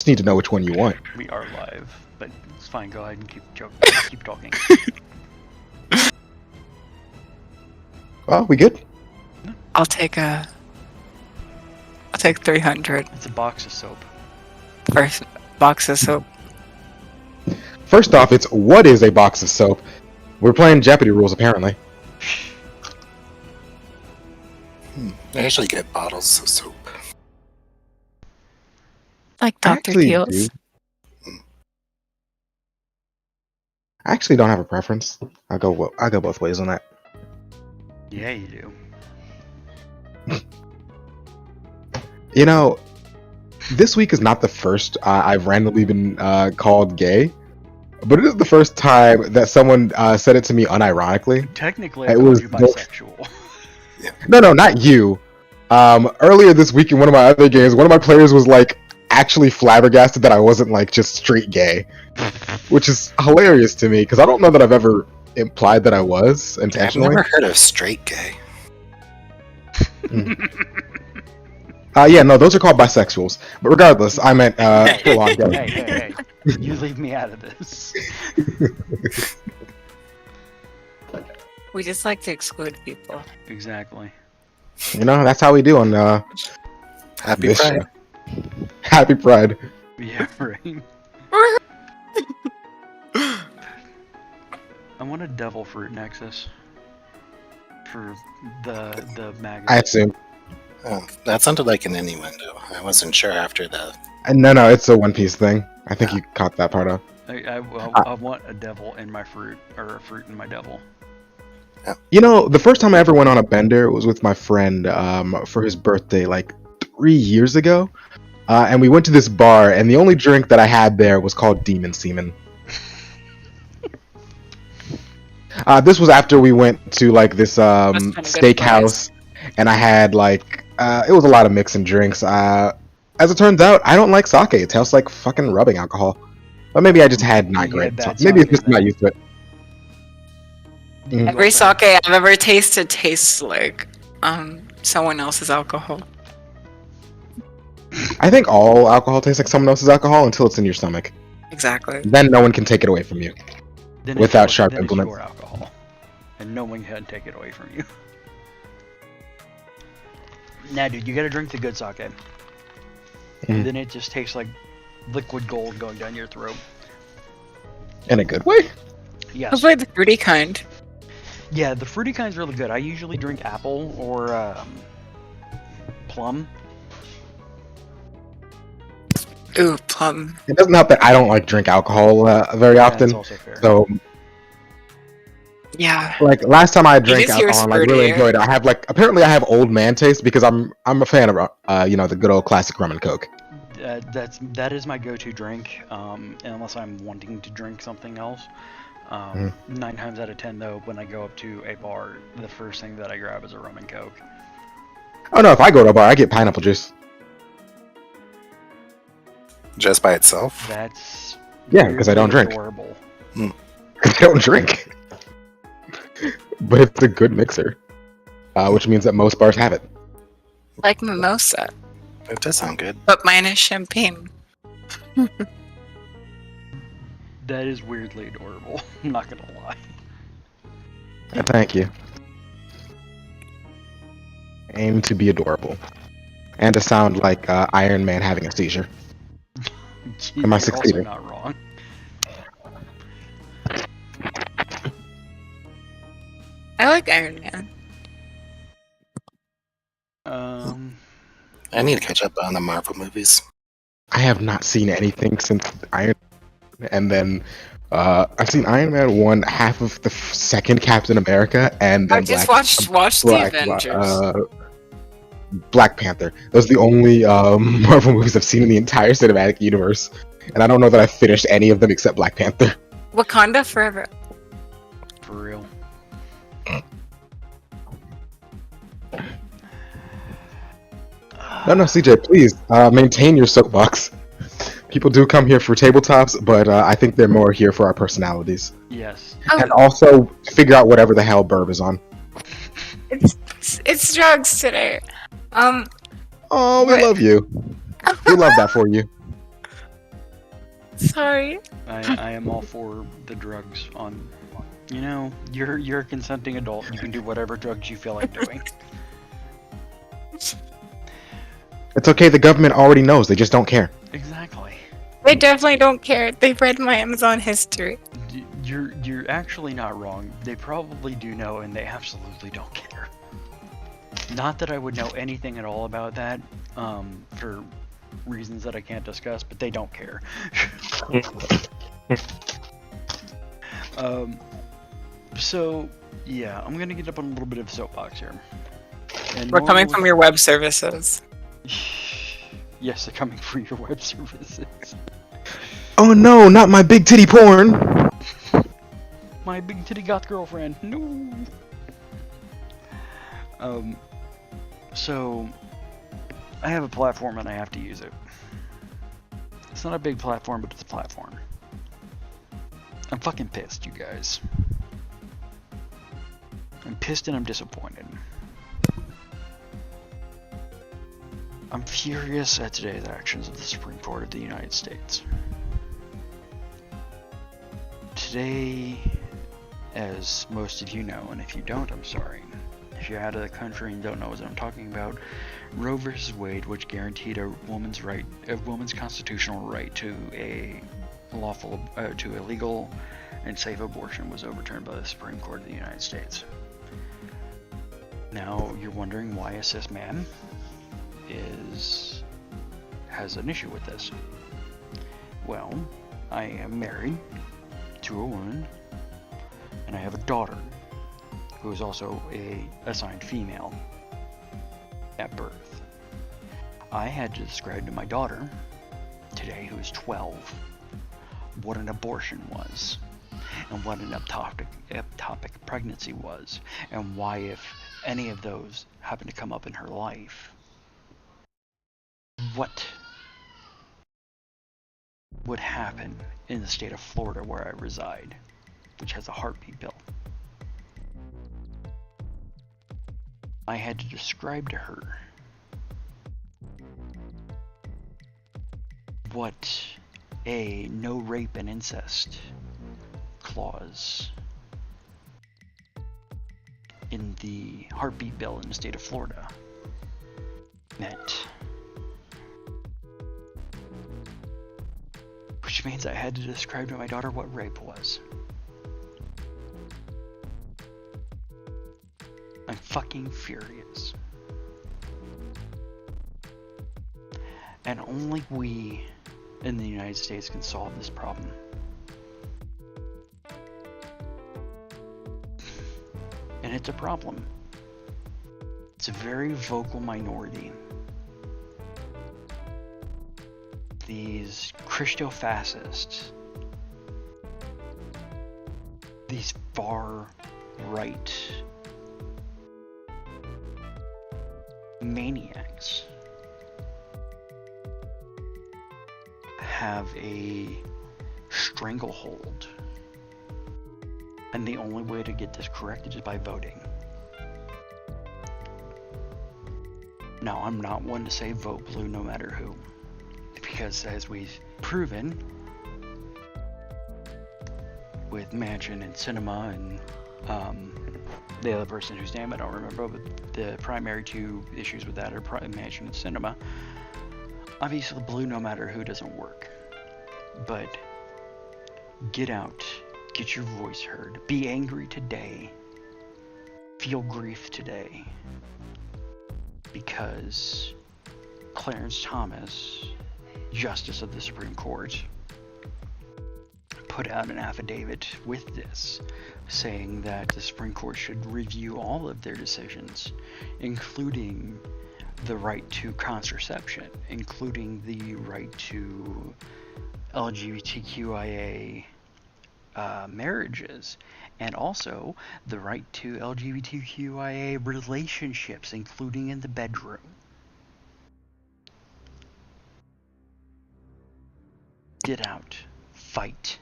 Just need to know which one you want. We are live, but it's fine. Go ahead and keep talking. Oh, we good? I'll take 300. It's a box of soap. First box of soap. First off, it's what is a box of soap? We're playing Jeopardy rules, apparently. I usually get bottles of soap. Like Dr. Actually Teal's. I actually don't have a preference. I go both ways on that. Yeah, you do. You know, this week is not the first I've randomly been called gay, but it is the first time that someone said it to me unironically. Technically, I It called was you both- bisexual. No, not you. Earlier this week in one of my other games, one of my players was like actually flabbergasted that I wasn't like just straight gay, which is hilarious to me because I don't know that I've ever implied that I was I've intentionally. never heard of straight gay. Yeah, no, those are called bisexuals. But regardless, I meant full on gay. Hey. You leave me out of this. We just like to exclude people. Exactly. You know, that's how we do on Happy this Pride. show. Happy Pride. Yeah, right. I want a devil fruit nexus for the magazine. I assume. Oh, that sounded like an innuendo. I wasn't sure after the. No, it's a One Piece thing. I think you caught that part of. I want a devil in my fruit, or a fruit in my devil. You know, the first time I ever went on a bender was with my friend for his birthday, like 3 years ago. And we went to this bar, and the only drink that I had there was called Demon Semen. This was after we went to like this Must've been a good steakhouse, and I had like it was a lot of mixing drinks. As it turns out, I don't like sake. It tastes like fucking rubbing alcohol. But maybe I just had not You great. had bad Maybe it's sake just not then. used to it. Mhm. Every sake I've ever tasted tastes like someone else's alcohol. I think all alcohol tastes like someone else's alcohol until it's in your stomach. Exactly. Then no one can take it away from you. Then it's Without your- sharp then it's implements. your alcohol, and no one can take it away from you. Nah, dude, you gotta drink the good sake. Mhm. Then it just tastes like liquid gold going down your throat. In a good way. Yes. Hopefully the fruity kind. Yeah, the fruity kind's really good. I usually drink apple or plum. Ooh, plum. It doesn't help that I don't like drink alcohol very That's often. also fair. So, Yeah. like last time I drank just hear alcohol, and I really spurtier. enjoyed it. I have like apparently I have old man taste because I'm a fan of the good old classic rum and coke. That is my go-to drink, unless I'm wanting to drink something else. 9 times out of 10, though, when I go up to a bar, the first thing that I grab is a rum and coke. Oh no, if I go to a bar, I get pineapple juice. Just by itself? That's Yeah, because I don't weirdly drink. Adorable. Because I don't drink. But it's a good mixer, which means that most bars have it. Like mimosa, It does sound good. but minus champagne. That is weirdly adorable. I'm not gonna lie. Thank you. Aim to be adorable, and to sound like Iron Man having a seizure. Am I You're succeeding? Also not wrong. I like Iron Man. I need to catch up on the Marvel movies. I have not seen anything since Iron, and then I've seen Iron Man 1, half of the second Captain America, and then I just watched the Avengers. Black Panther. Those are the only Marvel movies I've seen in the entire cinematic universe, and I don't know that I've finished any of them except Black Panther. Wakanda forever. For real. No, CJ, please maintain your soapbox. People do come here for tabletops, but I think they're more here for our personalities, Yes. and also figure out whatever the hell Burb is on. It's drugs today. Oh, we What? love you. We love that for you. Sorry. I am all for the drugs on. You know, you're a consenting adult. You can do whatever drugs you feel like doing. It's okay. The government already knows. They just don't care. Exactly. They definitely don't care. They've read my Amazon history. You're actually not wrong. They probably do know, and they absolutely don't care. Not that I would know anything at all about that, for reasons that I can't discuss, but they don't care. So yeah, I'm gonna get up on a little bit of a soapbox here. And We're coming normally- from your web services. Yes, they're coming for your web services. Oh no, not my big titty porn. My big titty goth girlfriend. No. So I have a platform and I have to use it. It's not a big platform, but it's a platform. I'm fucking pissed, you guys. I'm pissed and I'm disappointed. I'm furious at today's actions of the Supreme Court of the United States. Today, as most of you know, and if you don't, I'm sorry. If you're out of the country and don't know what I'm talking about, Roe vs. Wade, which guaranteed a woman's constitutional right to a legal and safe abortion, was overturned by the Supreme Court of the United States. Now, you're wondering why a cis man has an issue with this. Well, I am married to a woman, and I have a daughter who is also assigned female at birth. I had to describe to my daughter today, who is 12, what an abortion was, and what an ectopic pregnancy was, and why, if any of those happen to come up in her life, what would happen in the state of Florida where I reside, which has a heartbeat bill. I had to describe to her what a no rape and incest clause in the heartbeat bill in the state of Florida meant. Which means I had to describe to my daughter what rape was. I'm fucking furious. And only we in the United States can solve this problem. And it's a problem. It's a very vocal minority. These Christo-fascists, these far-right maniacs have a stranglehold, and the only way to get this corrected is by voting. Now, I'm not one to say vote blue no matter who, because as we've proven with Manchin and Cinema and the other person whose name I don't remember, but the primary two issues with that are Manchin and Cinema. Obviously, blue no matter who doesn't work, but get out, get your voice heard, be angry today, feel grief today, because Clarence Thomas, Justice of the Supreme Court, put out an affidavit with this, saying that the Supreme Court should review all of their decisions, including the right to contraception, including the right to LGBTQIA marriages, and also the right to LGBTQIA relationships, including in the bedroom. Get out. Fight.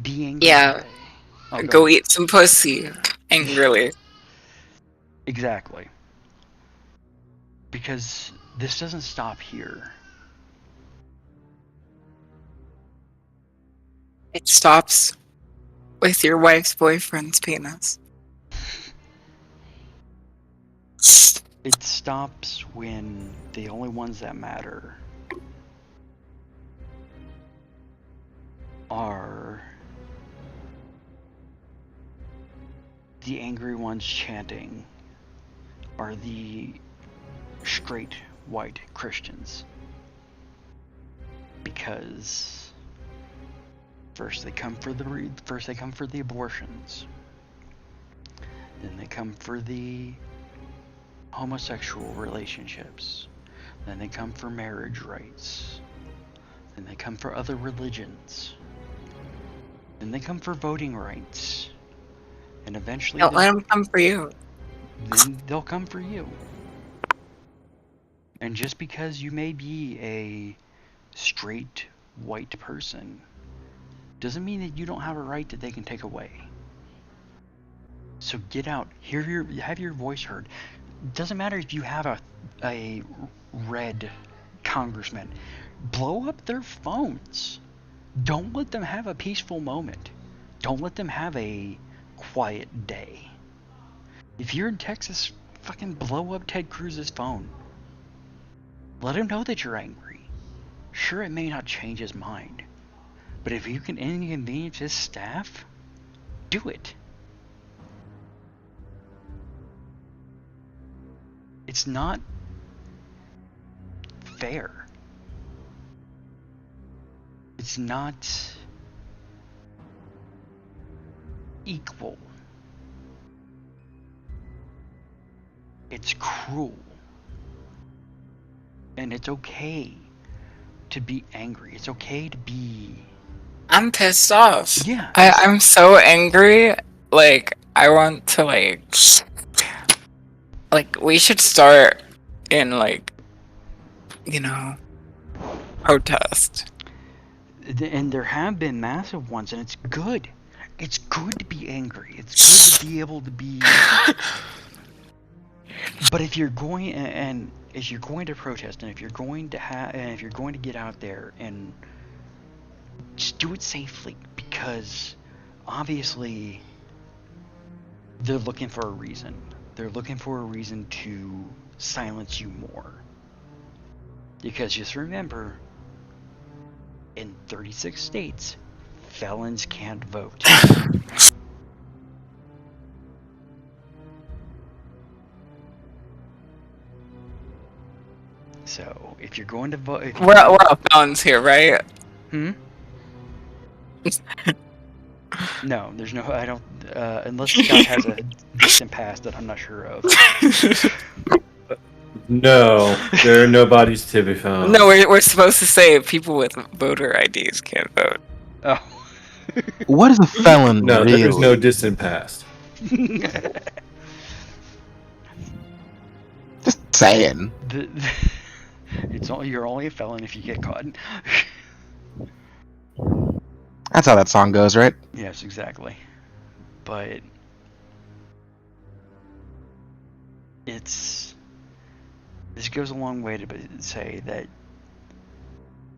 Be angry. Yeah. Oh, Go eat some pussy. Angrily. Exactly. Because this doesn't stop here. It stops with your wife's boyfriend's penis. It stops when the only ones that matter are the angry ones chanting, are the straight white Christians. Because first they come for the abortions, then they come for the homosexual relationships, then they come for marriage rights, then they come for other religions, then they come for voting rights, and eventually Don't let them come for you. then they'll come for you. And just because you may be a straight white person doesn't mean that you don't have a right that they can take away. So get out, have your voice heard. Doesn't matter if you have a red congressman. Blow up their phones. Don't let them have a peaceful moment. Don't let them have a quiet day. If you're in Texas, fucking blow up Ted Cruz's phone. Let him know that you're angry. Sure, it may not change his mind, but if you can inconvenience his staff, do it. It's not fair. It's not equal. It's cruel. And it's okay to be angry. It's okay to be... I'm pissed off. Yeah. I'm so angry. Like, I want to, like, we should start in, like, protest. And there have been massive ones, and it's good. It's good to be angry. It's good to be able to be... But if you're going if you're going to protest, and if you're going to get out there, and just do it safely, because obviously they're looking for a reason. They're looking for a reason to silence you more. Because just remember, in 36 states, felons can't vote. So, if you're going to vote... We're all felons here, right? No, there's no... I don't... unless Scott has a distant past that I'm not sure of. No, there are no bodies to be found. No, we're supposed to say people with voter IDs can't vote. Oh. What is a felon? No, really? there is no distant past. Just saying. You're only a felon if you get caught. That's how that song goes, right? Yes, exactly. But this goes a long way to say that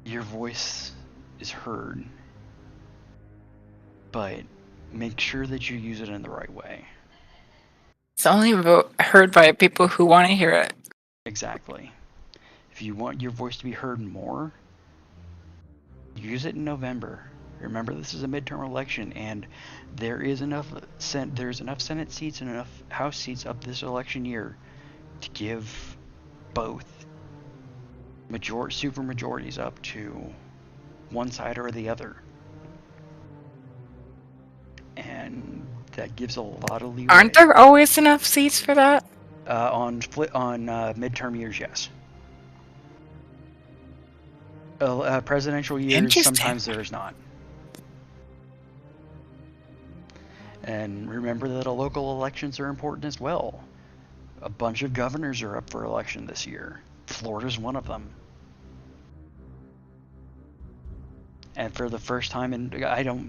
your voice is heard, but make sure that you use it in the right way. It's only heard by people who want to hear it. Exactly. If you want your voice to be heard more, use it in November. Remember, this is a midterm election, and there's enough Senate seats and enough House seats up this election year to give both super majorities up to one side or the other. And that gives a lot of leeway. Aren't there always enough seats for that? On midterm years, yes. Presidential years, sometimes there is not. And remember that local elections are important as well. A bunch of governors are up for election this year. Florida's one of them. And for the first time,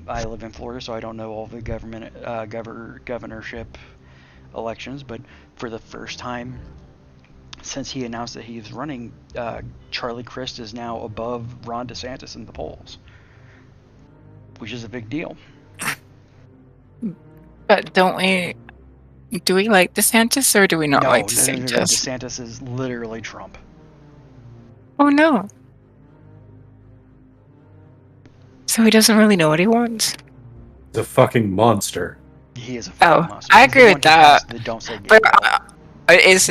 I live in Florida, so I don't know all the governorship elections, but for the first time since he announced that he was running, Charlie Crist is now above Ron DeSantis in the polls. which is a big deal. But don't we? Do we like DeSantis or do we not No, like no, DeSantis? DeSantis is literally Trump. Oh no. So he doesn't really know what he wants. He's a fucking monster. He is a Oh, fucking monster. I He's the agree one with who passed that. the don't say gay But law. is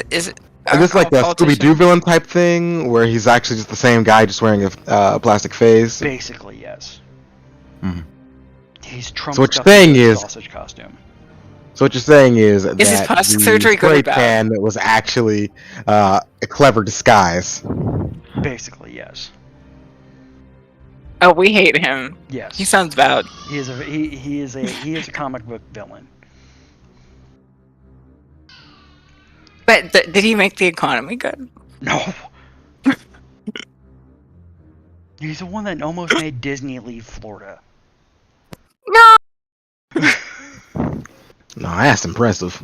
I guess like a politician- Scooby-Doo villain type thing, where he's actually just the same guy, just wearing a plastic face. Basically, yes. Mhm. He's Trump. So what you're saying is- sausage costume. So what you're saying is his that plastic the surgery good or spray bad? tan was actually a clever disguise. Basically, yes. Oh, we hate him. Yes. He sounds bad. He is a comic book villain. But did he make the economy good? No. He's the one that almost made Disney leave Florida. No. No, that's impressive.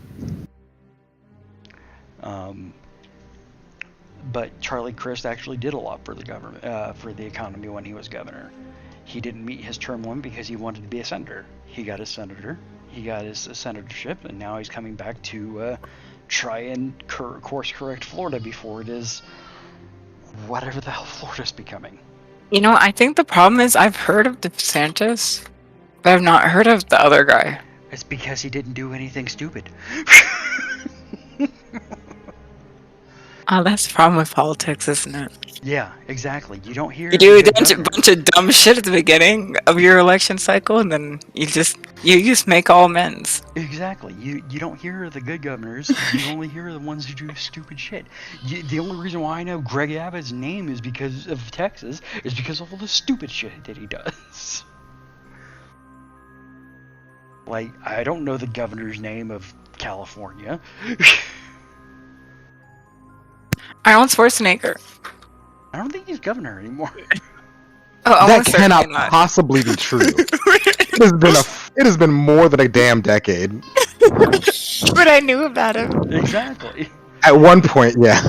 But Charlie Crist actually did a lot for the government, for the economy when he was governor. He didn't meet his term limit because he wanted to be a senator. He got his senator. He got his senatorship, and now he's coming back to try and course correct Florida before it is whatever the hell Florida's becoming. You know, I think the problem is I've heard of DeSantis, but I've not heard of the other guy. It's because he didn't do anything stupid. Oh, that's the problem with politics, isn't it? Yeah, exactly. You don't hear. You do a the bunch, governor. bunch of dumb shit at the beginning of your election cycle, and then you just make all amends. Exactly. You don't hear the good governors. You only hear the ones who do stupid shit. The only reason why I know Greg Abbott's name is because of Texas, is because of all the stupid shit that he does. Like, I don't know the governor's name of California. Arnold Schwarzenegger. I don't think he's governor anymore. Oh, That almost cannot certainly not. possibly be true. It has been more than a damn decade. But I knew about him. Exactly. At one point, yeah.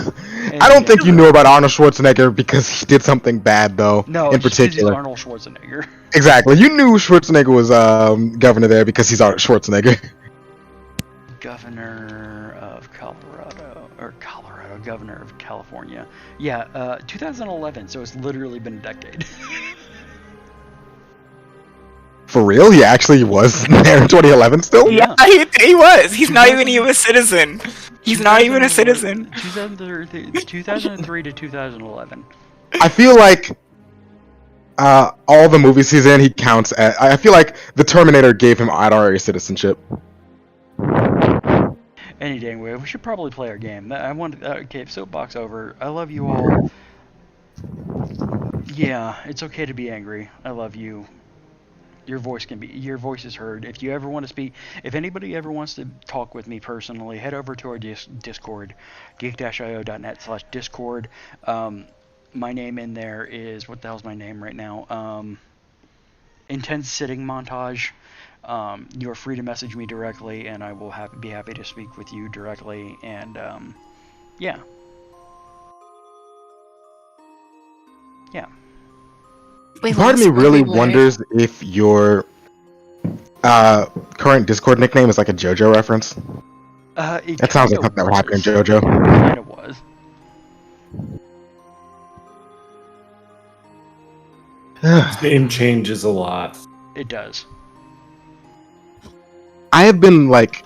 And I don't think you knew about Arnold Schwarzenegger because he did something bad, though. No, in just 'cause he's particular. Arnold Schwarzenegger. Exactly. You knew Schwarzenegger was governor there because he's Arnold Schwarzenegger. Governor of governor of California. Yeah, 2011, so it's literally been a decade. For real? He actually was there in 2011 still? Yeah. He was. He's not even a U.S. citizen. He's not even a citizen. 2003 to 2011. I feel like all the movies he's in, he counts as... I feel like the Terminator gave him honorary citizenship. Any dang way, we should probably play our game. I want. Okay, soapbox over. I love you all. Yeah, it's okay to be angry. I love you. Your voice is heard. If you ever want to speak, if anybody ever wants to talk with me personally, head over to our Discord, geek-io.net/discord. My name in there is, what the hell's my name right now? Intense Sitting Montage. You are free to message me directly, and I will be happy to speak with you directly. And yeah. Part of me really wonders if your current Discord nickname is like a JoJo reference. That sounds like something that would happen in JoJo. Kind of was. His name changes a lot. It does. I have been like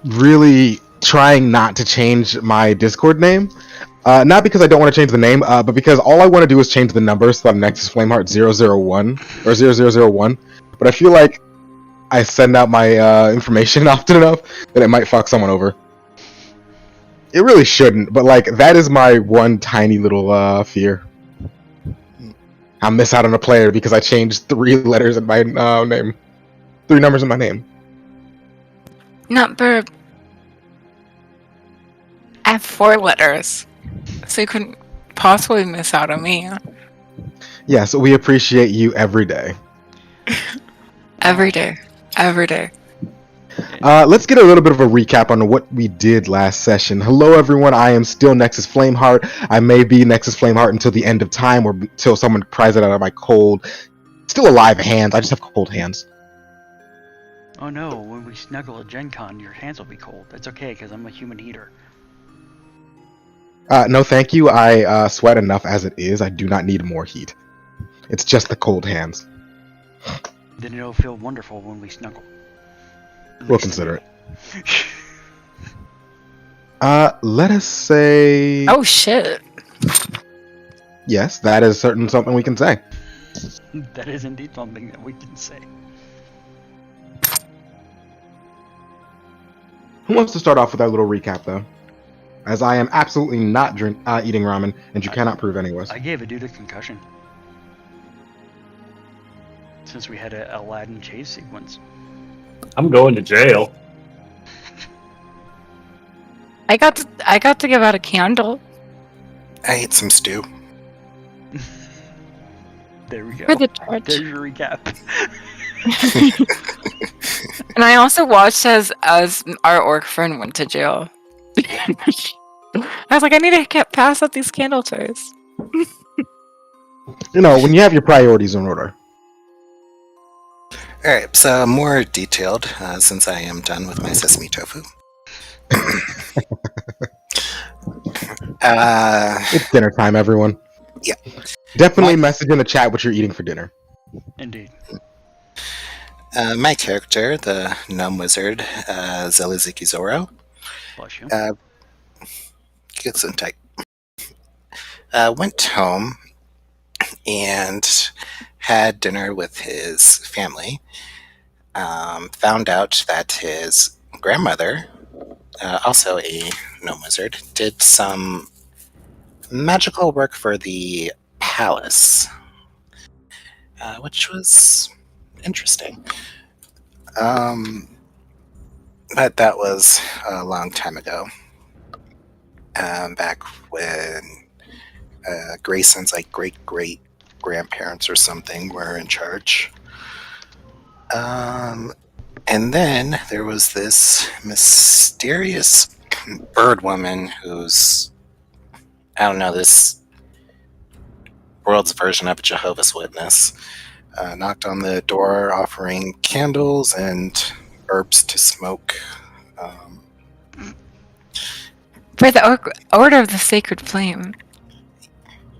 really trying not to change my Discord name. Not because I don't want to change the name, but because all I want to do is change the numbers so that Nexus Flameheart 001 or 0001. But I feel like I send out my information often enough that it might fuck someone over. It really shouldn't, but like that is my one tiny little fear. I'll miss out on a player because I changed 3 letters in my name. 3 numbers in my name. Number. I have 4 letters, so you couldn't possibly miss out on me. Yeah, so we appreciate you every day. Every day. Every day. Let's get a little bit of a recap on what we did last session. Hello, everyone. I am still Nexus Flameheart. I may be Nexus Flameheart until the end of time or until someone pries it out of my cold, Still alive hands. I just have cold hands. Oh no, when we snuggle at Gen Con, your hands will be cold. That's okay, because I'm a human heater. No, thank you. I sweat enough as it is. I do not need more heat. It's just the cold hands. Then it'll feel wonderful when we snuggle. At We'll least consider to me. Let us say Oh shit. yes. That is certain something we can say. That is indeed something that we can say. Who wants to start off with our little recap, though? As I am absolutely not eating ramen, and you cannot prove anyways. I gave a dude a concussion. Since we had a Aladdin chase sequence. I'm going to jail. I got to give out a candle I ate some stew. There we go. for the church. There's your recap. And I also watched as our orc friend went to jail. I was like, I need to pass out these candle trays. You know, when you have your priorities in order. Alright, so more detailed, since I am done with my sesame tofu. It's dinner time, everyone. Yeah. Definitely message in the chat what you're eating for dinner. Indeed. My character, the gnome wizard, Zeliziki Zoro, Bless you. gets in tight. Went home and had dinner with his family. Found out that his grandmother, also a gnome wizard, did some magical work for the palace, which was interesting. But that was a long time ago. Back when Grayson's like great grandparents or something were in charge. And then there was this mysterious bird woman who's, I don't know, this world's version of a Jehovah's Witness. Knocked on the door offering candles and herbs to smoke. For the order of the sacred flame.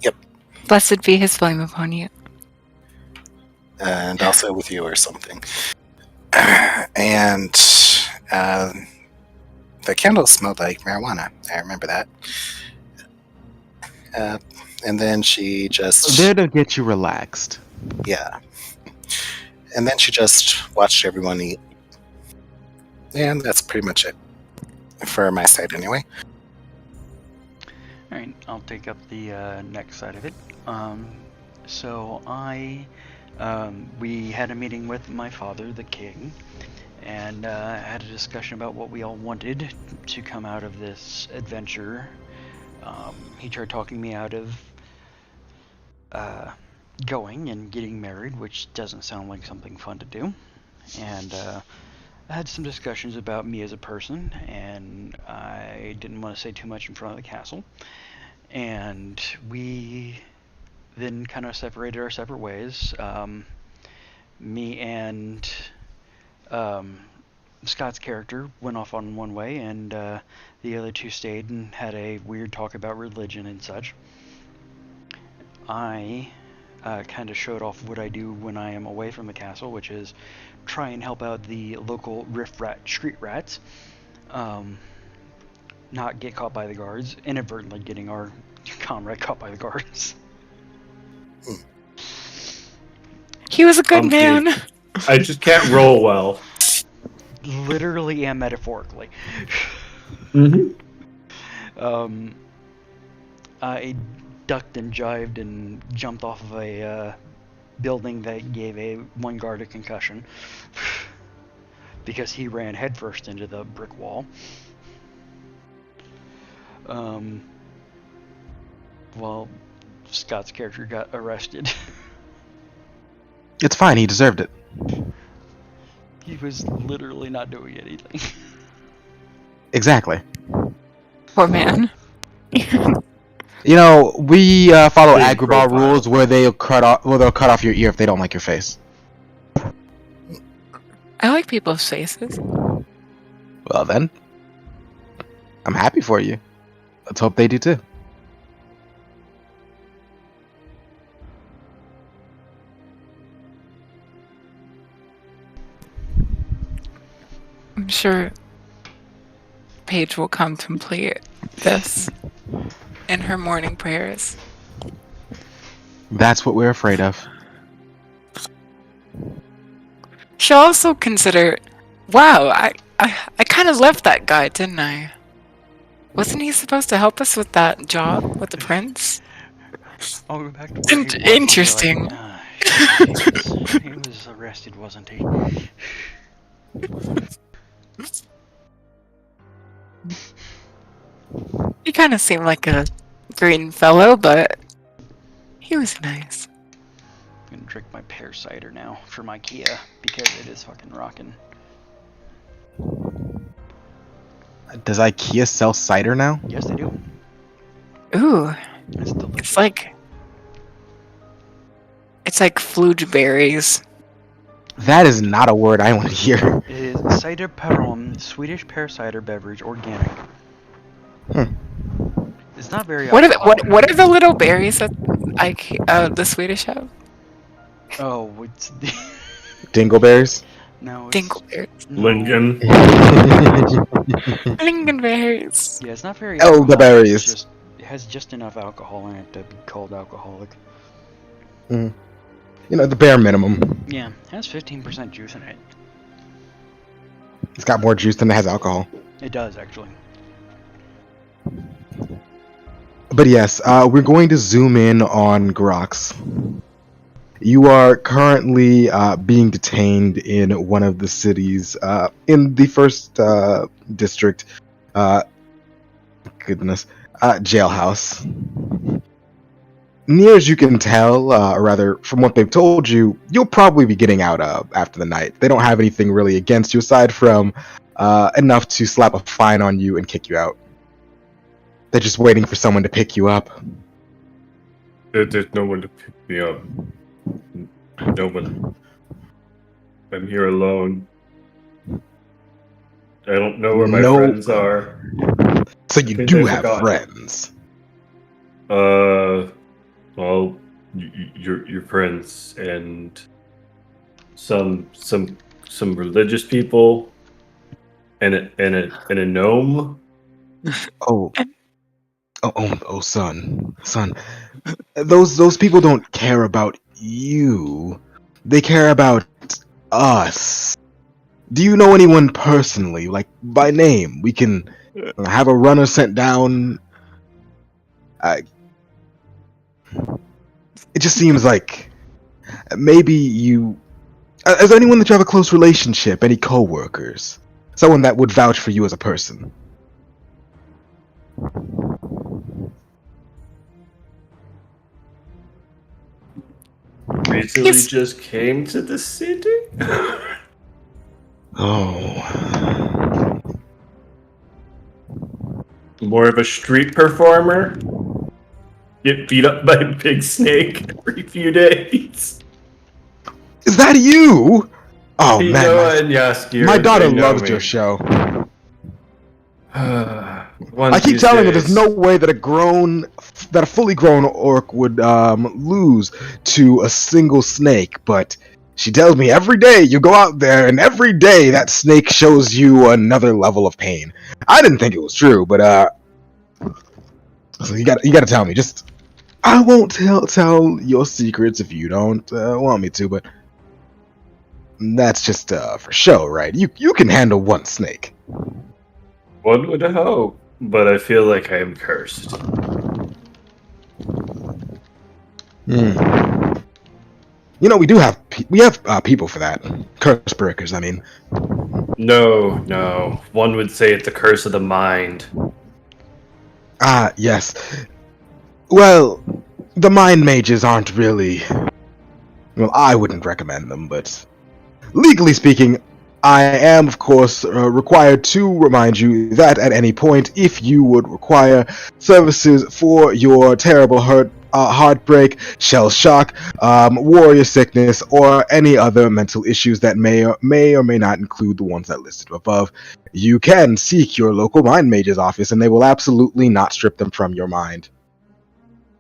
Yep. Blessed be his flame upon you. And also with you or something. And the candles smelled like marijuana. I remember that. And then she just... There to get you relaxed. Yeah. And then she just watched everyone eat. And that's pretty much it. For my side, anyway. Alright, I'll take up the next side of it. So we had a meeting with my father, the king, and had a discussion about what we all wanted to come out of this adventure. He tried talking me out of going and getting married, which doesn't sound like something fun to do. And I had some discussions about me as a person, and I didn't want to say too much in front of the castle. And we then kind of separated our separate ways. Me and Scott's character went off on one way, and the other two stayed and had a weird talk about religion and such. I kind of showed off what I do when I am away from the castle, which is try and help out the local riff-rat street rats, not get caught by the guards, inadvertently getting our comrade caught by the guards. He was a good man. I just can't roll well. Literally and metaphorically. Mm-hmm. I ducked and jived and jumped off of a building that gave one guard a concussion because he ran headfirst into the brick wall. Well, Scott's character got arrested. It's fine. He deserved it. He was literally not doing anything. Exactly. Poor man. You know, we follow Big Agrabah profile. rules where they'll cut off your ear if they don't like your face. I like people's faces. Well then, I'm happy for you. Let's hope they do too. I'm sure Paige will contemplate this in her morning prayers. That's what we're afraid of. She'll also consider, wow, I kind of left that guy, didn't I? Wasn't he supposed to help us with that job with the prince? I'll go back to where he was and be like, Interesting. he was arrested, wasn't he? He kind of seemed like a green fellow, but he was nice. I'm gonna drink my pear cider now for my Kia because it is fucking rocking. Does IKEA sell cider now? Yes, they do. Ooh, It's delicious. it's like floogeberries. That is not a word I want to hear. It is cider peron, Swedish pear cider beverage, organic. It's not very. What alcoholic. are the little berries that the Swedish have? Oh, it's Dingleberries? no. It's, Dingleberries. no. Lincoln. Lingonberries. Yeah, it's not very. Elderberries. It's just, it has just enough alcohol in it to be called alcoholic. You know, the bare minimum. Yeah, it has 15% juice in it. It's got more juice than it has alcohol. It does actually. But yes, we're going to zoom in on Grox. You are currently being detained in one of the cities in the first district. Jailhouse. Near as you can tell, or rather, from what they've told you, you'll probably be getting out after the night. They don't have anything really against you aside from enough to slap a fine on you and kick you out. They're just waiting for someone to pick you up. There's no one to pick me up. No one. I'm here alone. I don't know where my friends are. So you Think do they've have forgotten. friends. Well, your friends and some religious people and a gnome. Oh, son. Those people don't care about you. They care about us. Do you know anyone personally, like by name? We can have a runner sent down. It just seems like maybe you. Is there anyone that you have a close relationship? Any co-workers? Someone that would vouch for you as a person? Recently He's- just came to the city. Oh. More of a street performer. Get beat up by a big snake every few days. Is that you? Oh You man, know, and yes, my daughter they know loves me. your show. One I of keep these telling her days. there's no way that a fully grown orc would lose to a single snake, but she tells me every day you go out there and every day that snake shows you another level of pain. I didn't think it was true, but so you got to tell me. Just I won't tell your secrets if you don't want me to, but that's just for show, right? You can handle one snake. One would hope, but I feel like I am cursed. You know, we have people for that. Curse breakers, I mean. No. One would say it's the curse of the mind. Ah, yes. Well, the mind mages aren't really. Well, I wouldn't recommend them, but legally speaking, I am, of course, required to remind you that at any point, if you would require services for your terrible heartbreak, shell shock, warrior sickness, or any other mental issues that may or may not include the ones that listed above, you can seek your local mind mage's office, and they will absolutely not strip them from your mind.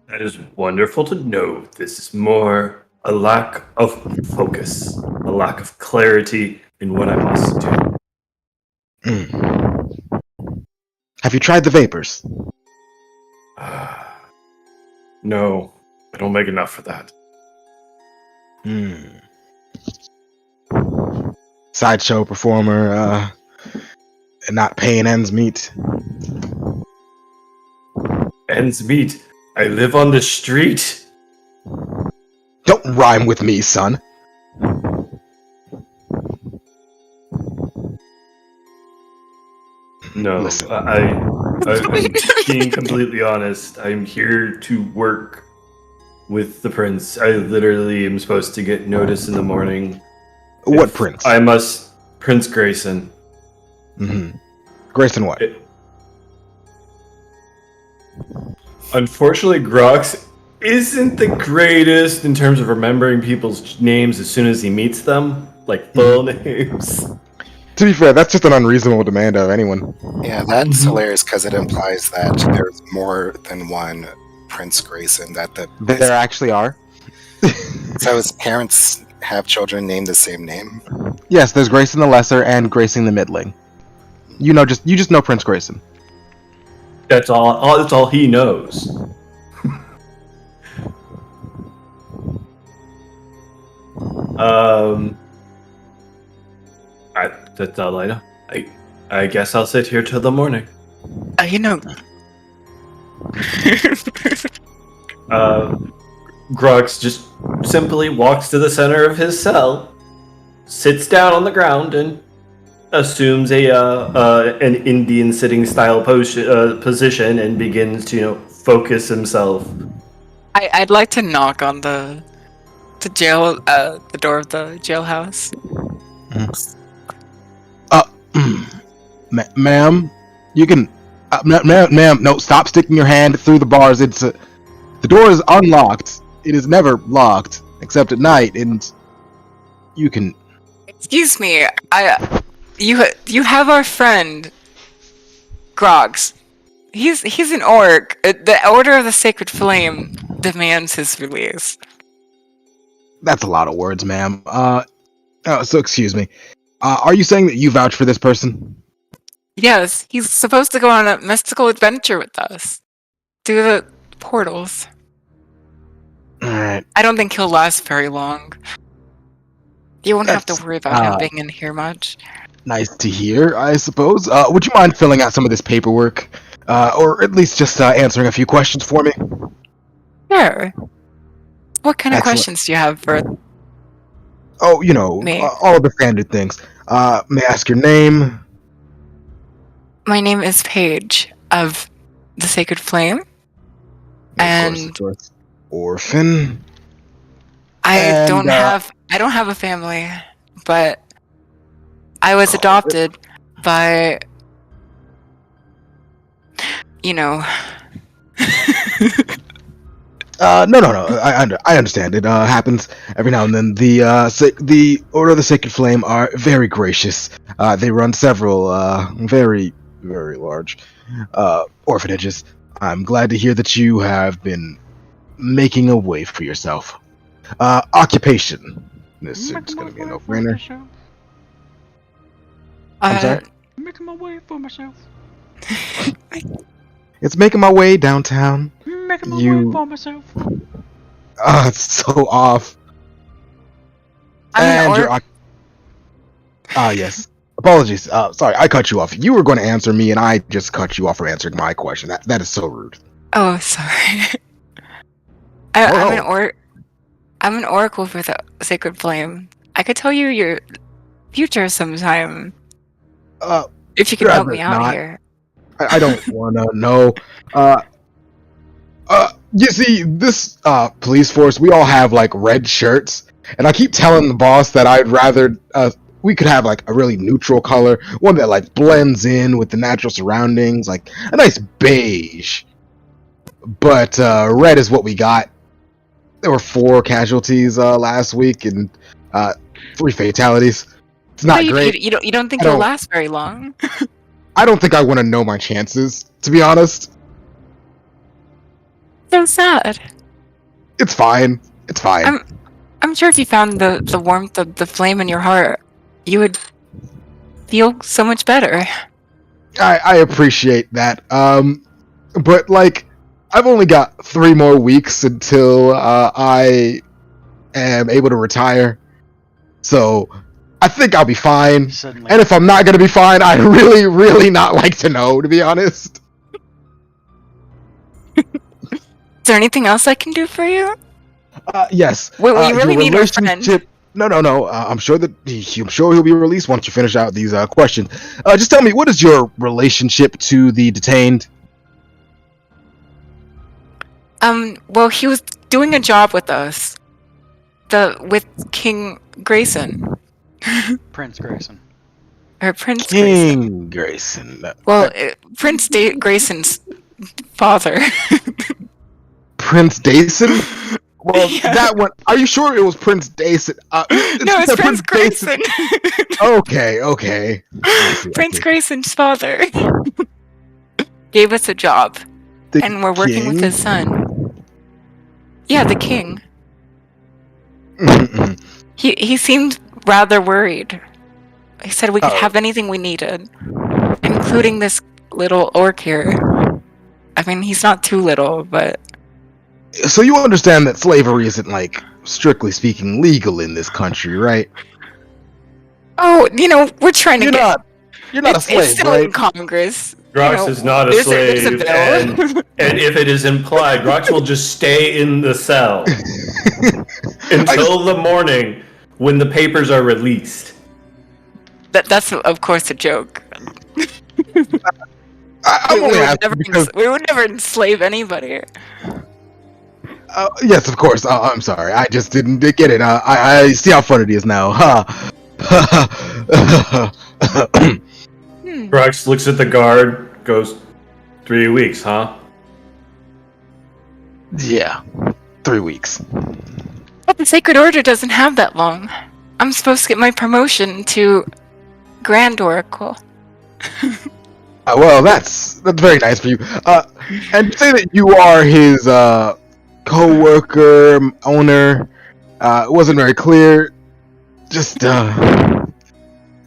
That is wonderful to know. This is more a lack of focus, a lack of clarity in what I must do. Have you tried the vapors? No, I don't make enough for that. Sideshow performer, not paying ends meet. Ends meet. I live on the street. Don't rhyme with me, son. No, Listen. I'm being completely honest. I'm here to work with the prince. I literally am supposed to get notice in the morning. What prince? Prince Grayson. Grayson what? Unfortunately, Grox isn't the greatest in terms of remembering people's names as soon as he meets them, like full names. To be fair, that's just an unreasonable demand of anyone. Yeah, that's hilarious because it implies that there's more than one Prince Grayson. There actually are. So his parents have children named the same name. Yes, there's Grayson the Lesser and Grayson the Middling. You just know Prince Grayson. That's all. That's all he knows. That's all I know. I guess I'll sit here till the morning. Grux just simply walks to the center of his cell, sits down on the ground, and assumes an Indian sitting style position and begins to focus himself. I'd like to knock on the door of the jailhouse. Ma'am, you can, ma'am, no, stop sticking your hand through the bars. The door is unlocked. It is never locked except at night, and you can. Excuse me, you have our friend Grogs. He's an orc. The Order of the Sacred Flame demands his release. That's a lot of words, ma'am. So excuse me. Are you saying that you vouch for this person? Yes, he's supposed to go on a mystical adventure with us through the portals. Alright. I don't think he'll last very long. You won't have to worry about him being in here much. Nice to hear, I suppose. Would you mind filling out some of this paperwork? Or at least just answering a few questions for me? Sure. What kind of Excellent. questions do you have for... Oh, Me? all of the standard things. May I ask your name? My name is Paige of the Sacred Flame. Of course. Orphan. I don't have a family, but I was adopted by No. I understand. It happens every now and then. The Order of the Sacred Flame are very gracious. They run several very, very large orphanages. I'm glad to hear that you have been making a way for yourself. Occupation. This is going to be a no-brainer. I'm sorry? Making my way for myself. It's making my way downtown. Making my way for myself. It's so off. I'm an orc. Yes. Apologies. Sorry, I cut you off. You were going to answer me, and I just cut you off from answering my question. That is so rude. Oh, sorry. I'm an orc. I'm an oracle for the Sacred Flame. I could tell you your future sometime. If you can help me out here. I don't want to know. You see, this police force, we all have like red shirts, and I keep telling the boss that I'd rather we could have like a really neutral color, one that like blends in with the natural surroundings, like a nice beige. But red is what we got. There were 4 casualties last week and 3 fatalities. It's not great. You don't think I you'll don't- last very long? I don't think I want to know my chances, to be honest. So sad. It's fine. It's fine. I'm sure if you found the warmth of the flame in your heart, you would feel so much better. I appreciate that. But like, I've only got 3 more weeks until I am able to retire. So I think I'll be fine. Suddenly, And if I'm not gonna be fine, I'd really, really not like to know, to be honest. Is there anything else I can do for you? Yes. Wait, we your really need our friend. relationship- No. I'm sure he'll be released once you finish out these questions. Just tell me, what is your relationship to the detained? Well, he was doing a job with us. With King Grayson. Prince Grayson. Or Prince Grayson. King Grayson. Well, Grayson's father. Prince Dason? Well, Yeah. that one. Are you sure it was Prince Dason? No, it's that Prince Grayson. Okay. I see. Prince Grayson's father gave us a job, The and we're working with king? his son. Yeah, the king. Mhm. He seemed rather worried. He said we could Oh. have anything we needed, including this little orc here. I mean, he's not too little, but So you understand that slavery isn't, like, strictly speaking, legal in this country, right? oh, we're trying to You're not a it's slave, still right? in Congress. Grox is not a there's slave, a bill. and if it is implied, Grox will just stay in the cell until the morning when the papers are released. That's of course a joke. I'm only asking because We would never enslave anybody. yes, of course. I'm sorry. I just didn't get it. I see how fun it is now. Grox looks at the guard, goes, 3 weeks, huh? Yeah, 3 weeks. But the Sacred Order doesn't have that long. I'm supposed to get my promotion to Grand Oracle. Well, that's very nice for you. And to say that you are his co-worker, owner, wasn't very clear. Just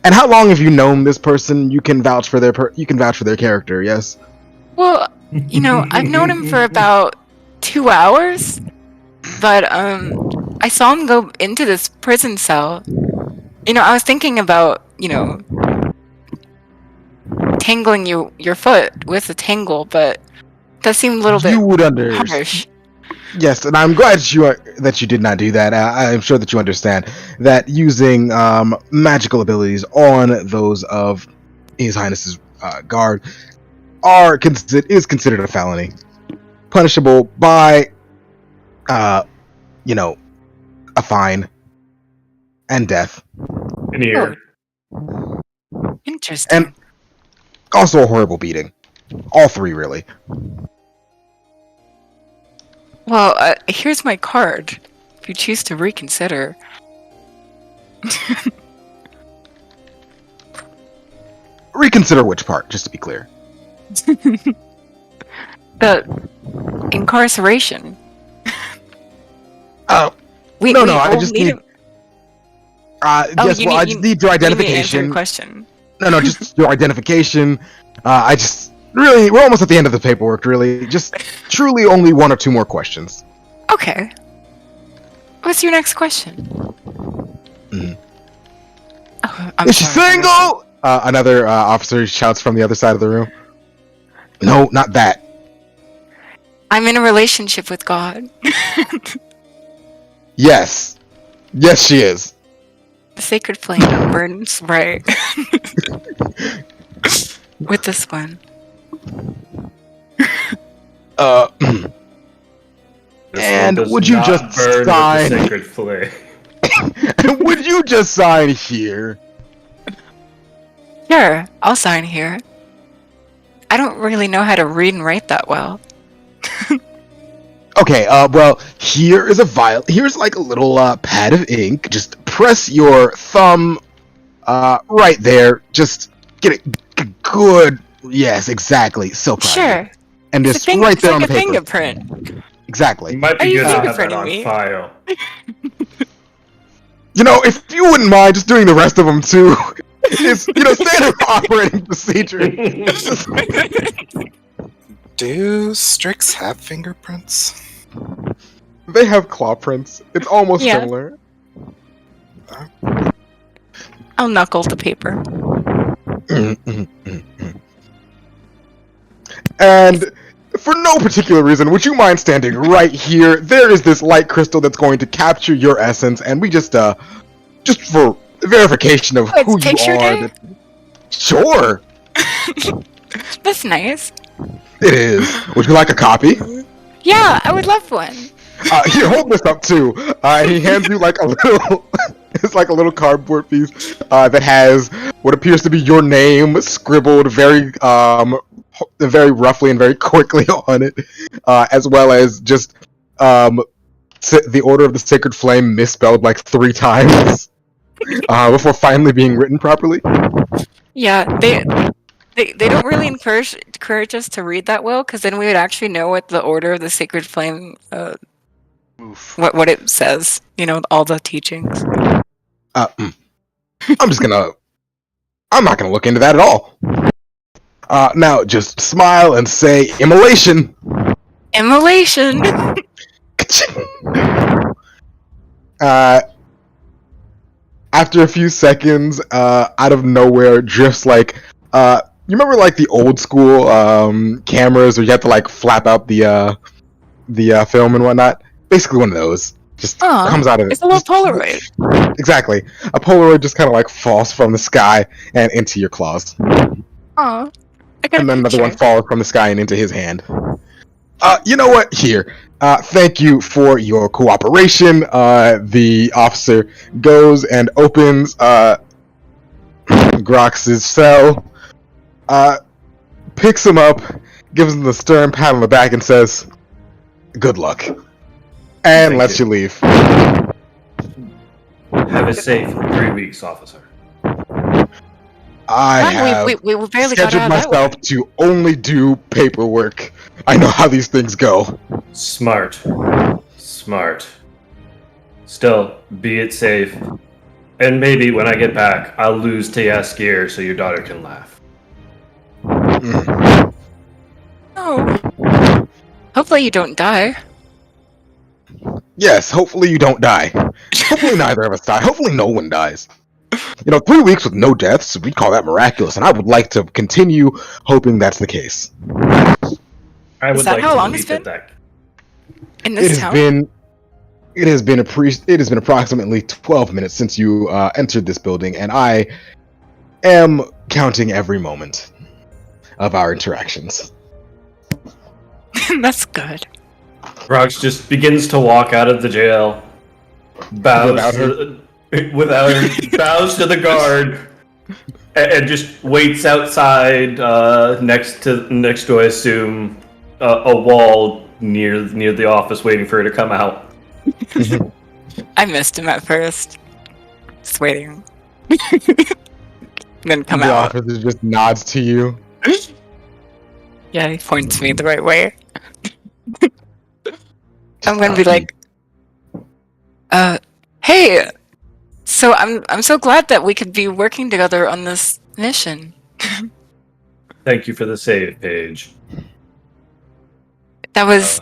And how long have you known this person? You can vouch for their character, yes. Well, I've known him for about 2 hours, but I saw him go into this prison cell. I was thinking about, tangling your foot with a tangle, but that seemed a little You bit would understand. harsh. Yes, and I'm glad that you did not do that. I'm sure that you understand that using magical abilities on those of His Highness's guard is considered a felony, punishable by, a fine and death, In here. Interesting. and also a horrible beating. All 3, really. Well, here's my card. If you choose to reconsider. Reconsider which part, just to be clear. The incarceration. Oh, We, No, we no, I all just need need- him- Oh, yes. Well, I just need your you need me to answer your identification. question. No, just your identification. We're almost at the end of the paperwork, really. Just truly only 1 or 2 more questions. Okay. What's your next question? Mhm. Oh, I'm Is she sorry, single? Another officer shouts from the other side of the room. No, not that. I'm in a relationship with God. Yes. Yes, she is. The sacred flame burns bright. With this one. This And one does would you not just burn with the sign- sacred flame. Would you just sign here? Sure, I'll sign here. I don't really know how to read and write that well. Okay, well, here is a vial. Here's like a little pad of ink. Just press your thumb right there. Just get it good. Yes, exactly. So proud. Sure. And It's just right there on the like a paper. fingerprint. Exactly. It might Are be you good to have that fingerprinting on me? file. You know, if you wouldn't mind just doing the rest of them too. It's, standard operating procedure. Do Strix have fingerprints? They have claw prints. It's almost Yeah. similar. I'll knuckle the paper. And for no particular reason, would you mind standing right here? There is this light crystal that's going to capture your essence, and we just for verification of Oh, it's who you picture are. day? Sure, That's nice. it is. Would you like a copy? Yeah, I would love one. Here, hold this up too. He hands you like a little. It's like a little cardboard piece that has what appears to be your name scribbled very roughly and very quickly on it, as well as just the Order of the Sacred Flame misspelled like 3 times before finally being written properly. Yeah, they don't really encourage us to read that well, because then we would actually know what the Order of the Sacred Flame, Oof. what it says. All the teachings. I'm not gonna look into that at all. Now just smile and say immolation. Immolation. After a few seconds, out of nowhere, drifts like you remember like the old school cameras where you have to like flap out the film and whatnot. Basically one of those just comes out of it. It's a little Polaroid. Exactly. A Polaroid just kind of like falls from the sky and into your claws. Aw. And then another one falls from the sky and into his hand. You know what? Here. Thank you for your cooperation. The officer goes and opens Grox's cell, picks him up, gives him the stern pat on the back, and says, "Good luck," and Thank lets you. you leave. Have a safe 3 weeks, officer. I have we barely got scheduled out of that one. myself to only do paperwork. I know how these things go. Smart. Still, be it safe. And maybe when I get back, I'll lose T.S. gear so your daughter can laugh. Oh. Hopefully you don't die. Yes, hopefully you don't die. Hopefully neither of us die. Hopefully no one dies. 3 weeks with no deaths, we'd call that miraculous, and I would like to continue hoping that's the case. I would that like how to long leave it's it been? that. In this town? It has been approximately 12 minutes since you entered this building, and I am counting every moment of our interactions. That's good. Rox just begins to walk out of the jail, bows to the guard, and just waits outside next to I assume a wall near the office, waiting for her to come out. I missed him at first. Just waiting. Then come The out. officer just nods to you. Yeah, he points me the right way. I'm gonna be like, hey, so I'm so glad that we could be working together on this mission. Thank you for the save, Paige. That was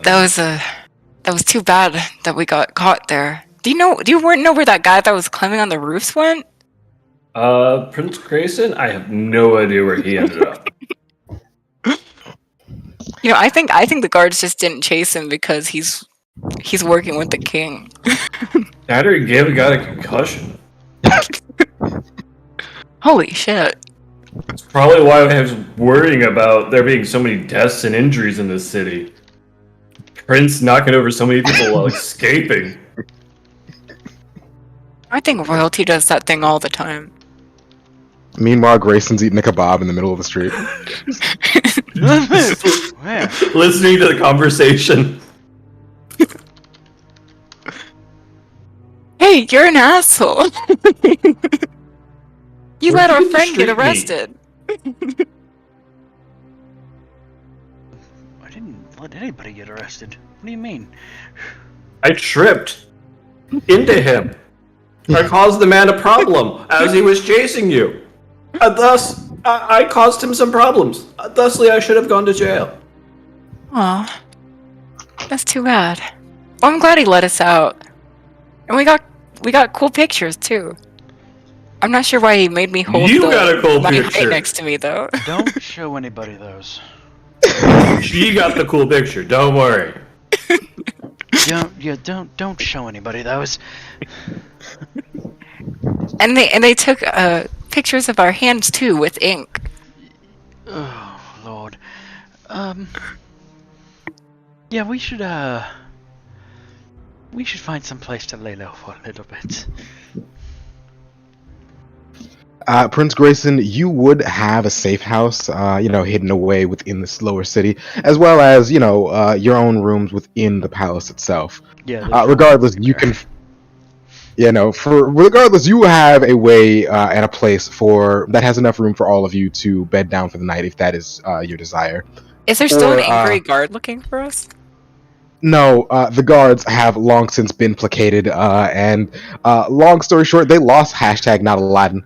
too bad that we got caught there. Do you know where that guy that was climbing on the roofs went? Prince Grayson? I have no idea where he ended up. I think the guards just didn't chase him because he's working with the king. That or Gib got a concussion. Holy shit. That's probably why I was worrying about there being so many deaths and injuries in this city. Prince knocking over so many people while escaping. I think royalty does that thing all the time. Meanwhile, Grayson's eating a kebab in the middle of the street. Where? Listening to the conversation. Hey, you're an asshole. You Where'd let our you get the friend street get meat? arrested. I didn't let anybody get arrested. What do you mean? I tripped into him. I caused the man a problem as he was chasing you. Thus, I caused him some problems. Thusly, I should have gone to jail. Aw, that's too bad. Well, I'm glad he let us out, and we got cool pictures too. I'm not sure why he made me hold You got a cool my height picture. next to me though. Don't show anybody those. She got the cool picture. Don't worry. Don't show anybody those. And they took pictures of our hands too with ink. Oh Lord. Yeah, we should find some place to lay low for a little bit. Prince Grayson, you would have a safe house, hidden away within this lower city, as well as, your own rooms within the palace itself. Yeah. Regardless, you can, regardless, you have a way and a place that has enough room for all of you to bed down for the night, if that is your desire. Is there still Or, an angry guard looking for us? No, the guards have long since been placated, and long story short, they lost #NotAladdin.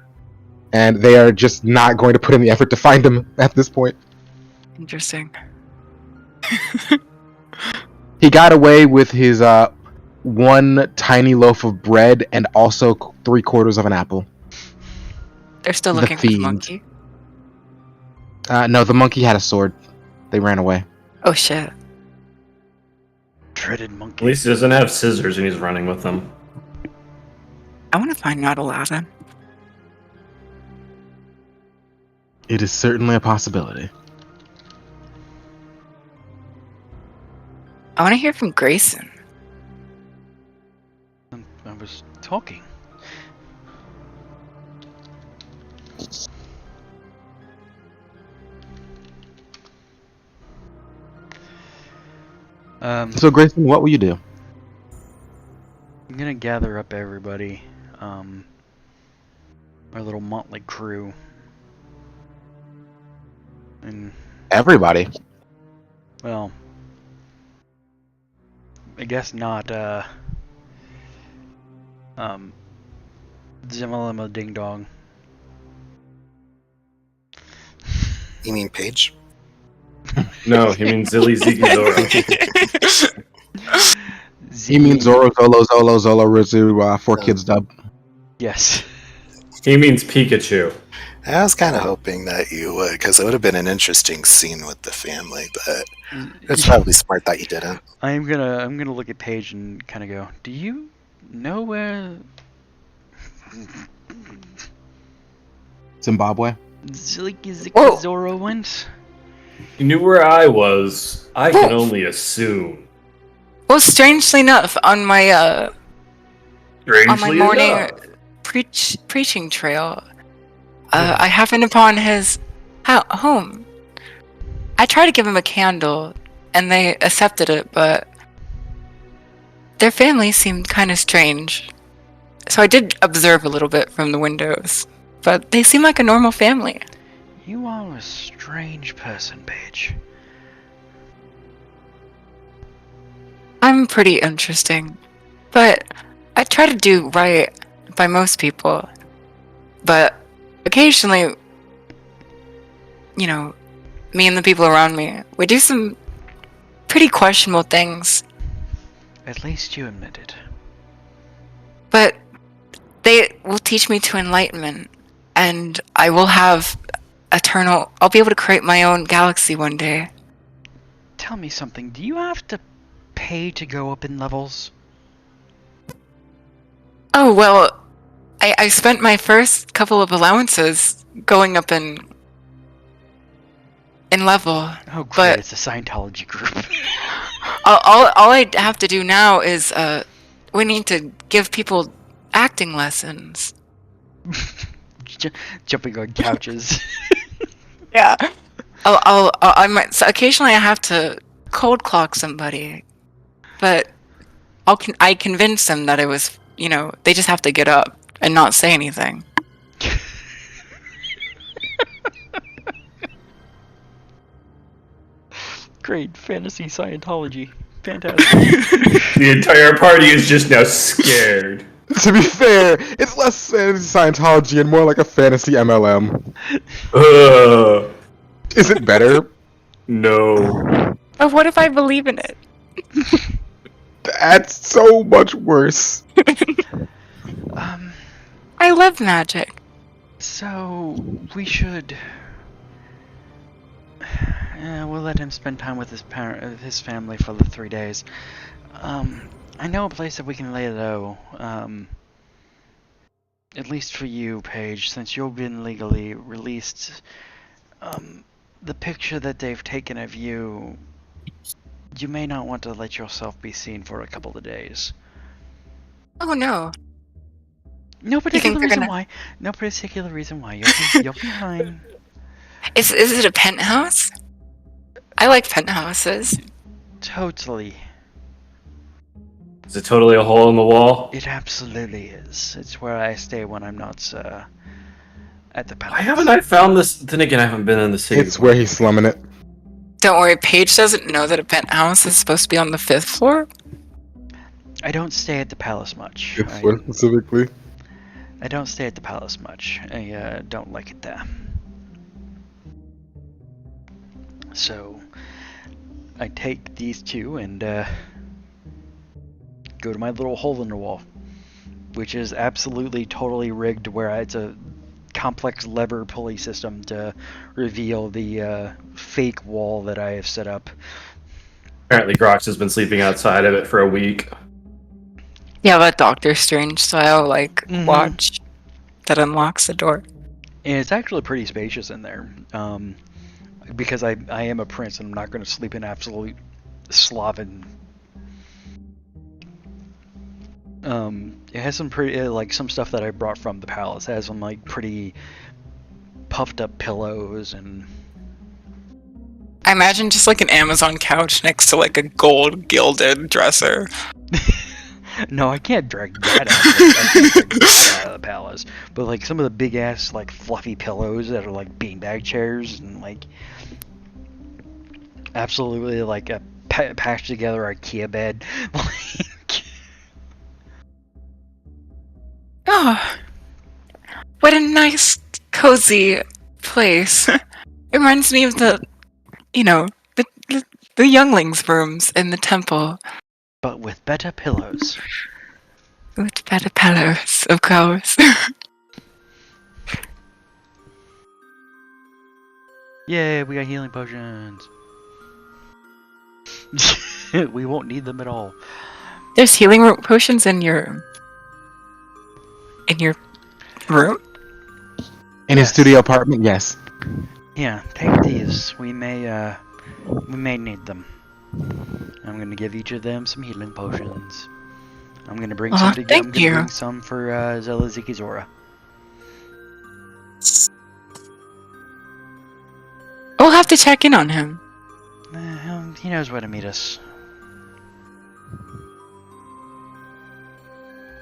And they are just not going to put in the effort to find him at this point. Interesting. He got away with his one tiny loaf of bread and also 3/4 of an apple. They're still The looking for the fiend. monkey. No, the monkey had a sword. They ran away. Oh shit. Dreaded At monkey. least he doesn't have scissors and he's running with them. I want to find NotAladdin. It is certainly a possibility. I want to hear from Grayson. I was talking. So, Grayson, what will you do? I'm gonna gather up everybody, our little motley crew, and Everybody. well, I guess not. Zimalima Ding Dong. You mean Paige? No, he means Zilly Ziggy Zoro. He means Zoro, Zolo, Rizu, 4Kids dub. Yes. He means Pikachu. I was kind of hoping that you would, because it would have been an interesting scene with the family, but it's probably smart that you didn't. I'm gonna look at Paige and kind of go, do you know where Zimbabwe. Zilly Whoa. Zoro went? You knew where I was. I can only assume. Well, strangely enough, on my Strangely morning enough. preaching trail, I happened upon his home. I tried to give him a candle, and they accepted it, but their family seemed kind of strange. So I did observe a little bit from the windows, but they seem like a normal family. You are a strange person, Paige. I'm pretty interesting, but I try to do right by most people. But occasionally, me and the people around me, we do some pretty questionable things. At least you admit it. But they will teach me to enlightenment, and I will have I'll be able to create my own galaxy one day. Tell me something. Do you have to pay to go up in levels? Oh, well, I spent my first couple of allowances going up in level. Oh, great. But It's a Scientology group. all I have to do now is we need to give people acting lessons. Jumping on couches. Yeah. I might. So occasionally, I have to cold clock somebody, but I convince them that it was. They just have to get up and not say anything. Great fantasy Scientology. Fantastic. The entire party is just now scared. To be fair, it's less fantasy Scientology and more like a fantasy MLM. Is it better? No. But what if I believe in it? That's so much worse. I love magic. So we should. We'll let him spend time with his family for the 3 days. I know a place that we can lay low. At least for you, Paige, since you've been legally released. The picture that they've taken of you, you may not want to let yourself be seen for a couple of days. Oh no. No particular reason why. No particular reason why. You'll be fine. Is it a penthouse? I like penthouses. Totally. Is it totally a hole in the wall? It absolutely is. It's where I stay when I'm not at the palace. Why haven't I found this? Then again, I haven't been in the city. It's where he's slumming it. Don't worry, Paige doesn't know that a penthouse is supposed to be on the 5th floor. I don't stay at the palace much. It's where specifically. I don't stay at the palace much. I don't like it there. So, I take these two and go to my little hole in the wall, which is absolutely totally rigged where it's a complex lever pulley system to reveal the fake wall that I have set up. Apparently, Grox has been sleeping outside of it for a week. Yeah, that Doctor Strange style, watch that unlocks the door. And it's actually pretty spacious in there. Because I am a prince and I'm not going to sleep in absolute sloven. It has some pretty, some stuff that I brought from the palace. It has some, pretty puffed up pillows and... I imagine just an Amazon couch next to a gold gilded dresser. No, I can't drag that out of the palace. But some of the big ass fluffy pillows that are beanbag chairs and absolutely a patched together IKEA bed. Oh, what a nice, cozy place. It reminds me of the younglings' rooms in the temple. But with better pillows. With better pillows, of course. Yay, we got healing potions. We won't need them at all. There's healing potions in your room? In his studio apartment, yes. Yeah, take these. We may need them. I'm gonna give each of them some healing potions. I'm gonna bring some to thank you. bring some for Zella Zikizora. We'll have to check in on him. He knows where to meet us.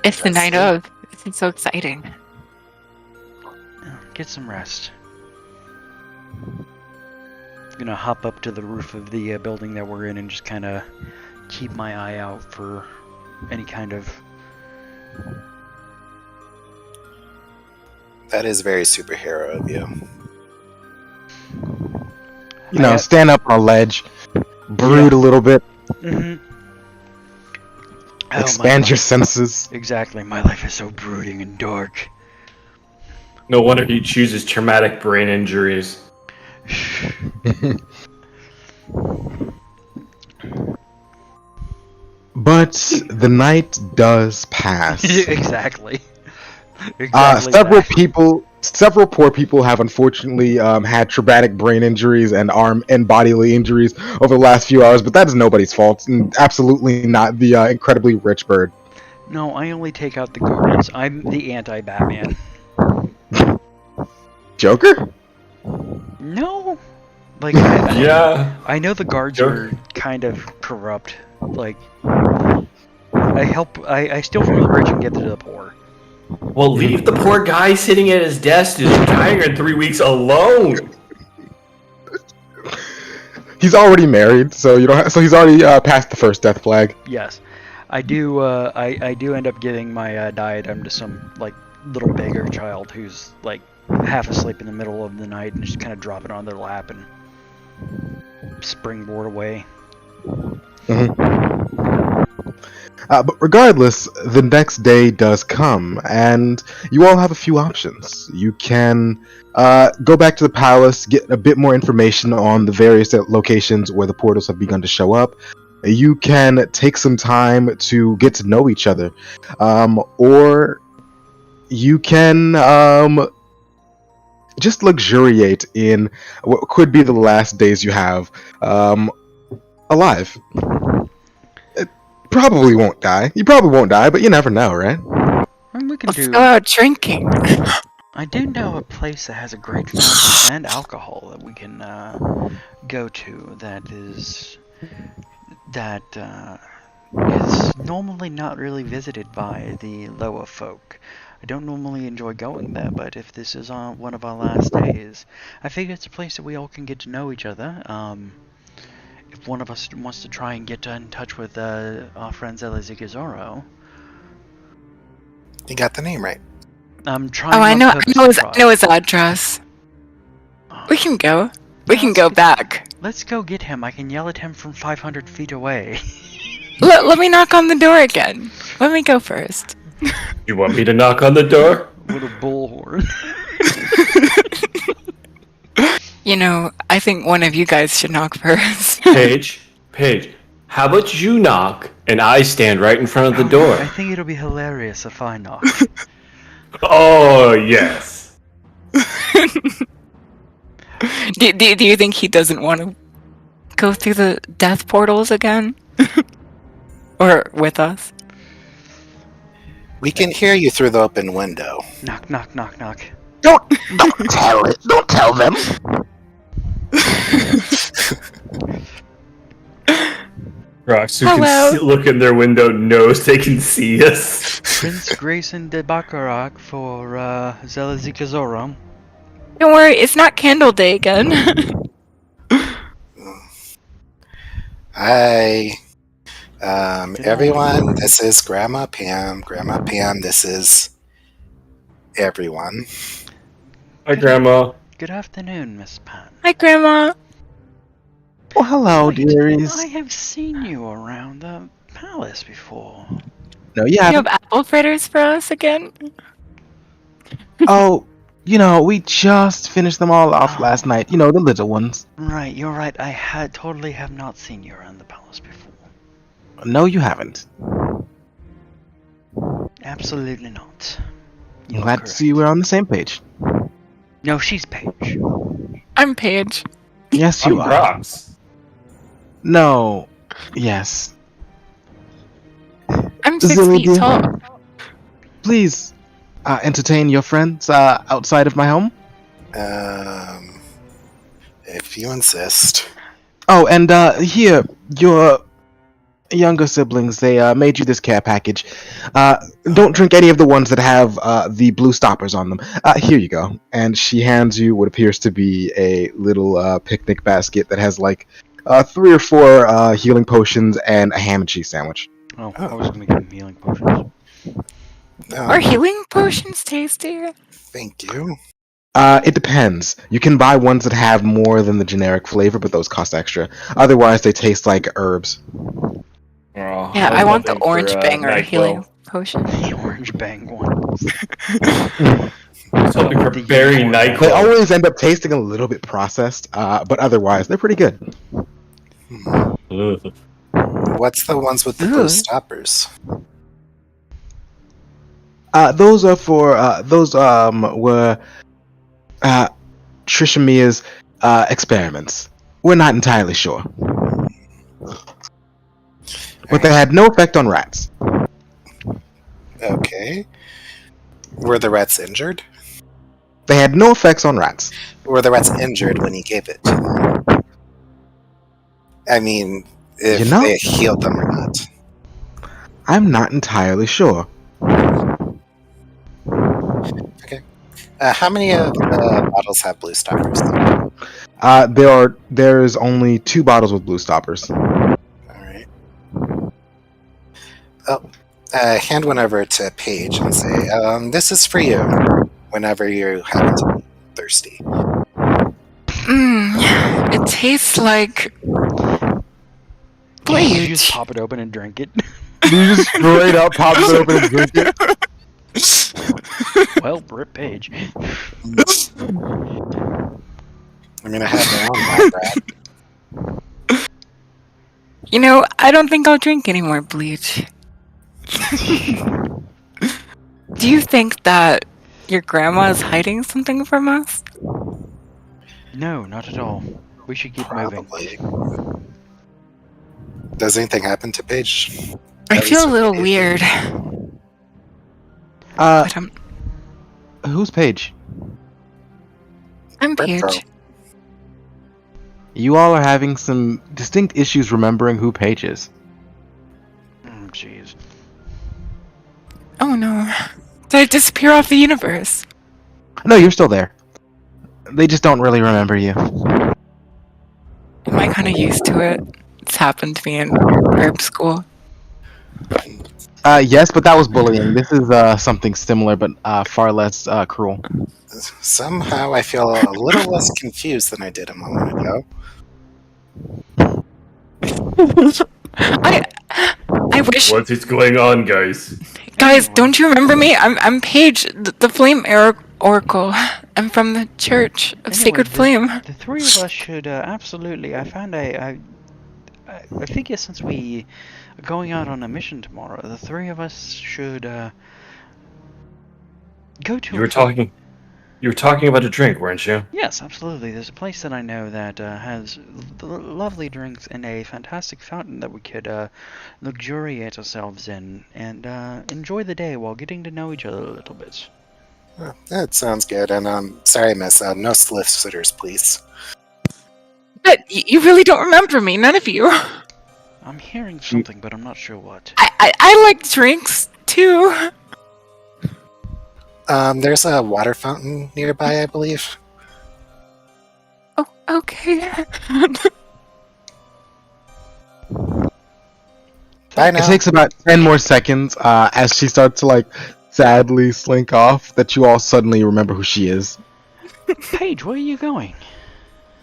It's the night of. It's so exciting. Get some rest. I'm gonna hop up to the roof of the building that we're in and just kind of keep my eye out for any kind of... That is very superhero of you. Stand up on a ledge, brood a little bit, expand your senses. Exactly, my life is so brooding and dark. No wonder he chooses traumatic brain injuries. But the night does pass. Exactly. Several poor people have unfortunately had traumatic brain injuries and arm and bodily injuries over the last few hours, but that is nobody's fault, and absolutely not the incredibly rich bird. No, I only take out the guards. I'm the anti-Batman. Joker? No. Like, Yeah. I know the guards Joker. are kind of corrupt. Like, I steal from the rich and give to the poor. Well, leave the poor guy sitting at his desk who's retiring in 3 weeks alone. He's already married, so you don't. So he's already passed the first death flag. Yes, I do. I do end up giving my diadem to some like little beggar child who's like half asleep in the middle of the night and just kind of drop it on their lap and springboard away. But regardless, the next day does come, and you all have a few options. You can go back to the palace, get a bit more information on the various locations where the portals have begun to show up. You can take some time to get to know each other, or you can just luxuriate in what could be the last days you have alive. Probably won't die. You probably won't die, but you never know, right? And we can Let's do. go out drinking. I do know a place that has a great fountain and alcohol that we can go to. That is normally not really visited by the lower folk. I don't normally enjoy going there, but if this is on one of our last days, I figure it's a place that we all can get to know each other. If one of us wants to try and get in touch with our friend Zelazikazoro, You got the name right. I'm trying. Oh, I on know. purpose I to try. know his address. We can go. We can go back. Let's go get him. I can yell at him from 500 feet away. Let me knock on the door again. Let me go first. You want me to knock on the door? What a bullhorn. You know, I think one of you guys should knock first. Paige, how about you knock and I stand right in front of the I door? think it'll be hilarious if I knock. Oh, yes. Do you think he doesn't want to go through the death portals again? Or with us? We can hear you through the open window. Knock, knock, knock, knock. Don't tell it. Don't tell them. Rox, who Hello. can look in their window, knows they can see us. Prince Grayson de Baccarat for Zelazikazoro. Don't worry, it's not Candle Day again. Hi. Everyone, this is Grandma Pam. Grandma Pam, this is everyone. Hi, Grandma. Good afternoon, Miss Pan. Hi, Grandma. Oh, hello, Wait, dearies. I have seen you around the palace before. No, you You haven't. have apple fritters for us again? Oh, we just finished them all off last night. The little ones. Right, you're right. I totally have not seen you around the palace before. No, you haven't. Absolutely not. I'm You're glad to correct. see we're on the same page. No, she's Paige. I'm Paige. Yes, I'm you are. Rox. No. Yes. I'm 6 Zilly feet dear. tall. Please entertain your friends outside of my home. If you insist. Oh, and here, your younger siblings, they made you this care package. Don't drink any of the ones that have the blue stoppers on them. Here you go. And she hands you what appears to be a little picnic basket that has like 3 or 4 healing potions and a ham and cheese sandwich. Oh, I was gonna give him healing potions. Are healing potions tasty? Thank you. It depends. You can buy ones that have more than the generic flavor, but those cost extra. Otherwise, they taste like herbs. Oh, Yeah, I want the hoping for, orange banger NyQuil. healing potion. The orange bang one. I was hoping for The berry unicorn. They NyQuil. always end up tasting a little bit processed, but otherwise, they're pretty good. Ugh. What's the ones with the Ooh. blue stoppers? Those are for those were Trisha Mia's experiments. We're not entirely sure, but they had no effect on rats. Okay. Were the rats injured? They had no effects on rats. Were the rats injured when he gave it to them? I mean, if You know- they healed them or not. I'm not entirely sure. How many of the bottles have blue stoppers? There's only 2 bottles with blue stoppers. Alright. Oh, hand one over to Paige and say, this is for you, whenever you happen to be thirsty. It tastes like You bleach. just pop it open and drink it. You just straight up pop it open and drink it. Well, rip Page. I mean, I have my own rat. You know, I don't think I'll drink any more bleach. Do you think that your grandma is hiding something from us? No, not at all. We should keep moving. Probably. Does anything happen to Paige? I At feel least a little with weird. Uh, But who's Paige? I'm Brett Paige. You all are having some distinct issues remembering who Paige is. Jeez. Oh no. Did I disappear off the universe? No, you're still there. They just don't really remember you. Am I kind of used to it? It's happened to me in herb school. Yes, but that was bullying. This is something similar, but far less cruel. Somehow I feel a little less confused than I did a moment ago. I wish, What is going on, guys? guys. Anyway. Don't you remember me? I'm Paige, the Flame Oracle. I'm from the Church of Sacred Flame. The 3 of us should absolutely. I found I figure since we are going out on a mission tomorrow, the 3 of us should go to. You were talking about a drink, weren't you? Yes, absolutely. There's a place that I know that has lovely drinks and a fantastic fountain that we could luxuriate ourselves in and enjoy the day while getting to know each other a little bit. That sounds good. And sorry, miss. No solicitors, please. But you really don't remember me, none of you. I'm hearing something, but I'm not sure what. I like drinks too. There's a water fountain nearby, I believe. Oh, okay. Bye now. It takes about 10 more seconds as she starts to like sadly slink off that you all suddenly remember who she is. Paige, where are you going?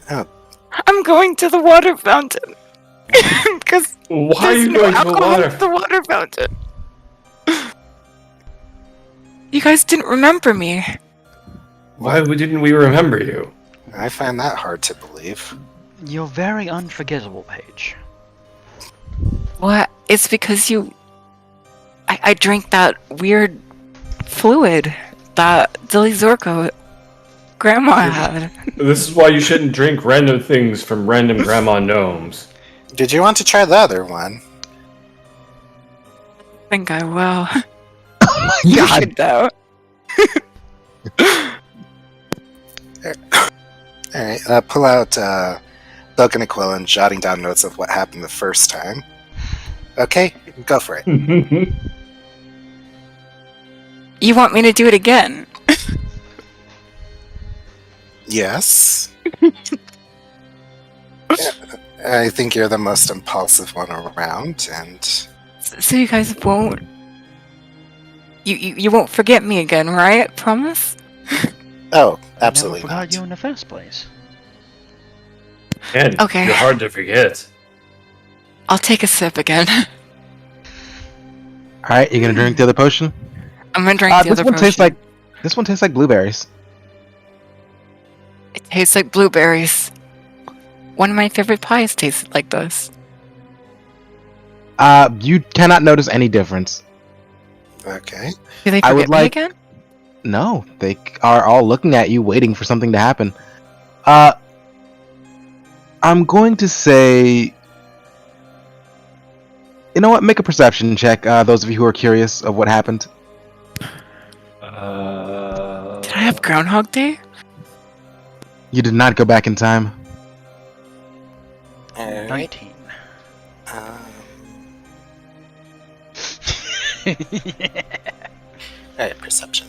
I'm going to the water fountain. Because Why are you going to the water? The water fountain. You guys didn't remember me. Why didn't we remember you? I find that hard to believe. You're very unforgettable, Paige. What? It's because you... I drank that weird fluid that Dilly Zorko grandma had. This is why you shouldn't drink random things from random grandma gnomes. Did you want to try the other one? I think I will. You God. should though. Alright, pull out Book and a quill and jotting down notes of what happened the first time. Okay, go for it. You want me to do it again? Yes. I think you're the most impulsive one around, and So you guys won't... You won't forget me again, right? Promise? oh, absolutely I never forgot not. you in the first place. And Okay. you're hard to forget. I'll take a sip again. Alright, you gonna drink the other potion? I'm gonna drink the This other one tastes potion. this one tastes like blueberries. It tastes like blueberries. One of my favorite pies tasted like this. You cannot notice any difference. Okay. Do they I would forget me like- again? No, they are all looking at you, waiting for something to happen. I'm going to say... You know what? Make a perception check, those of you who are curious of what happened. Did I have Groundhog Day? You did not go back in time. Alright. 19. Alright, perception.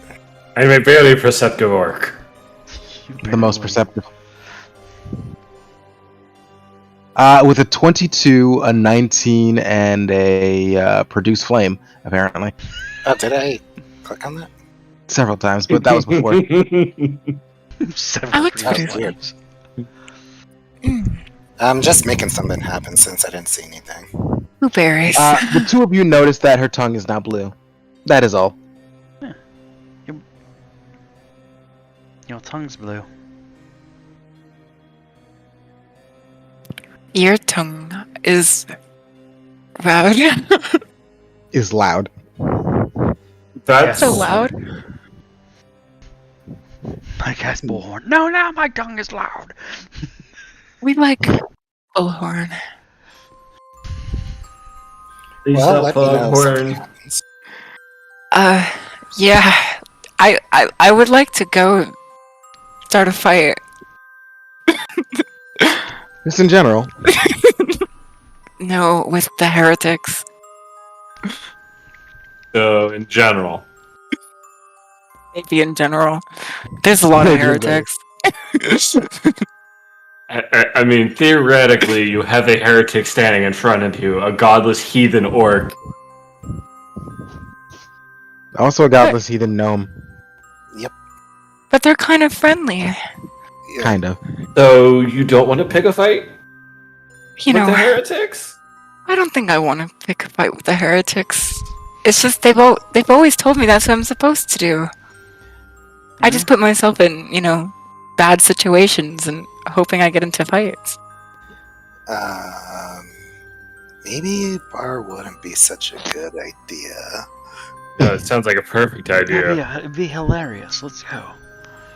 I'm a very perceptive orc. The most perceptive. With a 22, a 19, and a produce flame, apparently. Oh, did I click on that? Several times, but that was before. I looked That at was it. weird. Mm. I'm just making something happen since I didn't see anything. Blueberries. The two of you notice that her tongue is now blue. That is all. Your tongue's blue. Your tongue is loud. Is loud. That's So loud. My guy's bullhorn. No, my tongue is loud. We like bullhorn. Please Well, stop let me know if something foghorn. happens. Yeah. I would like to go start a fight. Just in general. No, with the heretics. So, in general. Maybe in general. There's a lot of Maybe in general. heretics. I mean, theoretically, you have a heretic standing in front of you, a godless heathen orc. Also a godless heathen gnome. But they're kind of friendly. Yeah. Kind of. So, you don't want to pick a fight You with the know, heretics? I don't think I want to pick a fight with the heretics. It's just they've always told me that's what I'm supposed to do. I just put myself in, bad situations and hoping I get into fights. Maybe a bar wouldn't be such a good idea. It sounds like a perfect idea. It'd be hilarious. Let's go.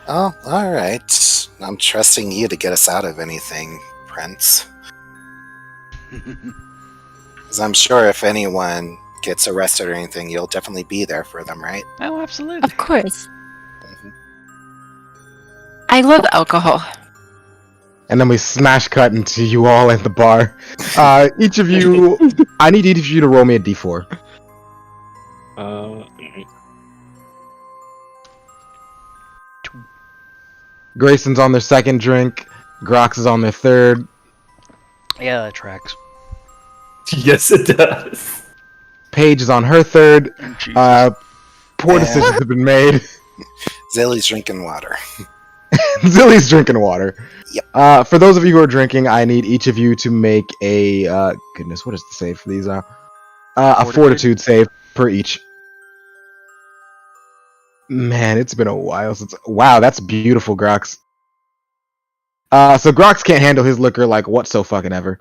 Oh, alright. I'm trusting you to get us out of anything, Prince. Because I'm sure if anyone gets arrested or anything, you'll definitely be there for them, right? Oh, absolutely. Of course. Mhm. I love alcohol. And then we smash cut into you all at the bar. Each of you, I need each of you to roll me a d4. Grayson's on their second drink. Grox is on their third. Yeah, that tracks. Yes, it does. Paige is on her third. Jesus. Poor Yeah. decisions have been made. Zilly's drinking water. Zilly's drinking water. Yep. For those of you who are drinking, I need each of you to make a goodness, what is the save for these? A fortitude save per each. Man, it's been a while since. Wow, that's beautiful, Grox. So Grox can't handle his liquor like what so fucking ever.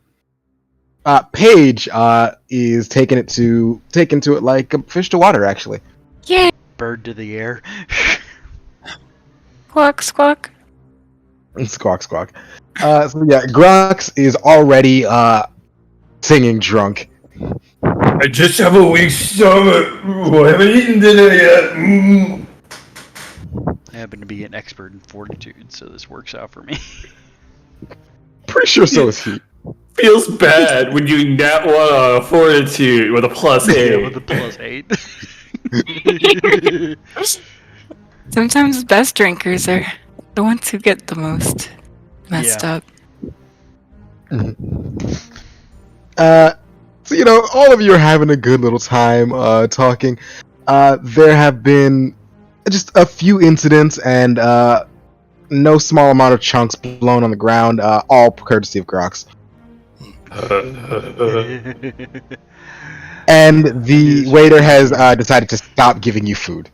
Paige is taking to it like a fish to water, actually. Yay! Bird to the air. Squawk, squawk. Squawk, squawk. So yeah, Grox is already singing drunk. I just have a weak stomach. I haven't eaten dinner yet. I happen to be an expert in fortitude, so this works out for me. Pretty sure so is he. Feels bad when you nat one on a fortitude with a plus 8. With a plus 8. Sometimes the best drinkers are the ones who get the most messed up. So all of you are having a good little time talking. There have been just a few incidents and no small amount of chunks blown on the ground, all courtesy of Grox. And the waiter has decided to stop giving you food.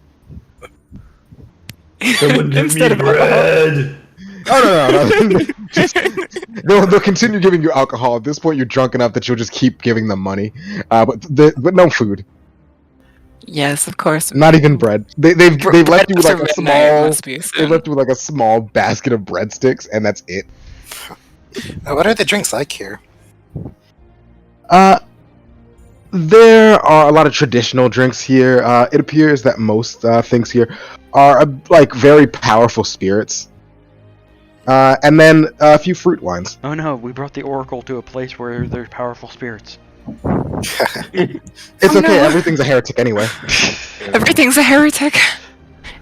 Someone give me Instead of bread. Oh no. Just, they'll continue giving you alcohol. At this point, you're drunk enough that you'll just keep giving them money, but no food. Yes, of course. Not even bread. They've left you with like a small. They They left you with like a small basket of breadsticks, and that's it. What are the drinks like here? There are a lot of traditional drinks here. It appears that most things here are like very powerful spirits, and then a few fruit wines. Oh no, we brought the Oracle to a place where there's powerful spirits. It's Oh, okay. no. Everything's a heretic anyway. Everything's a heretic.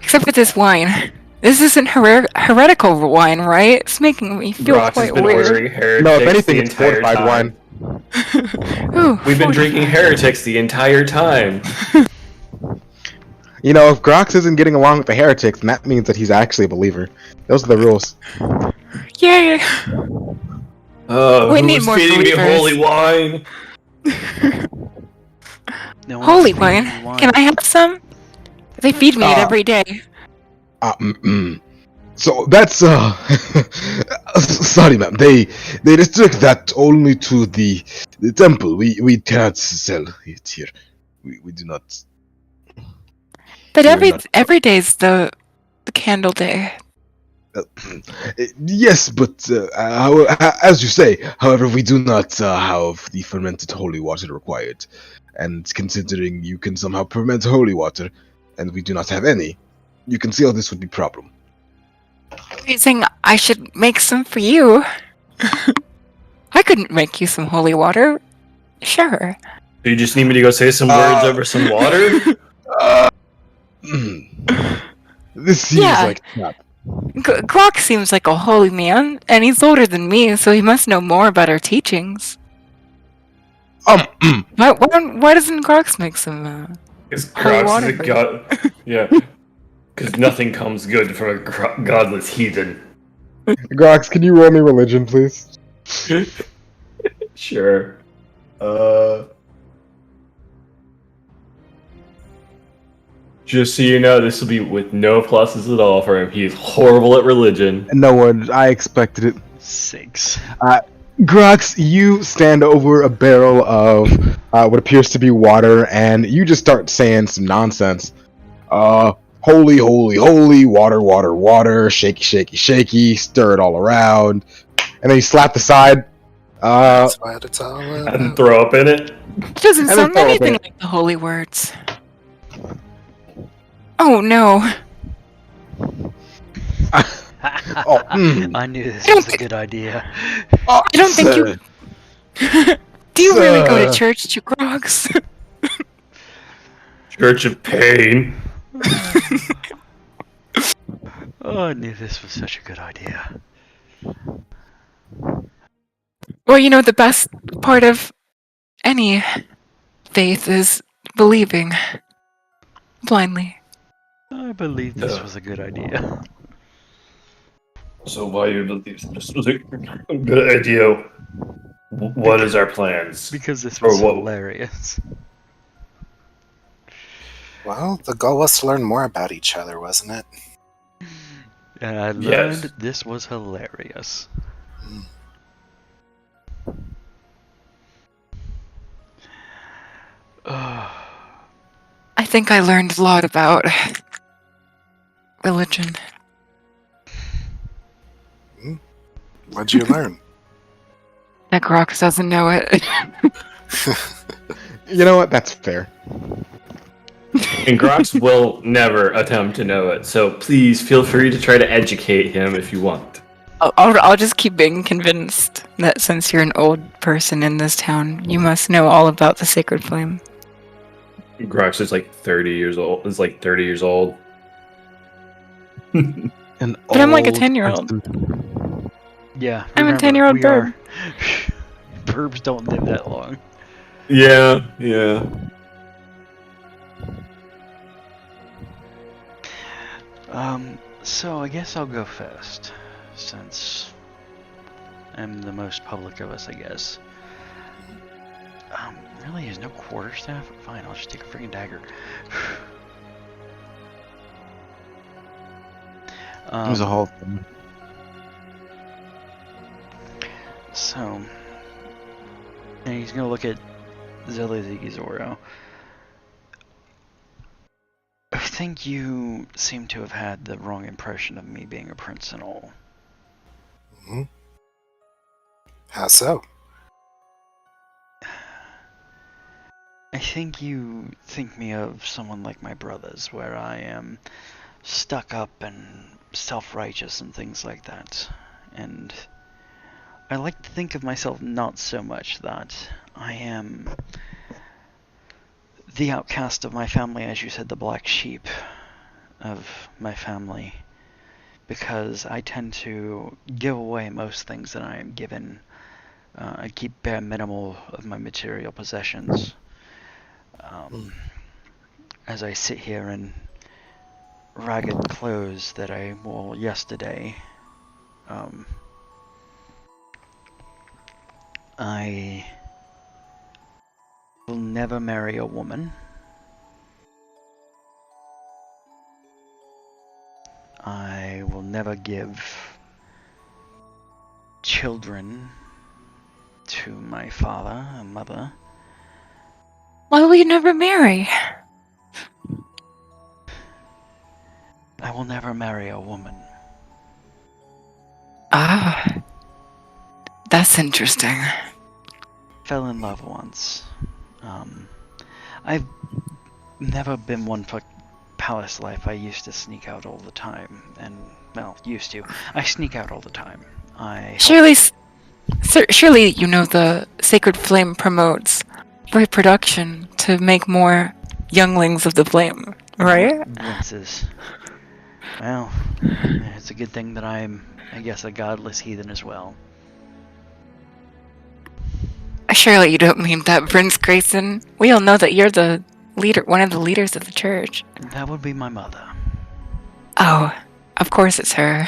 Except for this wine. This isn't heretical wine, right? It's making me feel Grox has quite been weird. ordering heretics No, if anything, the it's entire fortified time. wine. Ooh, We've been 45. drinking heretics the entire time. You know, if Grox isn't getting along with the heretics, then that means that he's actually a believer. Those are the rules. Yay! We need Who's more feeding me believers. holy wine? No one's Holy feeding wine. you wine. Can I have some? They feed me it every day. So that's sorry, ma'am. They restrict that only to the temple. We cannot sell it here. We do not. But We're not- every day's the candle day. Yes, but as you say, however, we do not have the fermented holy water required. And considering you can somehow ferment holy water, and we do not have any, you can see how this would be a problem. You're saying I should make some for you? I couldn't make you some holy water. Sure. Do you just need me to go say some words over some water? This seems Yeah. like crap. Glock seems like a holy man, and he's older than me, so he must know more about our teachings. Why doesn't Grox make some? Because Holy Grox water is a for god. Yeah. Because nothing comes good from a godless heathen. Grox, can you roll me religion, please? Sure. Just so you know, this will be with no pluses at all for him. He's horrible at religion. No one. I expected it. 6. Grox, you stand over a barrel of what appears to be water, and you just start saying some nonsense. Holy, holy, holy, water, water, water, shaky, shaky, shaky, stir it all around, and then you slap the side. That's what it's all about. And throw up in it. It doesn't I sound don't know, anything but- like the holy words. Oh no! I knew this was a good idea. I don't think you. Do you really go to church, Grox? Church of Pain. Oh, I knew this was such a good idea. Well, you know, the best part of any faith is believing blindly. I believe this was a good idea. So why you believe this was a good idea? What is our plans? Because this Or was what- hilarious. Well, the goal was to learn more about each other, wasn't it? And I learned Yes. this was hilarious. I think I learned a lot about religion. What'd you learn? That Grox doesn't know it. You know what? That's fair. And Grox will never attempt to know it, so please feel free to try to educate him if you want. I'll just keep being convinced that since you're an old person in this town, you must know all about the sacred flame. Grox is like 30 years old. Is like 30 years old. An But I'm like a old 10-year-old. person. Yeah. I'm a remember, 10-year-old we bird. are- Burbs don't live that long. Yeah, yeah. So I guess I'll go first, since I'm the most public of us, I guess. Really, there's no quarterstaff? Fine, I'll just take a freaking dagger. There's a whole thing. So, and he's gonna look at Zilly Ziggy Zoro. I think you seem to have had the wrong impression of me being a prince and all. Hmm? How so? I think you think me of someone like my brothers, where I am stuck up and self-righteous and things like that. And I like to think of myself not so much that I am the outcast of my family, as you said, the black sheep of my family, because I tend to give away most things that I am given. I keep bare minimal of my material possessions. As I sit here in ragged clothes that I wore yesterday, I will never marry a woman. I will never give children to my father and mother. Why will you never marry? I will never marry a woman. Ah, that's interesting. Fell in love once. I've never been one for palace life. I used to sneak out all the time, and well, used to. I sneak out all the time. Surely you know the Sacred Flame promotes reproduction to make more younglings of the flame, right? Winces. Well, it's a good thing that I'm, I guess, a godless heathen as well. Surely you don't mean that, Prince Grayson. We all know that you're the leader, one of the leaders of the church. That would be my mother. Oh, of course it's her.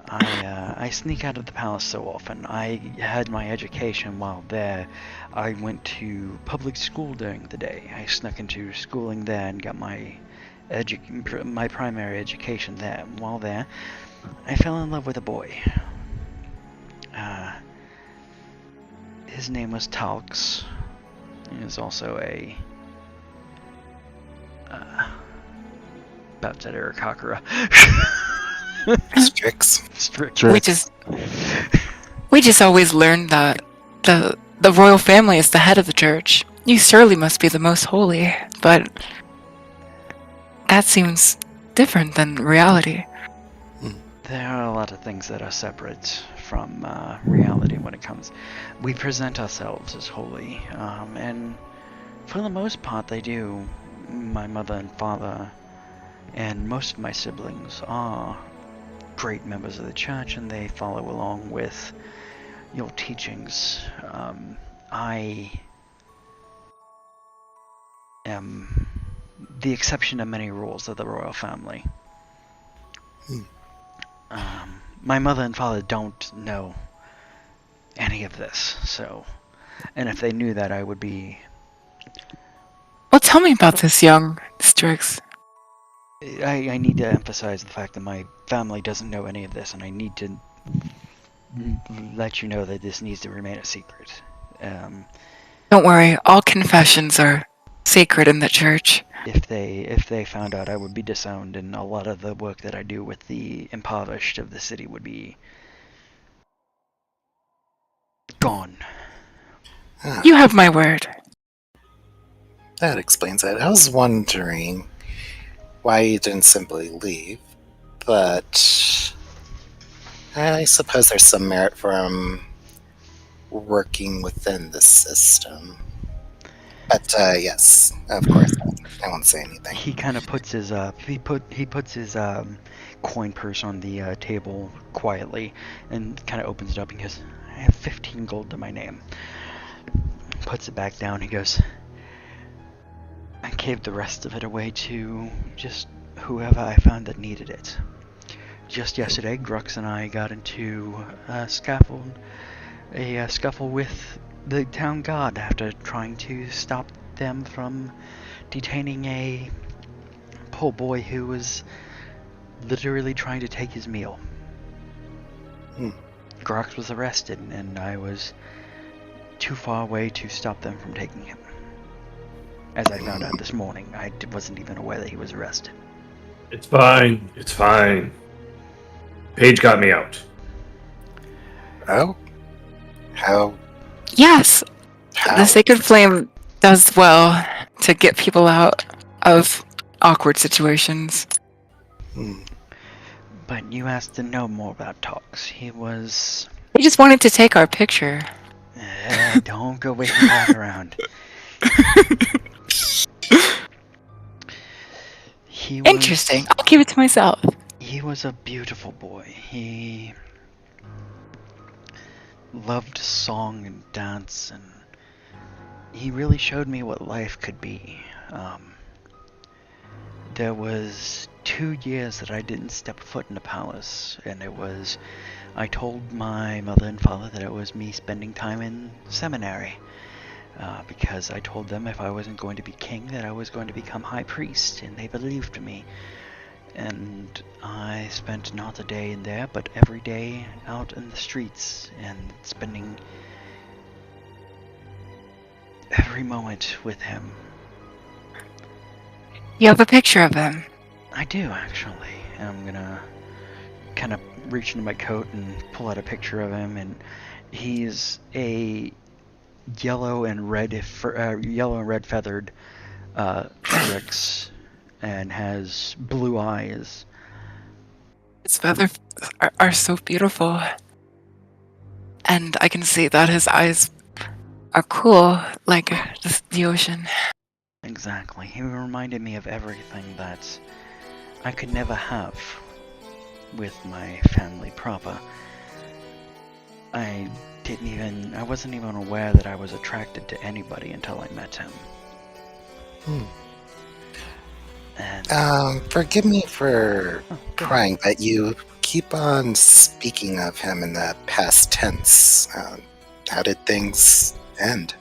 I sneak out of the palace so often. I had my education while there. I went to public school during the day. I snuck into schooling there and got my primary education there. While there, I fell in love with a boy. His name was Talks. He was also a about that Arakakara. Strix. We just always learned that the royal family is the head of the church. You surely must be the most holy, but that seems different than reality. There are a lot of things that are separate from reality when it comes. We present ourselves as holy, and for the most part they do. My mother and father and most of my siblings are great members of the church, and they follow along with your teachings. I am the exception to many rules of the royal family. My mother and father don't know any of this, so, and if they knew that, I would be... Well, tell me about this, young Strix. I need to emphasize the fact that my family doesn't know any of this, and I need to let you know that this needs to remain a secret. Don't worry, all confessions are sacred in the church. If they found out, I would be disowned, and a lot of the work that I do with the impoverished of the city would be gone. You have my word. That explains it. I was wondering why you didn't simply leave, but I suppose there's some merit from working within the system. But yes, of course, I won't say anything. He kind of puts his he puts his coin purse on the table quietly, and kind of opens it up and goes, "I have 15 gold to my name." Puts it back down. He goes, "I gave the rest of it away to just whoever I found that needed it." Just yesterday, Grux and I got into a scuffle with the town guard after trying to stop them from detaining a poor boy who was literally trying to take his meal. Grux was arrested, and I was too far away to stop them from taking him. As I found out this morning, I wasn't even aware that he was arrested. It's fine. It's fine. Paige got me out. Oh? How? Yes, How? the Sacred Flame does well to get people out of awkward situations. But you asked to know more about Tox. He just wanted to take our picture. don't go waving that around. Interesting. I'll keep it to myself. He was a beautiful boy. He loved song and dance, and he really showed me what life could be. There was 2 years that I didn't step foot in the palace, and I told my mother and father that it was me spending time in seminary, because I told them if I wasn't going to be king that I was going to become high priest, and they believed me. And I spent not a day in there, but every day out in the streets, and spending every moment with him. You have a picture of him? I do, actually. I'm gonna kind of reach into my coat and pull out a picture of him, and he's a yellow and red feathered Trix, and has blue eyes. His feathers are so beautiful, and I can see that his eyes are cool, like the ocean. Exactly. He reminded me of everything that I could never have with my family proper. I wasn't even aware that I was attracted to anybody until I met him. And Forgive me for prying, but you keep on speaking of him in the past tense. How did things end?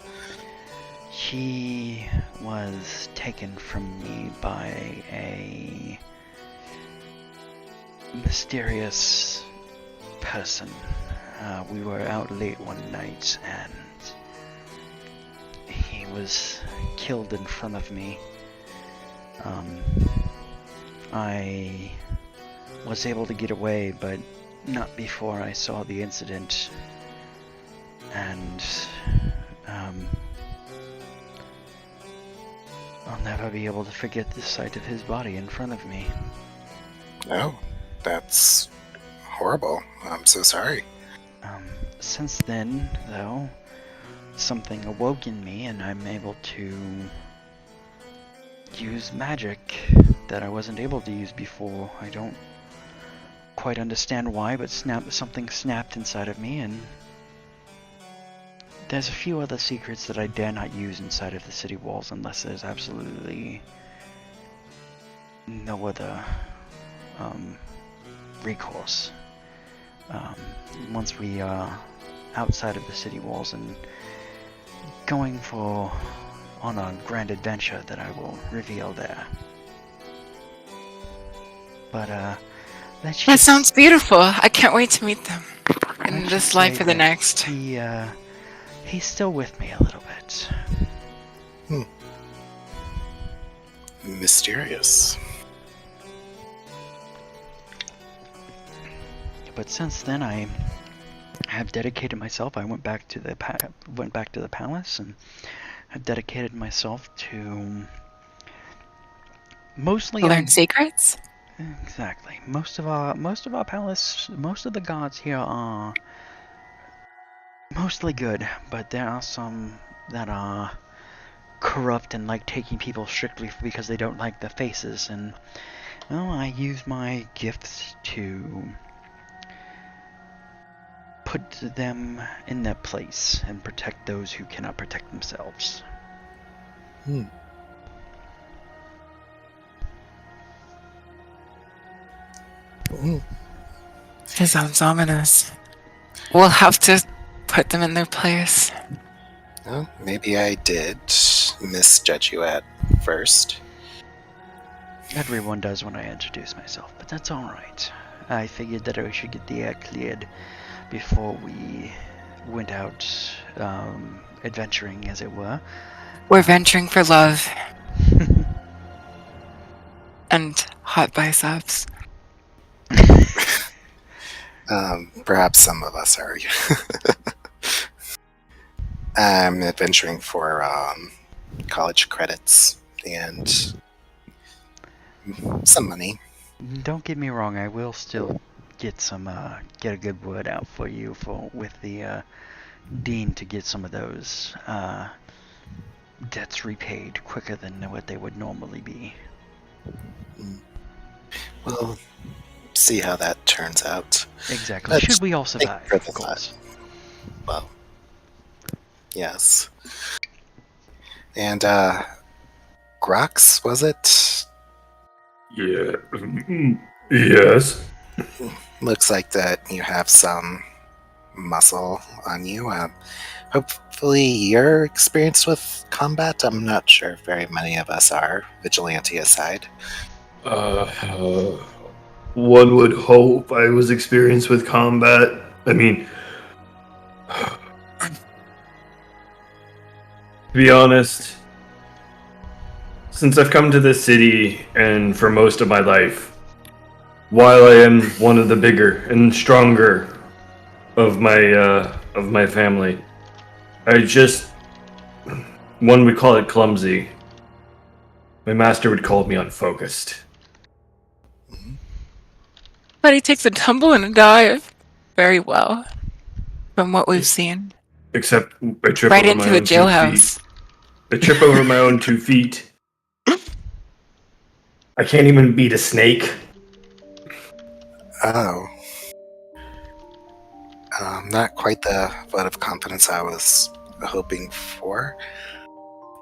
he was taken from me by a mysterious person. We were out late one night, and he was killed in front of me. I was able to get away, but not before I saw the incident, and I'll never be able to forget the sight of his body in front of me. Oh, that's horrible. I'm so sorry. Since then, though, something awoke in me, and I'm able to use magic that I wasn't able to use before. I don't quite understand why, but something snapped inside of me, and there's a few other secrets that I dare not use inside of the city walls unless there's absolutely no other recourse. Once we are outside of the city walls and going on a grand adventure that I will reveal there. But that sounds beautiful. I can't wait to meet them in this life or the next. He's still with me a little bit. Mysterious. But since then, I have dedicated myself. I went back to the palace and have dedicated myself to mostly learn secrets. Exactly. Most of our palace, most of the gods here are mostly good, but there are some that are corrupt and like taking people strictly because they don't like the faces. And well, I use my gifts to put them in their place and protect those who cannot protect themselves. It sounds ominous. We'll have to put them in their place. Well, maybe I did misjudge you at first. Everyone does when I introduce myself, but that's alright. I figured that I should get the air cleared before we went out adventuring, as it were. We're venturing for love. And hot biceps. Perhaps some of us are. I'm adventuring for college credits and some money. don't get me wrong. I will still get get a good word out for you with the dean to get some of those debts repaid quicker than what they would normally be. We'll see how that turns out. Exactly. Should we all survive, of course. Well, yes. And, Grox, was it? Yeah. Yes. Looks like that you have some muscle on you. Hopefully you're experienced with combat. I'm not sure if very many of us are, vigilante aside. One would hope I was experienced with combat. I mean, to be honest, since I've come to this city and for most of my life, while I am one of the bigger and stronger of my family, one would call it clumsy. My master would call me unfocused. But he takes a tumble and a dive very well, from what we've seen. Except I trip right over my into a own jailhouse. 2 feet. I trip over my own 2 feet. I can't even beat a snake. Oh. Not quite the vote of confidence I was hoping for.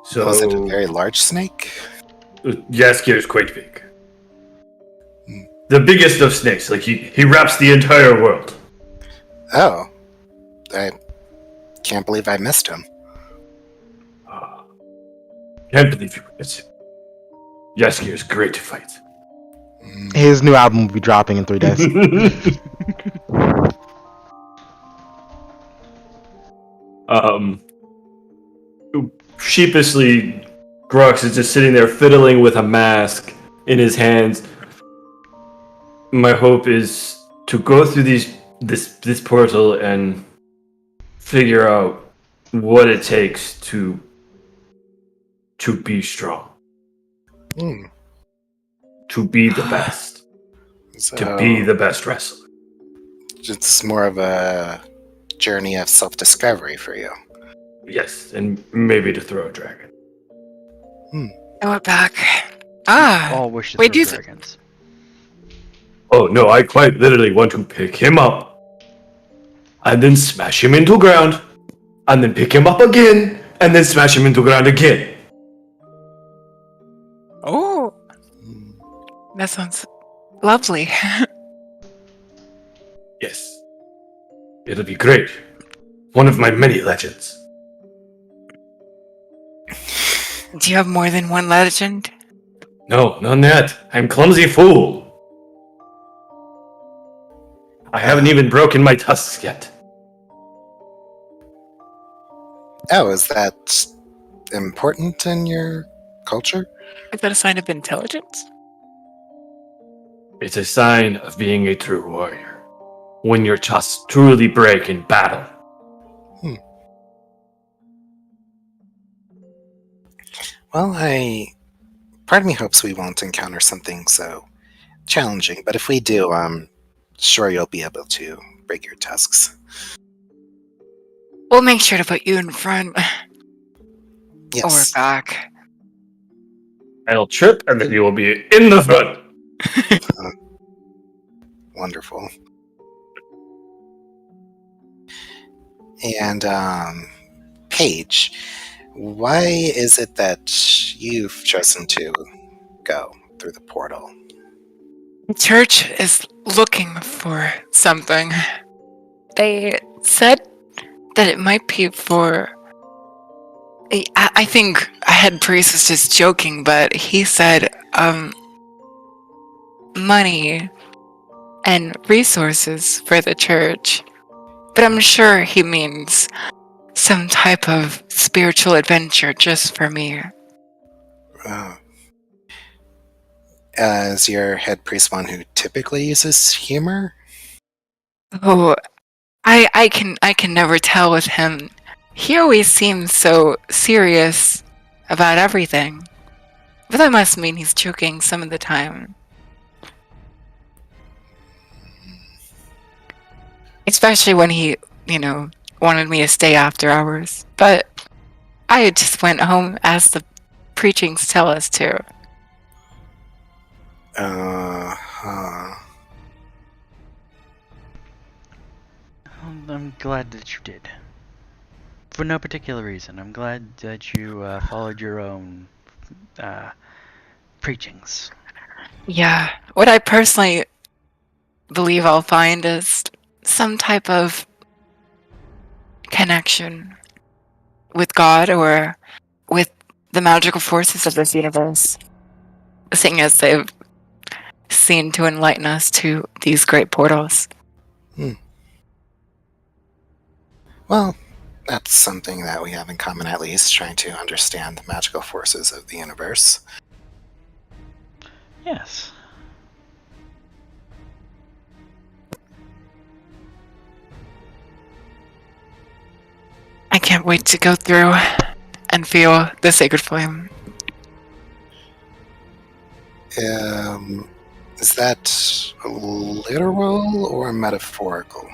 So was it a very large snake? Jaskier is quite big. The biggest of snakes. Like he wraps the entire world. Oh. I can't believe I missed him. Can't believe you missed him. Jaskier is great to fight. His new album will be dropping in 3 days. Sheepishly, Grox is just sitting there fiddling with a mask in his hands. My hope is to go through this portal and figure out what it takes to be strong. To be the best. To be the best wrestler. It's more of a journey of self-discovery for you. Yes, and maybe to throw a dragon. Throw it back. All wish to wait, throw dragons. Oh no, I quite literally want to pick him up and then smash him into ground and then pick him up again and then smash him into ground again. Oh, that sounds lovely. Yes. It'll be great. One of my many legends. Do you have more than one legend? No, none yet. I'm clumsy fool. I haven't even broken my tusks yet. Oh, is that important in your culture? Is that a sign of intelligence? It's a sign of being a true warrior. When your tusks truly break in battle. Well, part of me hopes we won't encounter something so challenging, but if we do, I'm sure you'll be able to break your tusks. We'll make sure to put you in front. Yes. Or back. I'll trip and then you will be in the front. Wonderful. And, Paige, why is it that you've chosen to go through the portal? The church is looking for something. They said that it might be for... I think head priest was just joking, but he said money and resources for the church. But I'm sure he means some type of spiritual adventure just for me. Is your head priest one who typically uses humor? Oh, I can never tell with him. He always seems so serious about everything. But that must mean he's joking some of the time. especially when he, wanted me to stay after hours. But I just went home as the preachings tell us to. I'm glad that you did. For no particular reason. I'm glad that you followed your own preachings. Yeah. What I personally believe I'll find is some type of connection with God or with the magical forces of this universe, seeing as they've seen to enlighten us to these great portals. Well, that's something that we have in common, at least, trying to understand the magical forces of the universe. Yes. I can't wait to go through and feel the sacred flame. Is that literal or metaphorical?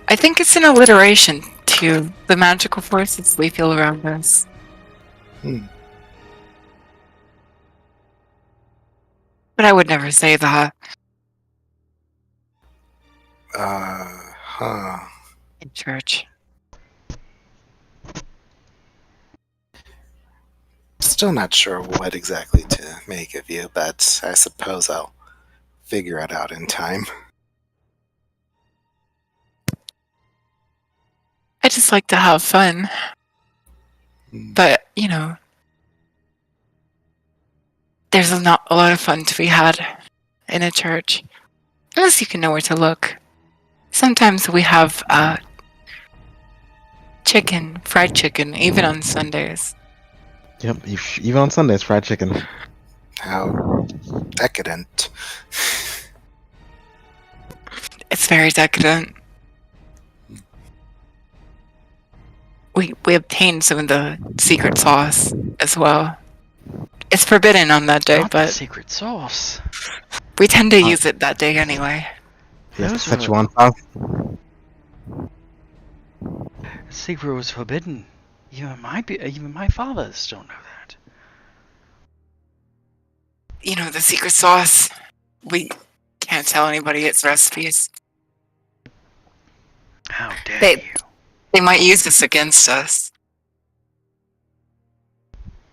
I think it's an alliteration to the magical forces we feel around us. But I would never say that. In church. Still not sure what exactly to make of you, but I suppose I'll figure it out in time. I just like to have fun. But, there's not a lot of fun to be had in a church. Unless you can know where to look. Sometimes we have fried chicken, even on Sundays. Yep, even on Sundays, fried chicken. How decadent. It's very decadent. We obtained some of the secret sauce as well. It's forbidden on that day, Not the but secret sauce. we tend to use it that day anyway. Yes, Those set are- you on fire. The secret was forbidden. Even my fathers don't know that. The secret sauce. We can't tell anybody its recipes. How dare you? They might use this against us.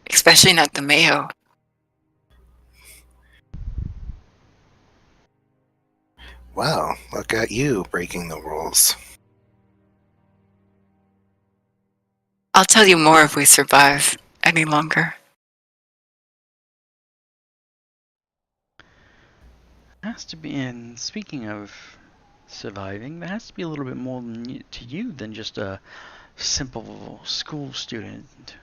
Especially not the mayo. Well, look at you breaking the rules. I'll tell you more if we survive any longer. Has to be. And speaking of surviving, there has to be a little bit more to you than just a simple school student.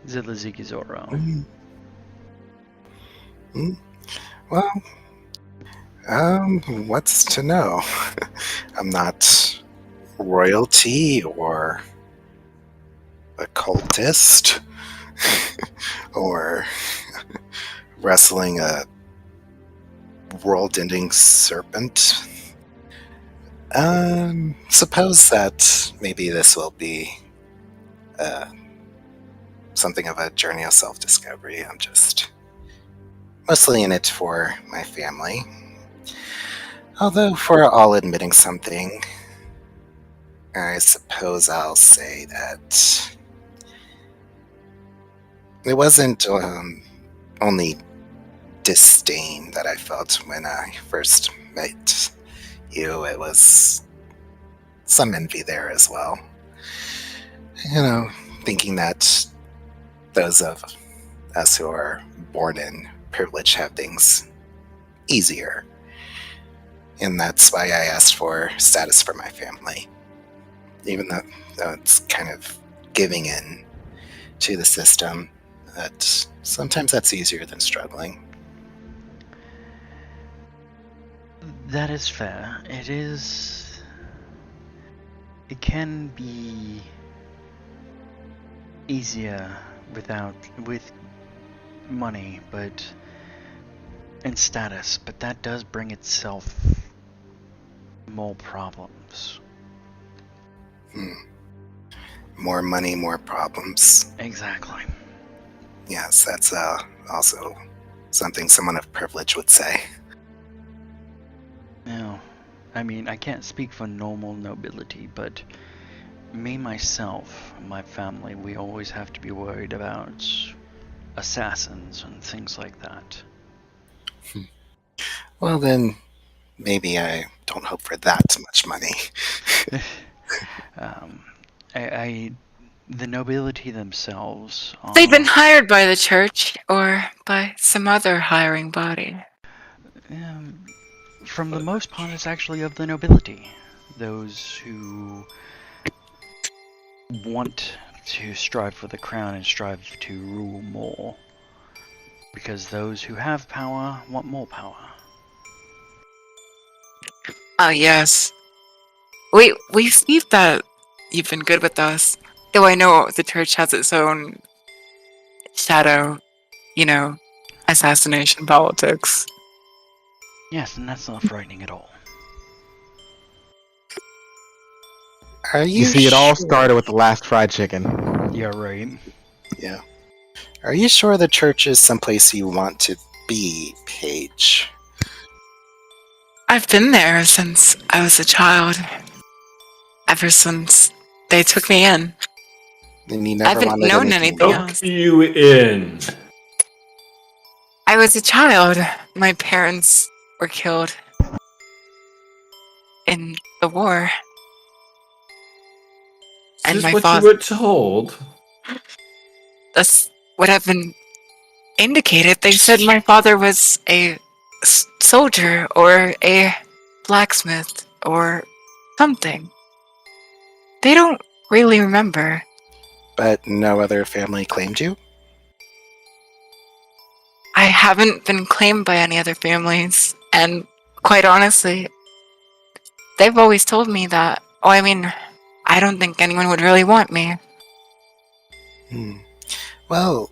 Zilazigizoro. Well, what's to know? I'm not royalty or a cultist or wrestling a world-ending serpent. Suppose that maybe this will be something of a journey of self-discovery. I'm just mostly in it for my family. Although, for all admitting something, I suppose I'll say that it wasn't only disdain that I felt when I first met you. It was some envy there as well. Thinking that those of us who are born in privilege have things easier. And that's why I asked for status for my family. Even though it's kind of giving in to the system, that sometimes that's easier than struggling. That is fair. It can be easier with money, but and status, but that does bring itself more problems. More money, more problems. Exactly. Yes, that's also something someone of privilege would say. Now, I mean, I can't speak for normal nobility, but me, myself, my family, we always have to be worried about assassins and things like that. Well, then, maybe I don't hope for that much money. The nobility themselves are... They've been hired by the church or by some other hiring body. From the most part, it's actually of the nobility. Those who want to strive for the crown and strive to rule more. Because those who have power want more power. Oh, yes. We see that you've been good with us. Though I know the church has its own shadow, assassination politics. Yes, and that's not frightening at all. Are You see, it all started with the last fried chicken. Yeah, right. Yeah. Are you sure the church is someplace you want to be, Paige? I've been there since I was a child. Ever since they took me in. Then you I never haven't wanted known anything anything more? else. Took you in. I was a child. My parents were killed in the war. Is And this my what father... you were told? That's what I've been indicated. They said my father was a soldier or a blacksmith or something. They don't really remember. But no other family claimed you? I haven't been claimed by any other families, and quite honestly, they've always told me that. Oh, I mean, I don't think anyone would really want me. Well,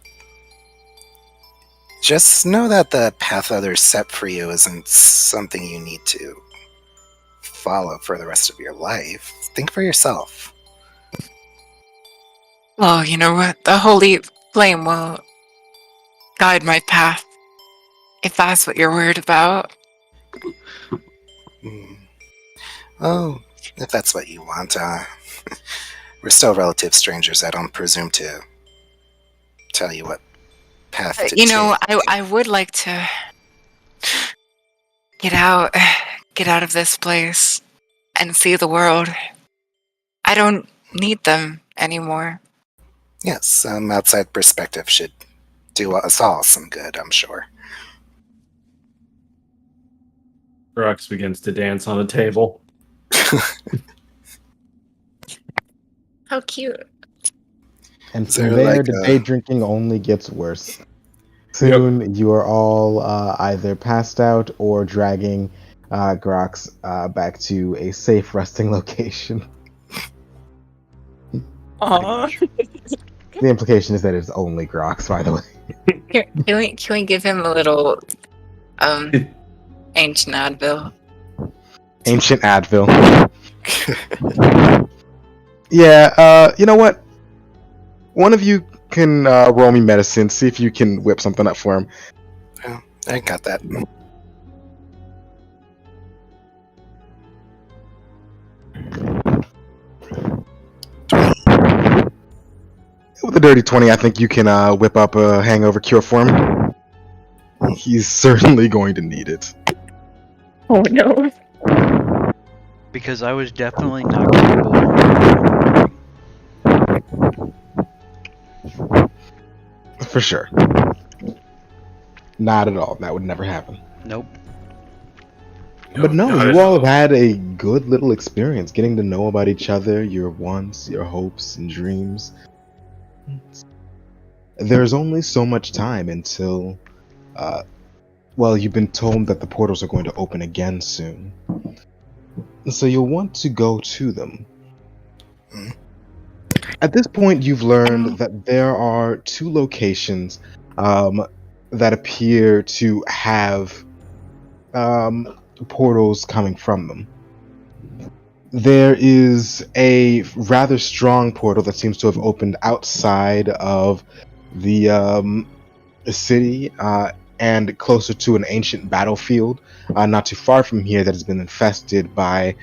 just know that the path others set for you isn't something you need to follow for the rest of your life. Think for yourself. Well, you know what? The holy flame will guide my path. If that's what you're worried about. Oh, if that's what you want, we're still relative strangers. I don't presume to tell you what path to take. I would like to get out of this place and see the world. I don't need them anymore. Yes, some outside perspective should do us all some good, I'm sure. Rox begins to dance on a table. How cute. And Is from there, there, like, the day drinking only gets worse. Soon, you are all either passed out or dragging Grox back to a safe resting location. Aww. The implication is that it's only Grox, by the way. Here, can we give him a little ancient Advil? Ancient Advil. Yeah, you know what? One of you can roll me medicine, see if you can whip something up for him. Oh, I got that. With a dirty 20, I think you can whip up a hangover cure for him. He's certainly going to need it. Oh no. Because I was definitely not capable. For sure. Not at all. That would never happen. Nope. But no, you all have had a good little experience getting to know about each other, your wants, your hopes, and dreams. There's only so much time until, you've been told that the portals are going to open again soon. So you'll want to go to them. At this point, you've learned that there are two locations that appear to have portals coming from them. There is a rather strong portal that seems to have opened outside of the city and closer to an ancient battlefield, not too far from here, that has been infested by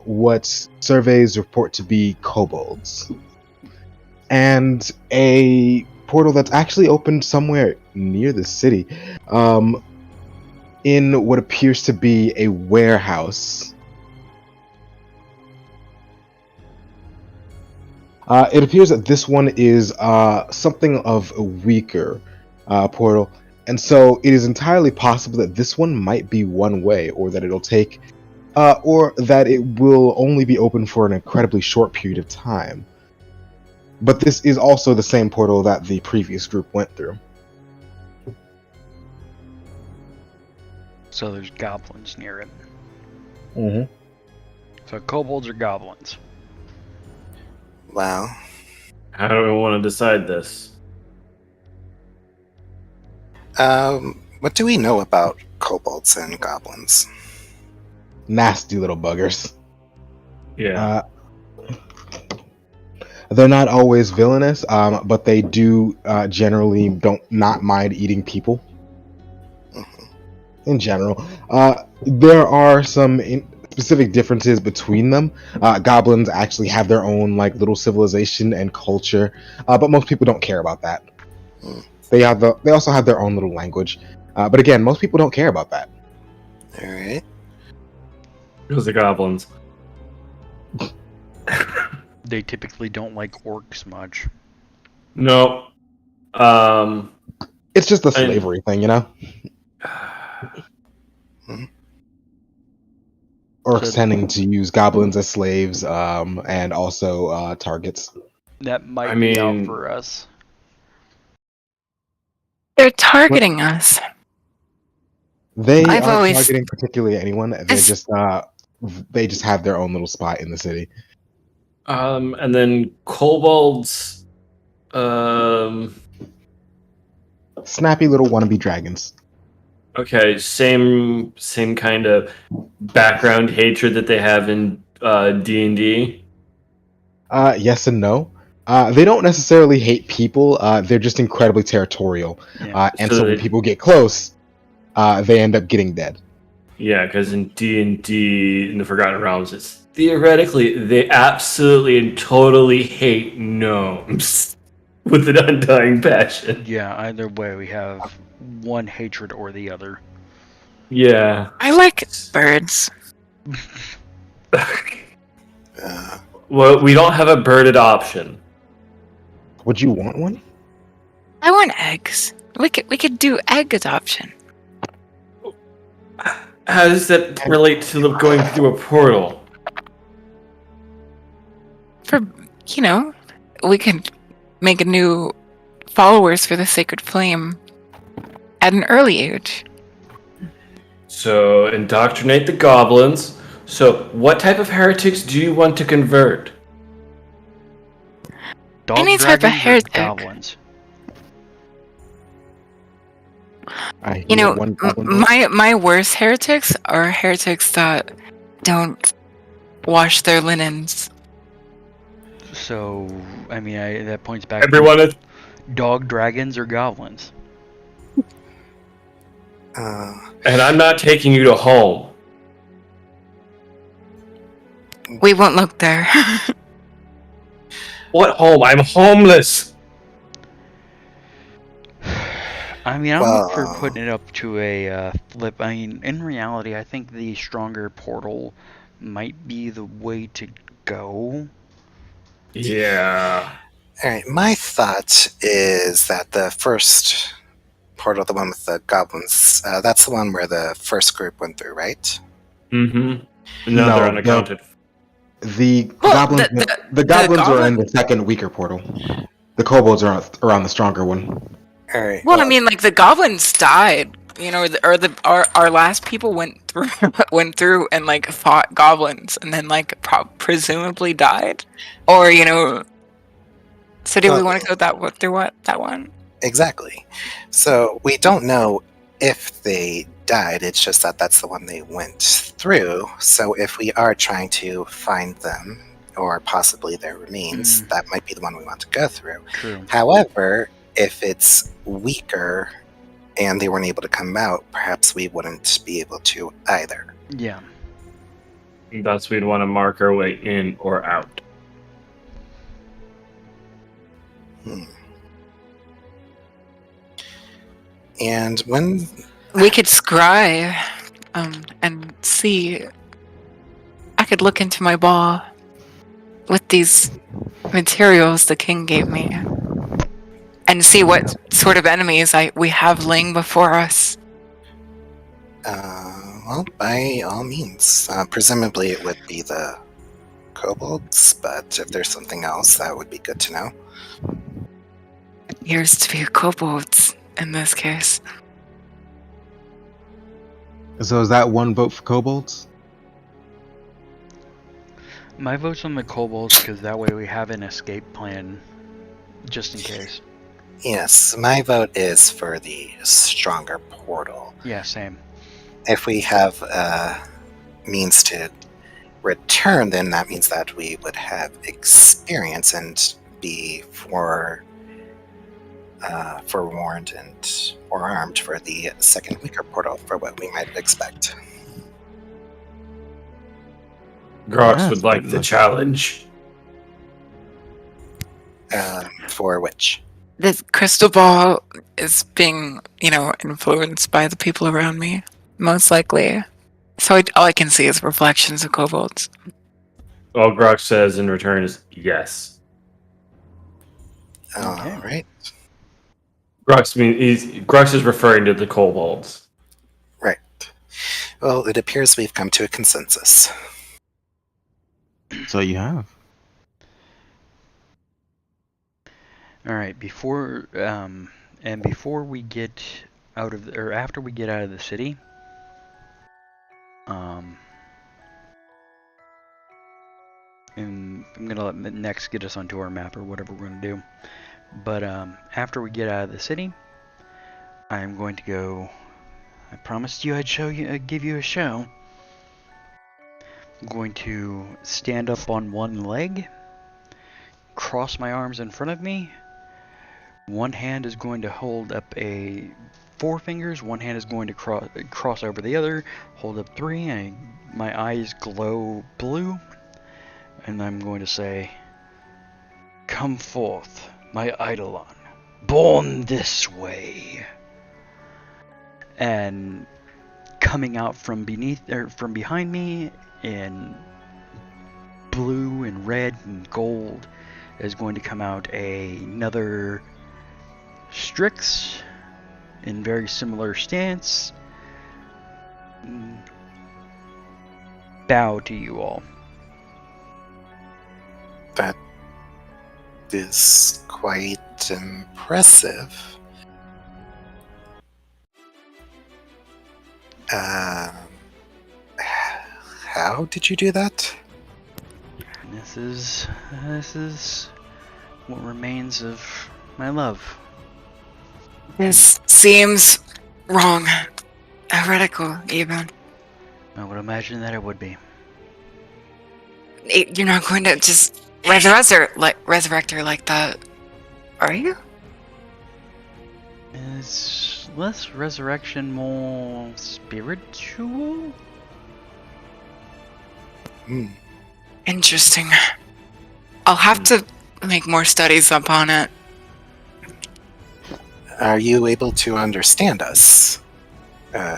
what surveys report to be kobolds. And a portal that's actually opened somewhere near the city, in what appears to be a warehouse. It appears that this one is something of a weaker portal, and so it is entirely possible that this one might be one way, or that it'll take, or that it will only be open for an incredibly short period of time. But this is also the same portal that the previous group went through. So there's goblins near it. Mm-hmm. So kobolds or goblins? Well, How do we want to decide this? what do we know about kobolds and goblins? Nasty little buggers. Yeah. They're not always villainous, but they do generally not mind eating people. In general, there are some specific differences between them. Goblins actually have their own little civilization and culture, but most people don't care about that. They also have their own little language, but again, most people don't care about that. All right. Who's the goblins? They typically don't like orcs much. No. It's just a slavery thing, you know. Orcs tending to use goblins as slaves, and also targets. That might be out for us. They're targeting us. They aren't targeting particularly anyone. They just have their own little spot in the city. And then kobolds. Snappy little wannabe dragons. Okay, same kind of background hatred that they have in D&D. Yes and no. They don't necessarily hate people. They're just incredibly territorial. Yeah. And so when people get close, they end up getting dead. Yeah, because in D&D, in the Forgotten Realms, it's theoretically, they absolutely and totally hate gnomes with an undying passion. Yeah, either way, we have one hatred or the other. Yeah. I like birds. Well, we don't have a birded option. Would you want one? I want eggs. We could do egg adoption. How does that relate to going through a portal? We could make new followers for the Sacred Flame at an early age. So, indoctrinate the goblins. So, what type of heretics do you want to convert? Any type of heretic. Goblins. My worst heretics are heretics that don't wash their linens. So, I mean, that points back Everyone, dog dragons or goblins. and I'm not taking you to home. We won't look there. What home? I'm homeless. I mean, I'm up for putting it up to a flip. I mean, in reality, I think the stronger portal might be the way to go. Yeah. All right. My thought is that the first portal, the one with the goblins, that's the one where the first group went through, right? Mm-hmm. No, they're unaccounted. The goblins are in the second weaker portal. The kobolds are on the stronger one. All right. Well, I mean, the goblins died, our last people went through and fought goblins and then presumably died, or So do we want to go that one? Exactly. So we don't know if they died, it's just that that's the one they went through. So if we are trying to find them, or possibly their remains, that might be the one we want to go through. True. However, if it's weaker and they weren't able to come out, perhaps we wouldn't be able to either. Yeah. Thus, we'd want to mark our way in or out. And when We could scry and see. I could look into my ball with these materials the king gave me and see what sort of enemies we have laying before us. well, by all means. Presumably it would be the kobolds, but if there's something else, that would be good to know. It appears to be kobolds in this case. So is that one vote for kobolds? My vote's on the kobolds because that way we have an escape plan, just in case. Yes, my vote is for the stronger portal. Yeah, same. If we have means to return, then that means that we would have experience and be forewarned and forearmed for the second weaker portal for what we might expect. Grox would like the challenge. For which? The crystal ball is being, influenced by the people around me, most likely. So all I can see is reflections of kobolds. All Grox says in return is yes. All right. Grox is referring to the kobolds. Right. Well, it appears we've come to a consensus. So you have. All right. Before we get out of, or after we get out of the city, and I'm gonna let next get us onto our map or whatever we're gonna do. But after we get out of the city, I'm going to go. I promised you I'd give you a show. I'm going to stand up on one leg, cross my arms in front of me. One hand is going to hold up four fingers. One hand is going to cross over the other, hold up three, and my eyes glow blue. And I'm going to say, "Come forth, my Eidolon, born this way." And coming out from behind me in blue and red and gold is going to come out another Strix in very similar stance. Bow to you all. That is quite impressive. How did you do that? This is what remains of my love. This seems wrong. Heretical, even. I would imagine that it would be. You're not going to just resurrect her like that, are you? Is less resurrection, more spiritual? Interesting. I'll have to make more studies up on it. Are you able to understand us?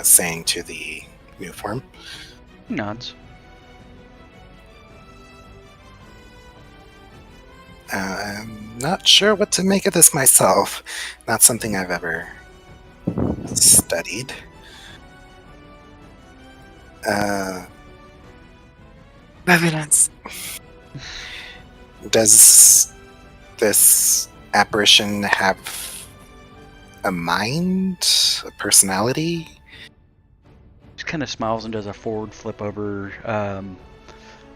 Saying to the new form. He nods. I'm not sure what to make of this myself. Not something I've ever studied. Evidence. Does this apparition have a mind? A personality? Just kind of smiles and does a forward flip over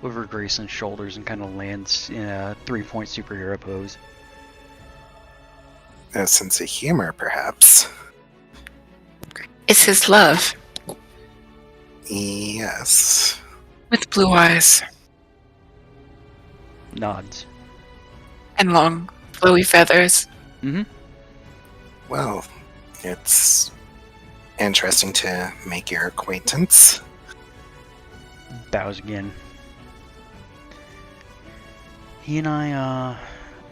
Grayson's shoulders and kind of lands in a 3-point superhero pose. A sense of humor, perhaps. It's his love. Yes. With blue eyes. Nods. And long, flowy feathers. Mm-hmm. Well, it's interesting to make your acquaintance. Bows again. He and I,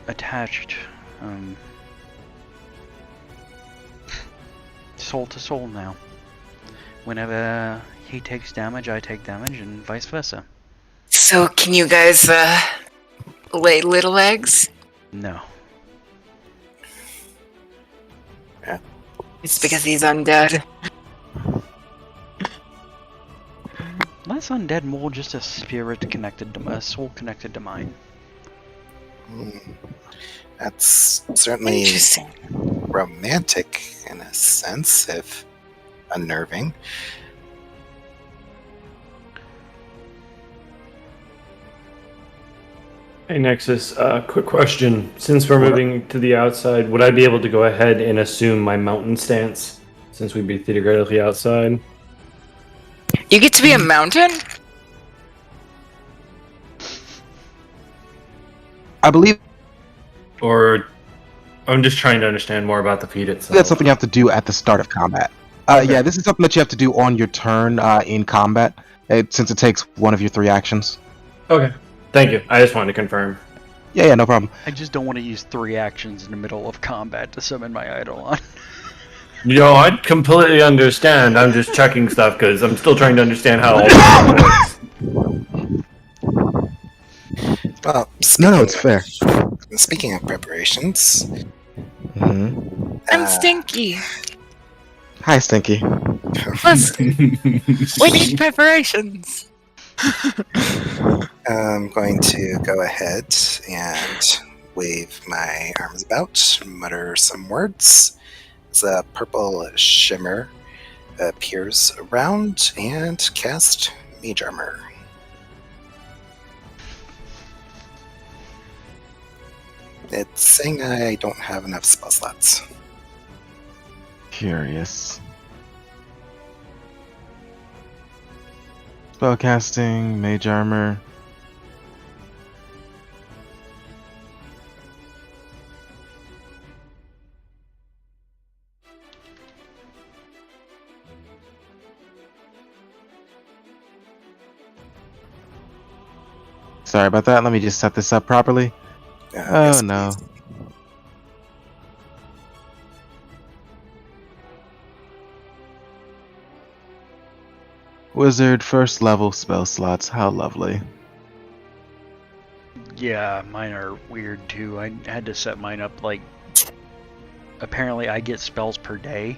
attached, soul to soul now. Whenever he takes damage, I take damage, and vice versa. So can you guys, lay little eggs? No. It's because he's undead. Less undead, more just a spirit connected to a soul connected to mine. That's certainly Interesting. romantic in a sense, if unnerving. Hey Nexus, quick question. Since we're moving to the outside, would I be able to go ahead and assume my mountain stance, since we'd be theoretically outside? You get to be a mountain? I believe Or I'm just trying to understand more about the feat itself. that's something you have to do at the start of combat. Yeah, this is something that you have to do on your turn in combat, since it takes one of your 3 actions. Okay. Thank you. I just wanted to confirm. Yeah, no problem. I just don't want to use 3 actions in the middle of combat to summon my Eidolon. Yo, I completely understand. I'm just checking stuff because I'm still trying to understand how all this works. Well, No, it's fair. Speaking of preparations, Hmm. I'm Stinky. Hi, Stinky. Listen, we need preparations. I'm going to go ahead and wave my arms about, mutter some words. As a purple shimmer appears around and cast Mage Armor. It's saying I don't have enough spell slots. Curious. Spellcasting, Mage Armor. Sorry about that. Let me just set this up properly. Oh Yes, no. please. Wizard first level spell slots. How lovely. Yeah, mine are weird too. I had to set mine up like. Apparently, I get spells per day.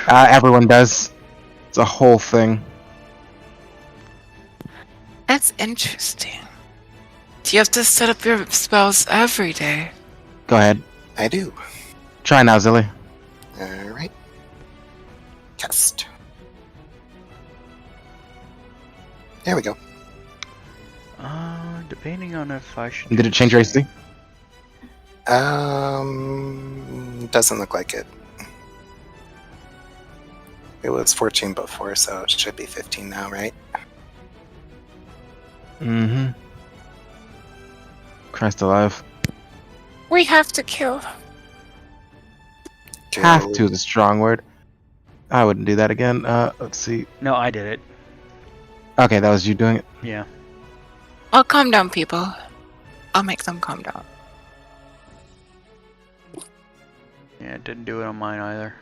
Everyone does. It's a whole thing. That's interesting. Do you have to set up your spells every day? Go ahead. I do. Try now, Zilly. Alright. Cast. There we go. Depending on if I should. Did it change your AC? Doesn't look like it. It was 14 before, so it should be 15 now, right? Mm-hmm. Christ alive. We have to kill them. Have to is a strong word. I wouldn't do that again. Let's see. No, I did it. Okay, that was you doing it. Yeah. I'll calm down, people. I'll make them calm down. Yeah, it didn't do it on mine either.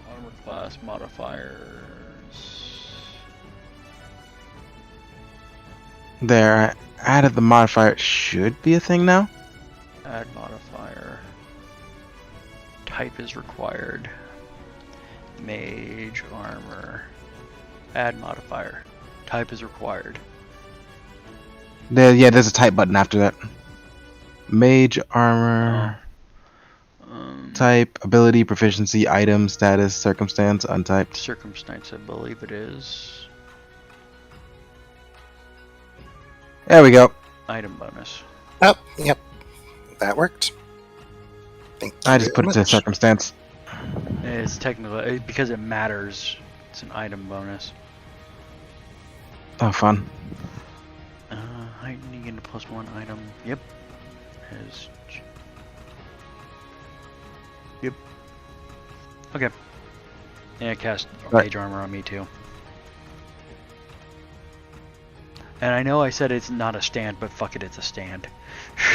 Armor class modifiers. There, I added the modifier. It should be a thing now. Add modifier. Type is required. Mage armor. Add modifier. Type is required. Yeah, there's a type button after that. Mage armor. Type, ability, proficiency, item, status, circumstance, untyped. Circumstance, I believe it is. There we go. Item bonus. Oh, yep. That worked. Thank you I just very put it to much. circumstance. It's technically because it matters. It's an item bonus. Oh, fun. Heightening into +1 item. Yep. Yep. Okay. Yeah, cast Right. mage armor on me too. And I know I said it's not a stand, but fuck it, it's a stand.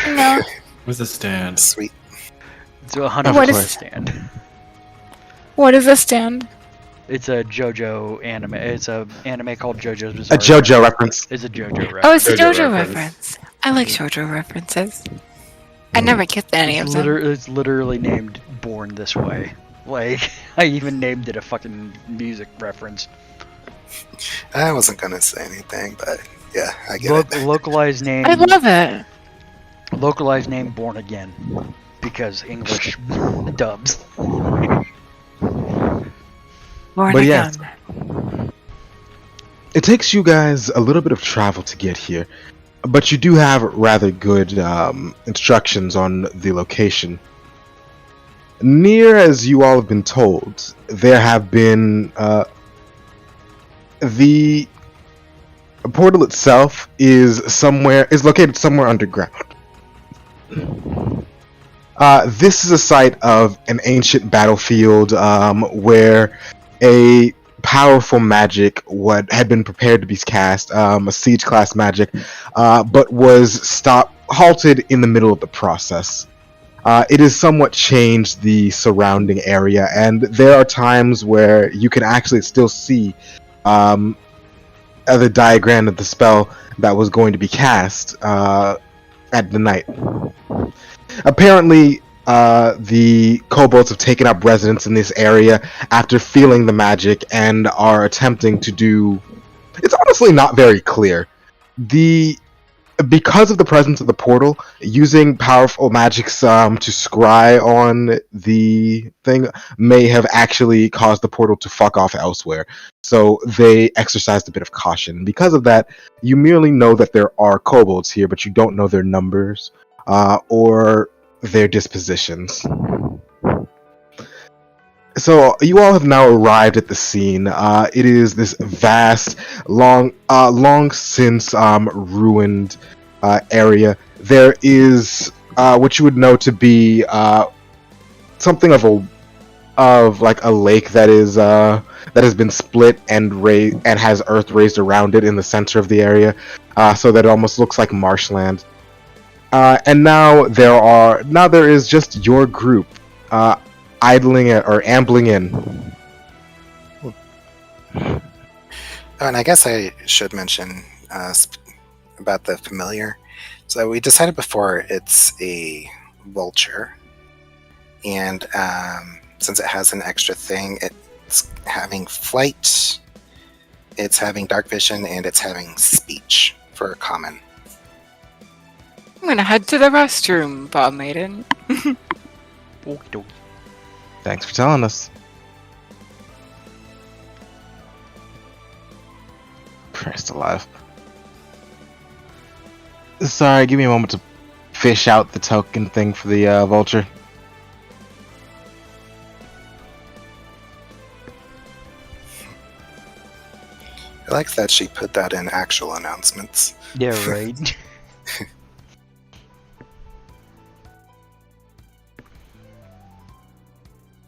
No. What's a stand? Sweet. It's 100% What a is- stand. What is a stand? It's a JoJo anime. It's a anime called JoJo's A Bizarre. JoJo reference. It's a JoJo reference. Oh, it's a JoJo JoJo reference. reference. I like JoJo references. I never get any of them. It's literally named Born This Way. Like, I even named it a fucking music reference. I wasn't gonna say anything, but yeah, I get it. Localized name. I love it. Localized name Born Again. Because English dubs. Born But again. yes. It takes you guys a little bit of travel to get here, but you do have rather good instructions on the location. Near as you all have been told, there have been the portal itself is located somewhere underground. This is a site of an ancient battlefield where a powerful magic had been prepared to be cast, a siege class magic, but was halted in the middle of the process. It has somewhat changed the surrounding area, and there are times where you can actually still see the diagram of the spell that was going to be cast at the night. Apparently, the kobolds have taken up residence in this area after feeling the magic and are attempting to do... It's honestly not very clear. Because of the presence of the portal, using powerful magics to scry on the thing may have actually caused the portal to fuck off elsewhere. So they exercised a bit of caution. Because of that, you merely know that there are kobolds here, but you don't know their numbers or their dispositions. So you all have now arrived at the scene. It is this vast, long since ruined area. There is what you would know to be something of like a lake that has been split and has earth raised around it in the center of the area, so that it almost looks like marshland. And now there is just your group idling or ambling in. Oh, and I guess I should mention about the familiar. So we decided before it's a vulture, and since it has an extra thing, it's having flight, it's having dark vision, and it's having speech for a common. I'm gonna head to the restroom, Bob Maiden. Okey-dokey. Thanks for telling us. Christ alive. Sorry, give me a moment to fish out the token thing for the vulture. I like that she put that in actual announcements. Yeah, right.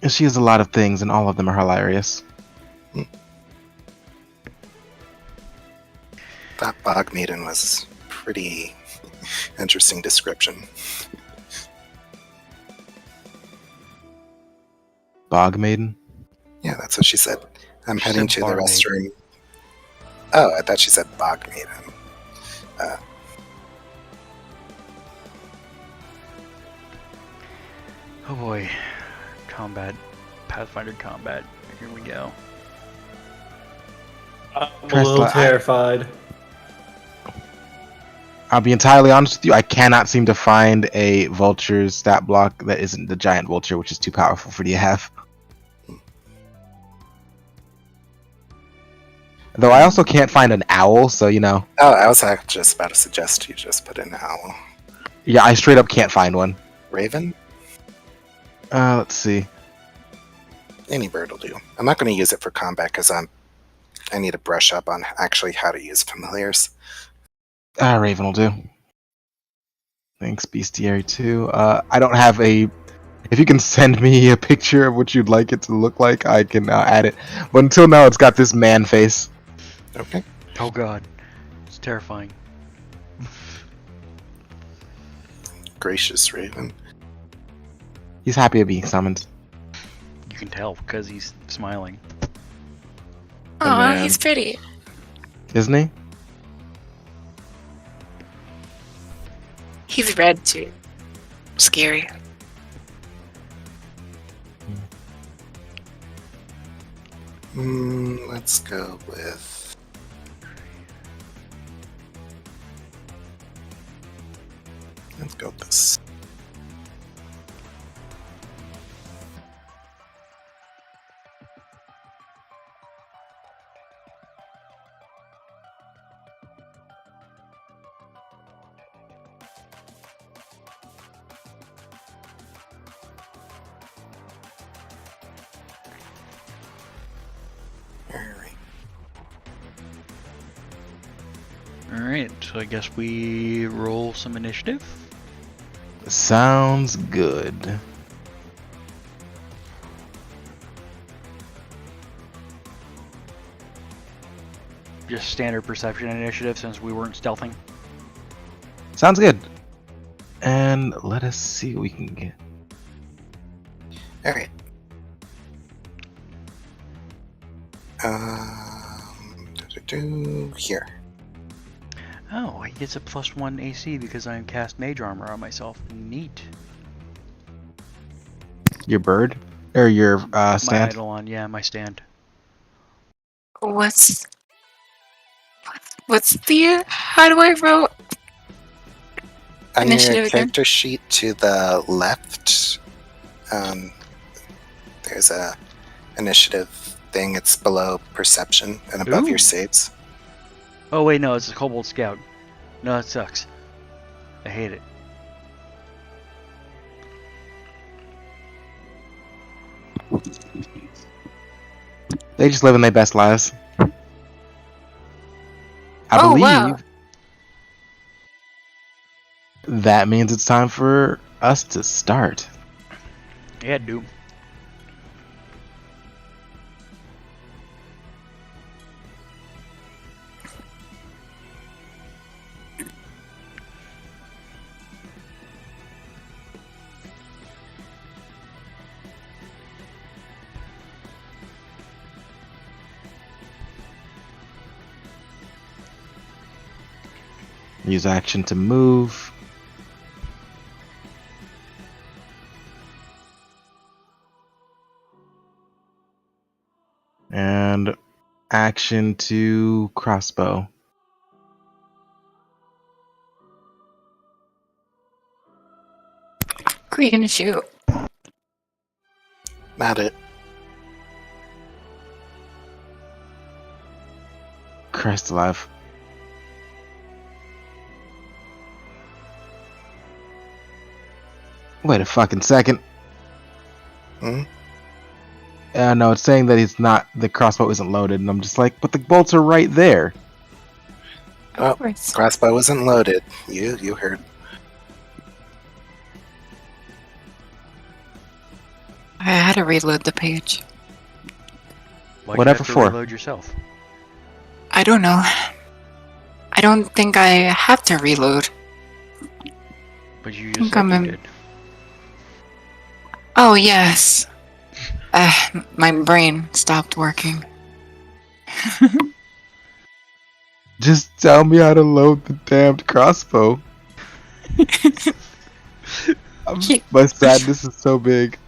She has a lot of things, and all of them are hilarious. That bog maiden was pretty interesting description. Bog maiden? Yeah, that's what she said. I'm She heading said to the bar restroom. Oh, I thought she said bog maiden. Oh boy. Combat. Pathfinder combat. Here we go. I'm a Press little li- terrified. I'll be entirely honest with you, I cannot seem to find a vulture stat block that isn't the giant vulture, which is too powerful for the have. Though I also can't find an owl, so you know. Oh, I was actually just about to suggest you just put in owl. Yeah, I straight up can't find one. Raven? Let's see. Any bird will do. I'm not going to use it for combat because I need to brush up on actually how to use familiars. Raven will do. Thanks, Bestiary 2. I don't have a... If you can send me a picture of what you'd like it to look like, I can add it. But until now, it's got this man face. Okay. Oh god. It's terrifying. Gracious Raven. He's happy at being summoned. You can tell because he's smiling. Aw, man. he's pretty. Isn't he? He's red too. Scary. Let's go with... Let's go with this. Alright, so I guess we roll some initiative. Sounds good. Just standard perception initiative since we weren't stealthing. Sounds good. And let us see what we can get. Alright. Here. Oh, he gets a +1 AC because I cast Mage Armor on myself. Neat. Your bird? Or your My stand? Eidolon, yeah, my stand. What's the how do I roll? On your Initiative again? character sheet to the left, there's a initiative thing. It's below perception and above Ooh. your saves. Oh wait, no, it's a Kobold Scout. No, that sucks. I hate it. They just living their best lives. I Oh, believe wow. that means it's time for us to start. Yeah, dude. Use action to move. And action to crossbow. Who are you gonna shoot? Not it. Christ alive. Wait a fucking second. Hmm? No, it's saying that it's not, the crossbow isn't loaded, and I'm just like, but the bolts are right there. Oh, Of course. crossbow wasn't loaded. You heard. I had to reload the page. Why'd Whatever you have to for. reload yourself? I don't know. I don't think I have to reload. But you think just said I'm you in- did. Oh yes. My brain stopped working. Just tell me how to load the damned crossbow. My sadness is so big.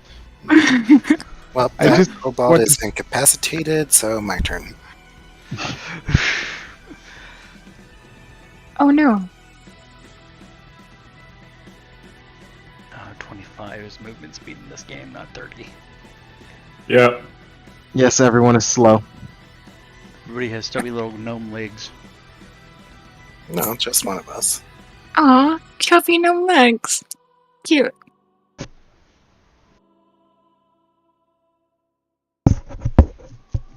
Well, I that just kobold want is to- incapacitated, so my turn. Oh no. 25 is movement speed in this game, not 30. Yep. Yes, everyone is slow. Everybody has stubby little gnome legs. No, just one of us. Aw, chubby no legs. Cute.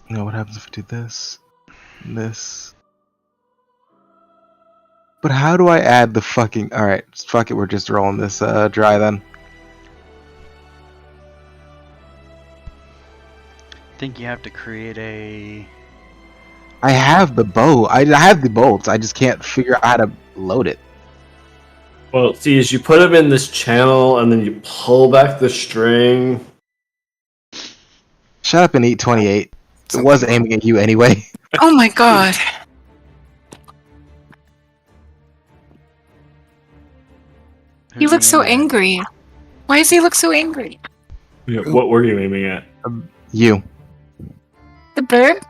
You know what happens if I do this? This. But how do I add the fucking... Alright, fuck it, we're just rolling this dry then. I think you have to create a... I have the bow. I have the bolts. I just can't figure out how to load it. Well, see, as you put them in this channel and then you pull back the string. Shut up and eat 28. It Something was wrong. aiming at you anyway. Oh my god. He looks so angry. Why does he look so angry? Yeah, what were you aiming at? You. The bird?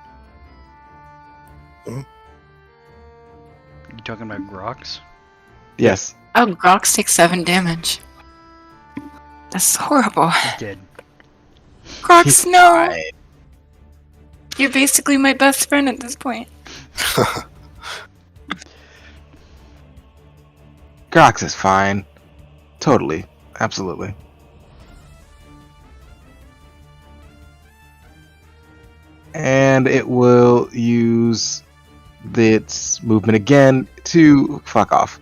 You talking about Grox? Yes. Oh, Grox takes 7 damage. That's horrible. He's dead. Grox, no! Fine. You're basically my best friend at this point. Grox is fine. Totally. Absolutely. And it will use its movement again to fuck off.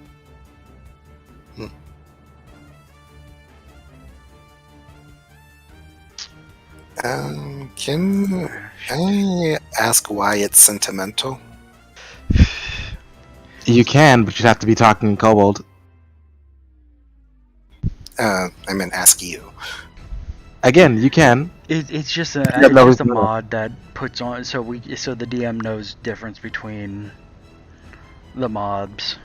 Can I ask why it's sentimental? You can, but you'd have to be talking in Kobold. I meant ask you. Again, you can. It's just a Yeah, it's no, just a no. mod that puts on so the DM knows difference between the mobs.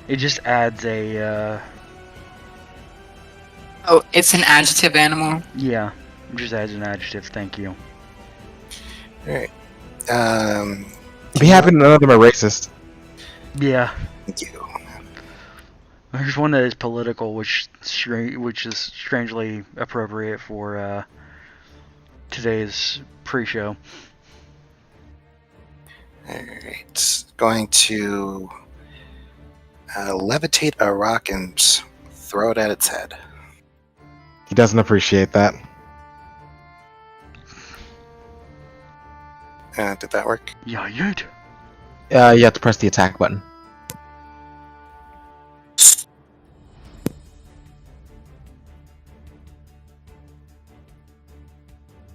It just adds a Oh, it's an adjective animal. yeah, it just adds an adjective. Thank you. Alright. Be happy none of them are racist. Yeah, Thank you. there's one that is political, which is strangely appropriate for today's pre-show. Alright. Going to levitate a rock and throw it at its head. He doesn't appreciate that. Did that work? Yeah, yet. You have to press the attack button.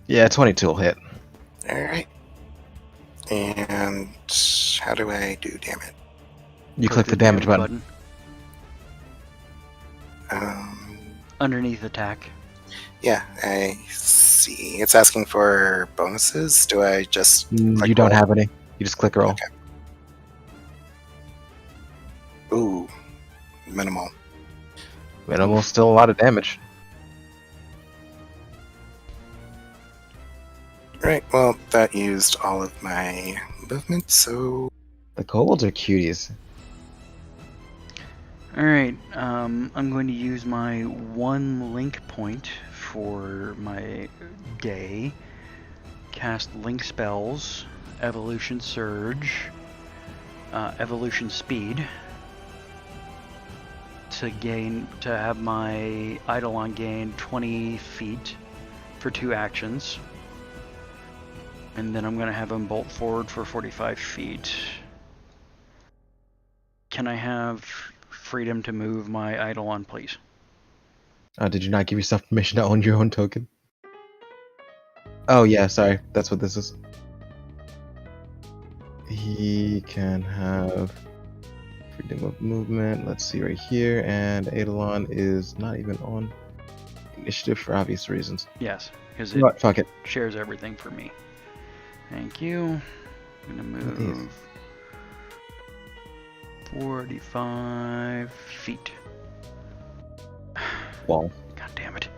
Yeah, 22 will hit. Alright. And how do I do damage? You click the damage button. Underneath attack. Yeah, I see. It's asking for bonuses. Do I just click You don't roll? have any. You just click roll. Okay. Ooh, minimal. Minimal, still a lot of damage. Right, well, that used all of my movement, so... The kobolds are cuties. Alright, I'm going to use my 1 link point for my day. Cast link spells, evolution surge, evolution speed. To have my Eidolon gain 20 feet for 2 actions. And then I'm going to have him bolt forward for 45 feet. Can I have freedom to move my Eidolon, please? Did you not give yourself permission to own your own token? Oh yeah, sorry. That's what this is. He can have freedom of movement. Let's see right here. And Eidolon is not even on initiative for obvious reasons. Yes, because You know what? Fuck it. shares everything for me. Thank you. I'm gonna move 45 feet. Wall. God damn it.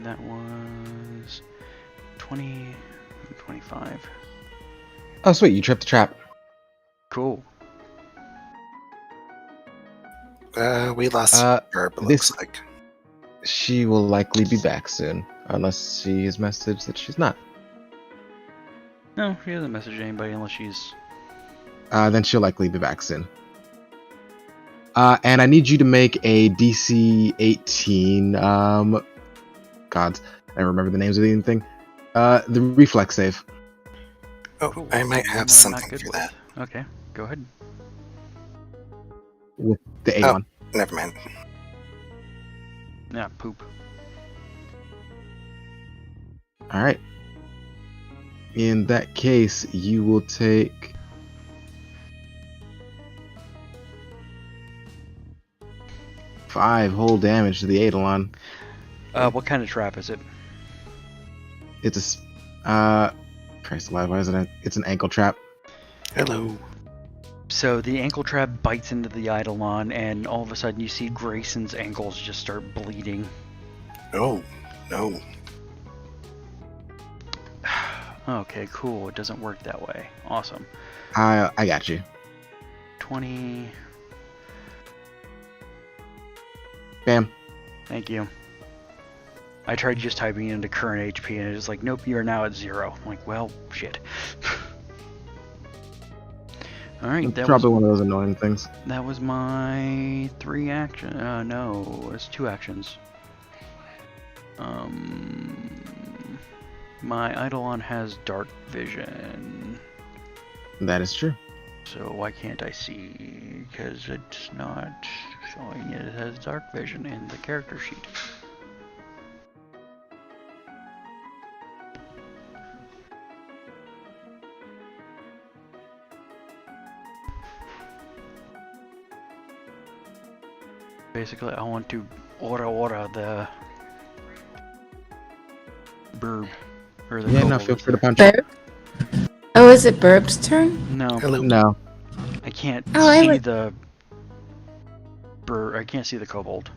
That was 20, 25. Oh sweet, you tripped the trap. Cool. We lost Herb, it this- looks like. She will likely be back soon, unless she has messaged that she's not. No, she hasn't messaged anybody unless she's. Then she'll likely be back soon. And I need you to make a DC 18. God, I don't remember the names of anything. The reflex save. Oh, Cool. I might have Not something good for with. that. Okay, go ahead. With the 8 Oh. on. Never mind. Yeah, poop. Alright. In that case, you will take... five whole damage to the Eidolon. What kind of trap is it? It's Christ alive, why is it it's an ankle trap. Hello. So the ankle trap bites into the Eidolon, and all of a sudden you see Grayson's ankles just start bleeding. Oh, no. Okay, cool. It doesn't work that way. Awesome. I got you. 20. Bam. Thank you. I tried just typing into current HP, and it was like, nope, you are now at 0. I'm like, well, shit. Alright, It's probably one of those annoying things. that was my 3 action. No, it's 2 actions. My Eidolon has dark vision. That is true. So why can't I see? Because it's not showing it as dark vision in the character sheet. Basically, I want to aura the burb. Or the Yeah, no, kobold feel is free to there. punch it. Burp? Oh, is it Burb's turn? No, Hello. No. I can't Oh, I see would- the I can't see the kobold.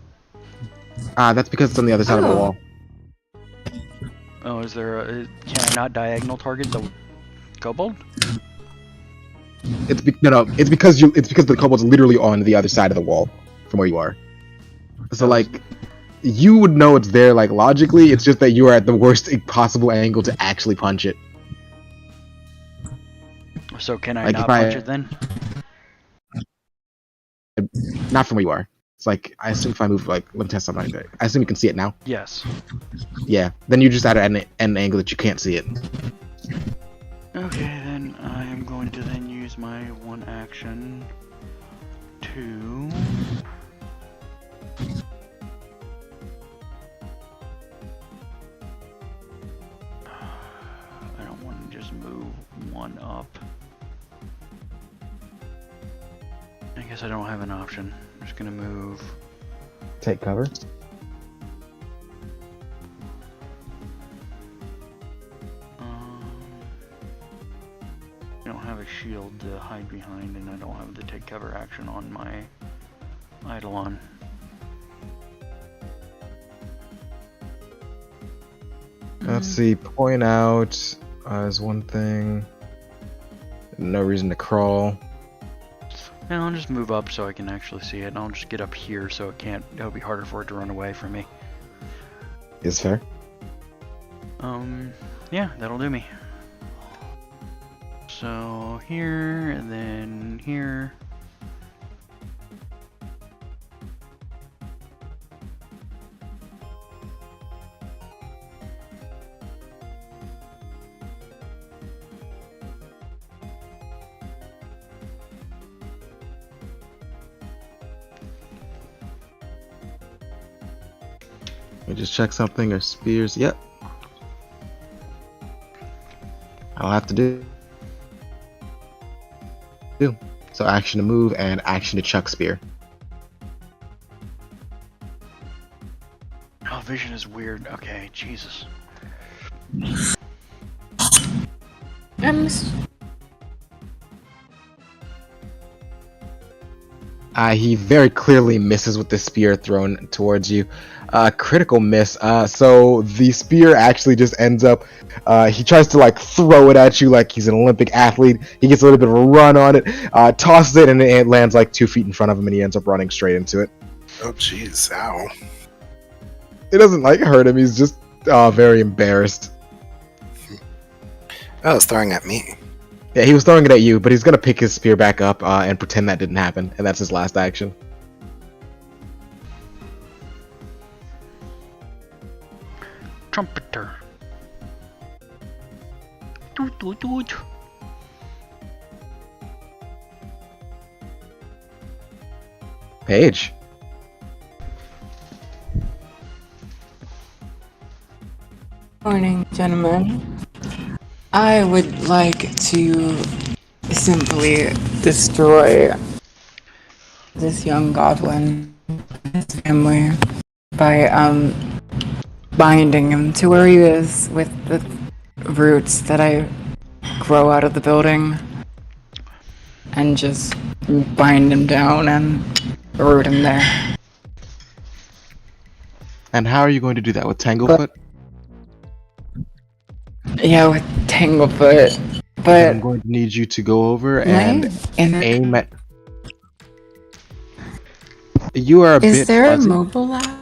That's because it's on the other side of the Oh. wall. Oh, is there a... Can I not diagonal target the kobold? It's it's because the kobold's literally on the other side of the wall from where you are. So like, you would know it's there like logically. It's just that you are at the worst possible angle to actually punch it. So can I Like, not if I- punch it then? Not from where you are. It's like, I assume if I move, like, let me test something. I assume you can see it now. Yes. Yeah. Then you just at an angle that you can't see it. Okay, then I am going to then use my one action to... I don't want to just move one up. I guess I don't have an option. I'm just gonna move. Take cover. I don't have a shield to hide behind, and I don't have the take cover action on my Eidolon. Let's see. Point out is one thing. No reason to crawl. And I'll just move up so I can actually see it, and I'll just get up here so it'll be harder for it to run away from me. Is fair. Yeah, that'll do me. So here, and then here. Let me just check something. Or spears. Yep. I'll have to do. So action to move and action to chuck spear. Oh, vision is weird. Okay, Jesus. He very clearly misses with the spear thrown towards you. Critical miss. So the spear actually just ends up. He tries to like throw it at you like he's an Olympic athlete. He gets a little bit of a run on it, tosses it, and it lands like 2 feet in front of him, and he ends up running straight into it. Oh, jeez, ow. It doesn't like hurt him. He's just very embarrassed. Oh, it's throwing at me. Yeah, he was throwing it at you, but he's gonna pick his spear back up and pretend that didn't happen, and that's his last action. Trumpeter. Toot toot toot. Paige. Morning, gentlemen. I would like to simply destroy this young goblin and his family by binding him to where he is with the roots that I grow out of the building and just bind him down and root him there. And how are you going to do that? With Tanglefoot? Yeah, with Tanglefoot. But I'm going to need you to go over and aim at. You are a bit. Is there fuzzy. a mobile app?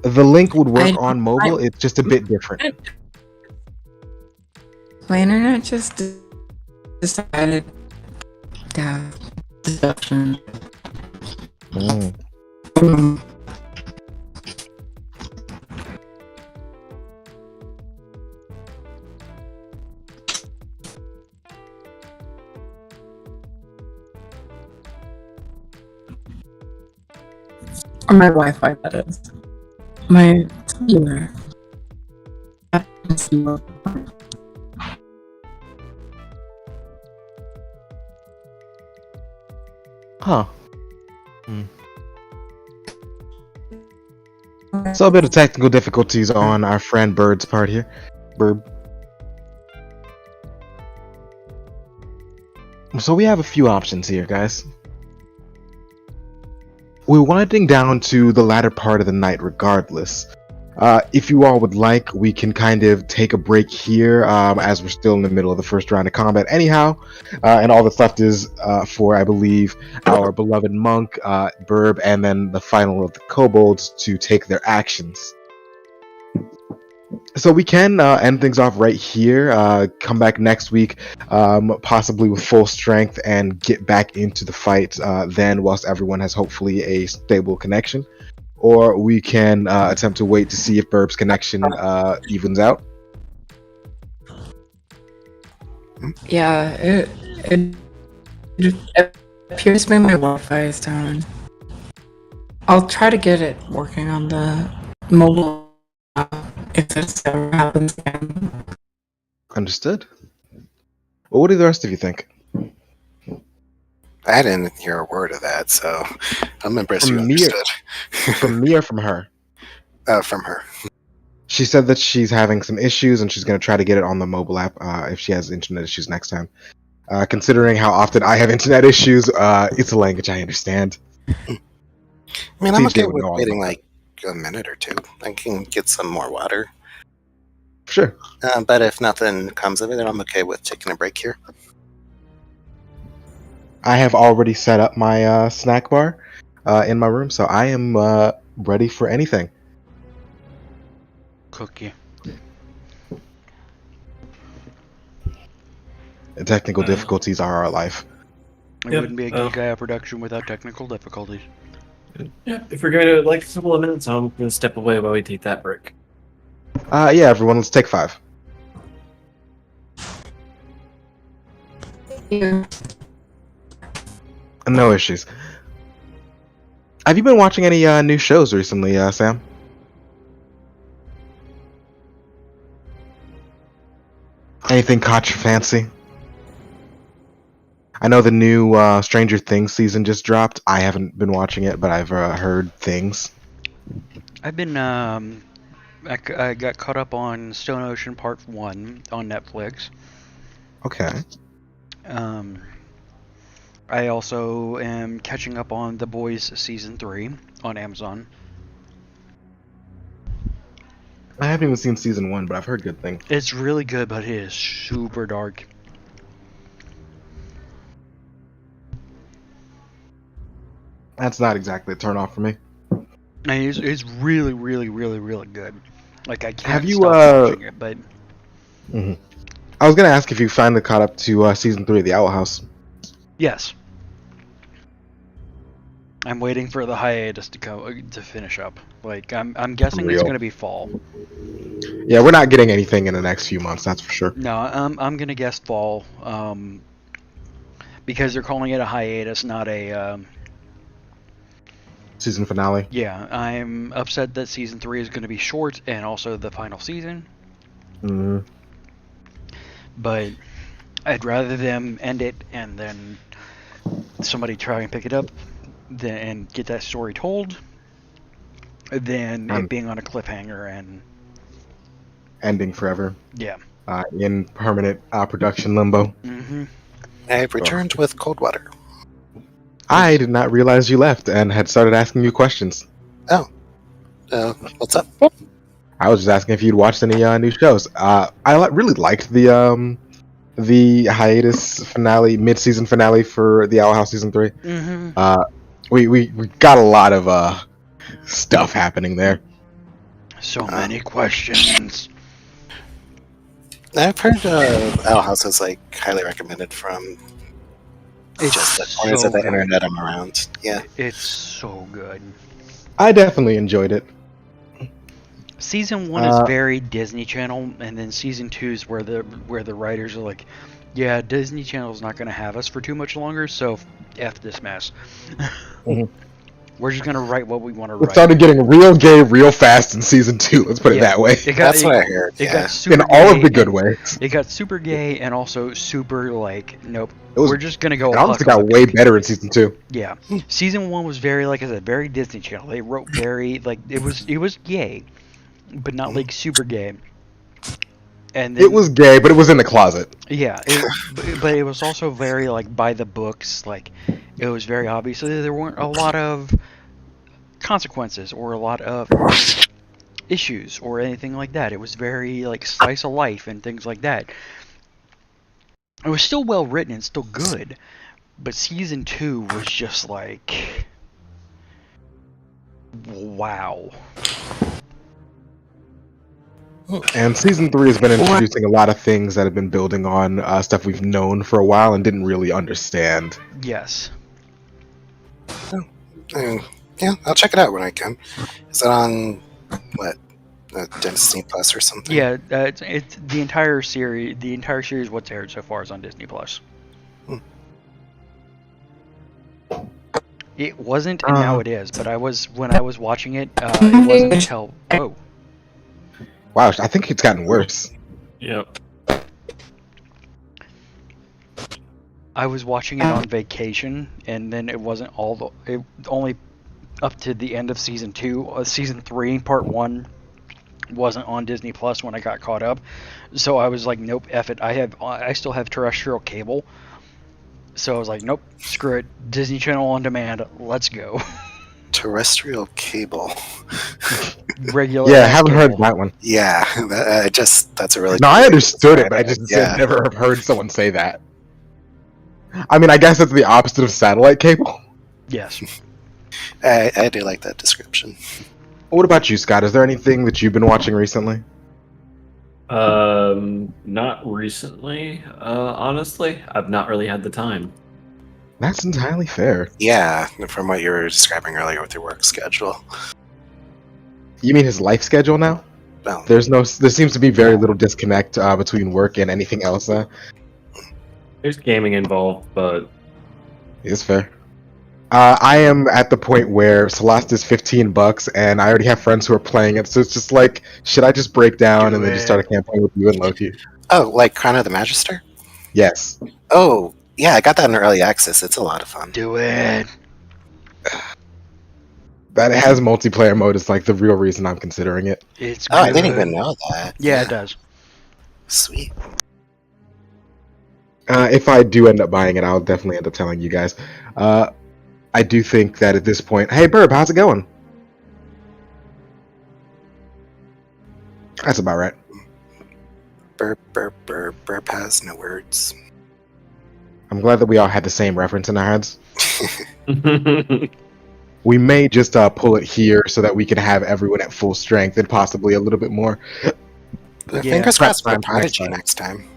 The link would work on mobile. It's just a bit different. My internet just decided to have deception. Or my Wi-Fi, that is. My cellular. Huh. So a bit of technical difficulties on our friend Bird's part here. Bird. So we have a few options here, guys. We're winding down to the latter part of the night regardless. If you all would like, we can kind of take a break here as we're still in the middle of the first round of combat anyhow. And all that's left is for, I believe, our beloved monk, Burb, and then the final of the kobolds to take their actions. So we can end things off right here, come back next week, possibly with full strength, and get back into the fight then, whilst everyone has hopefully a stable connection. Or we can attempt to wait to see if Burb's connection evens out. Yeah, it appears to be my Wi-Fi is down. I'll try to get it working on the mobile app if this ever happens again. Understood. Well, what do the rest of you think? I didn't hear a word of that, so I'm impressed you understood. From me or from her? From her. She said that she's having some issues and she's going to try to get it on the mobile app if she has internet issues next time. Considering how often I have internet issues, it's a language I understand. I mean, I'm okay with waiting like a minute or two. I can get some more water. Sure. But if nothing comes of it, then I'm okay with taking a break here. I have already set up my snack bar in my room, so I am ready for anything. Cookie. The technical difficulties are our life. It wouldn't be a Geek Gaia production without technical difficulties. Yeah, if we're going to like a couple of minutes, I'm going to step away while we take that break. Yeah, everyone, let's take 5. Yeah. No issues. Have you been watching any new shows recently, Sam? Anything caught your fancy? I know the new Stranger Things season just dropped. I haven't been watching it, but I've heard things. I've been I got caught up on Stone Ocean Part 1 on Netflix. Okay. I also am catching up on The Boys Season 3 on Amazon. I haven't even seen season 1, but I've heard good things. It's really good, but it is super dark. That's not exactly a turn off for me. And it's really, really, really, really good. Like, I can't Have you, stop watching it, but... I was gonna ask if you finally caught up to season 3 of The Owl House. Yes. I'm waiting for the hiatus to finish up. Like, I'm guessing it's gonna be fall. Yeah, we're not getting anything in the next few months, that's for sure. No, I'm gonna guess fall. Because they're calling it a hiatus, not a Season finale. Yeah, I'm upset that season 3 is gonna be short and also the final season. But I'd rather them end it and then somebody try and pick it up and get that story told than it being on a cliffhanger and ending forever. Yeah. In permanent production limbo. I've returned with cold water. I did not realize you left and had started asking you questions. Oh. What's up? I was just asking if you'd watched any new shows. I really liked the hiatus finale, mid-season finale for the Owl House season 3. We got a lot of stuff happening there. So many questions. I've heard Owl House is like highly recommended from just the corners of the internet I'm around. Yeah, it's so good. I definitely enjoyed it. Season 1 is very Disney Channel, and then season 2 is where the writers are like, yeah, Disney Channel's not going to have us for too much longer, so F this mess. We're just going to write what we want to write. It started getting real gay real fast in season 2, let's put it that way. That's what I heard. It got super in all of the good ways. It got super gay and also super, like, nope, we're just going to go... It honestly got way better in season 2. Yeah. Season 1 was very, like I said, very Disney Channel. They wrote very, like, it was gay, but not, like, super gay. And then, it was gay, but it was in the closet. Yeah, but it was also very, like, by the books. Like, it was very obvious that there weren't a lot of consequences or a lot of issues or anything like that. It was very, like, slice of life and things like that. It was still well written and still good, but season 2 was just like, wow. And season 3 has been introducing a lot of things that have been building on stuff we've known for a while and didn't really understand. Yes. Yeah, I'll check it out when I can. Is it on what, Disney Plus or something? Yeah, it's the entire series. The entire series, what's aired so far, is on Disney Plus. It wasn't, and now it is. But when I was watching it, it wasn't until Wow, I think it's gotten worse. Yep. I was watching it on vacation, and then it wasn't only up to the end of season 2. Season 3, part 1, wasn't on Disney Plus when I got caught up. So I was like, nope, F it. I still have terrestrial cable. So I was like, nope, screw it. Disney Channel on demand. Let's go. Terrestrial cable. Regular. Yeah, I haven't heard that one. Yeah, that's a really. No, I understood it, but I just never have heard someone say that. I mean, I guess it's the opposite of satellite cable. Yes. I do like that description. What about you, Scott? Is there anything that you've been watching recently? Not recently. Honestly, I've not really had the time. That's entirely fair. Yeah, from what you were describing earlier with your work schedule. You mean his life schedule now? Well, there seems to be very little disconnect between work and anything else. There's gaming involved, but it's fair. I am at the point where Celeste is $15, and I already have friends who are playing it. So it's just like, should I just break down and then just start a campaign with you and Loki? Oh, like Crown of the Magister? Yes. Oh, yeah, I got that in early access. It's a lot of fun. Do it. That it has multiplayer mode is like the real reason I'm considering it. It's I didn't even know that. Yeah, it does. Sweet. If I do end up buying it, I'll definitely end up telling you guys. I do think that at this point, hey Burb, how's it going? That's about right. Burp has no words. I'm glad that we all had the same reference in our heads. We may just pull it here so that we can have everyone at full strength and possibly a little bit more. Fingers crossed for Prep time Prodigy next time.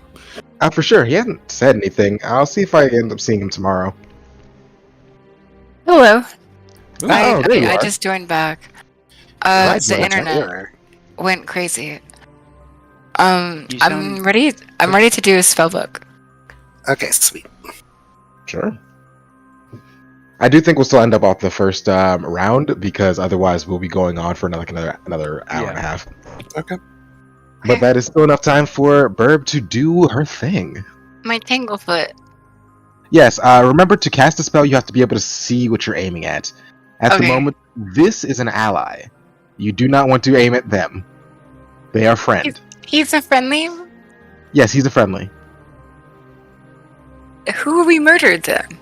For sure. He hasn't said anything. I'll see if I end up seeing him tomorrow. Hello. Oh, there you I are. just joined back. Right, The right, internet went crazy. You I'm sound- ready. I'm ready to do a spell book. Okay, sweet. Sure. I do think we'll still end up off the first round because otherwise we'll be going on for another hour and a half. Okay. But that is still enough time for Burb to do her thing. My Tanglefoot. Yes, remember to cast a spell, you have to be able to see what you're aiming at. At the Okay. moment, this is an ally. You do not want to aim at them. They are friend. He's a friendly. Yes, he's a friendly. Who we murdered then?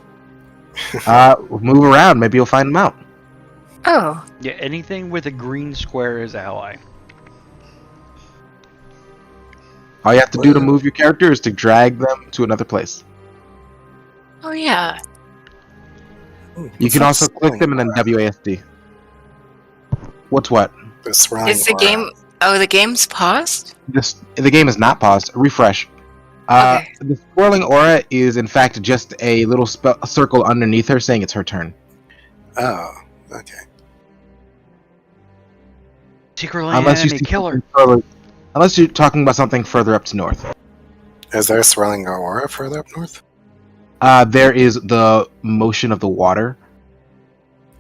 Move around, maybe you'll find him out. Oh, Yeah, anything with a green square is ally. All you have to do to move your character is to drag them to another place. oh yeah. You can also click them and then WASD. What's what? The swirling Is the aura. game? Oh, the game's paused. The game is not paused. Refresh. Okay. The swirling aura is in fact just a little circle underneath her saying it's her turn. Oh, okay. Secretly Unless you enemy see killer. unless you're talking about something further up to north. Is there a swirling aura further up north? There is the motion of the water,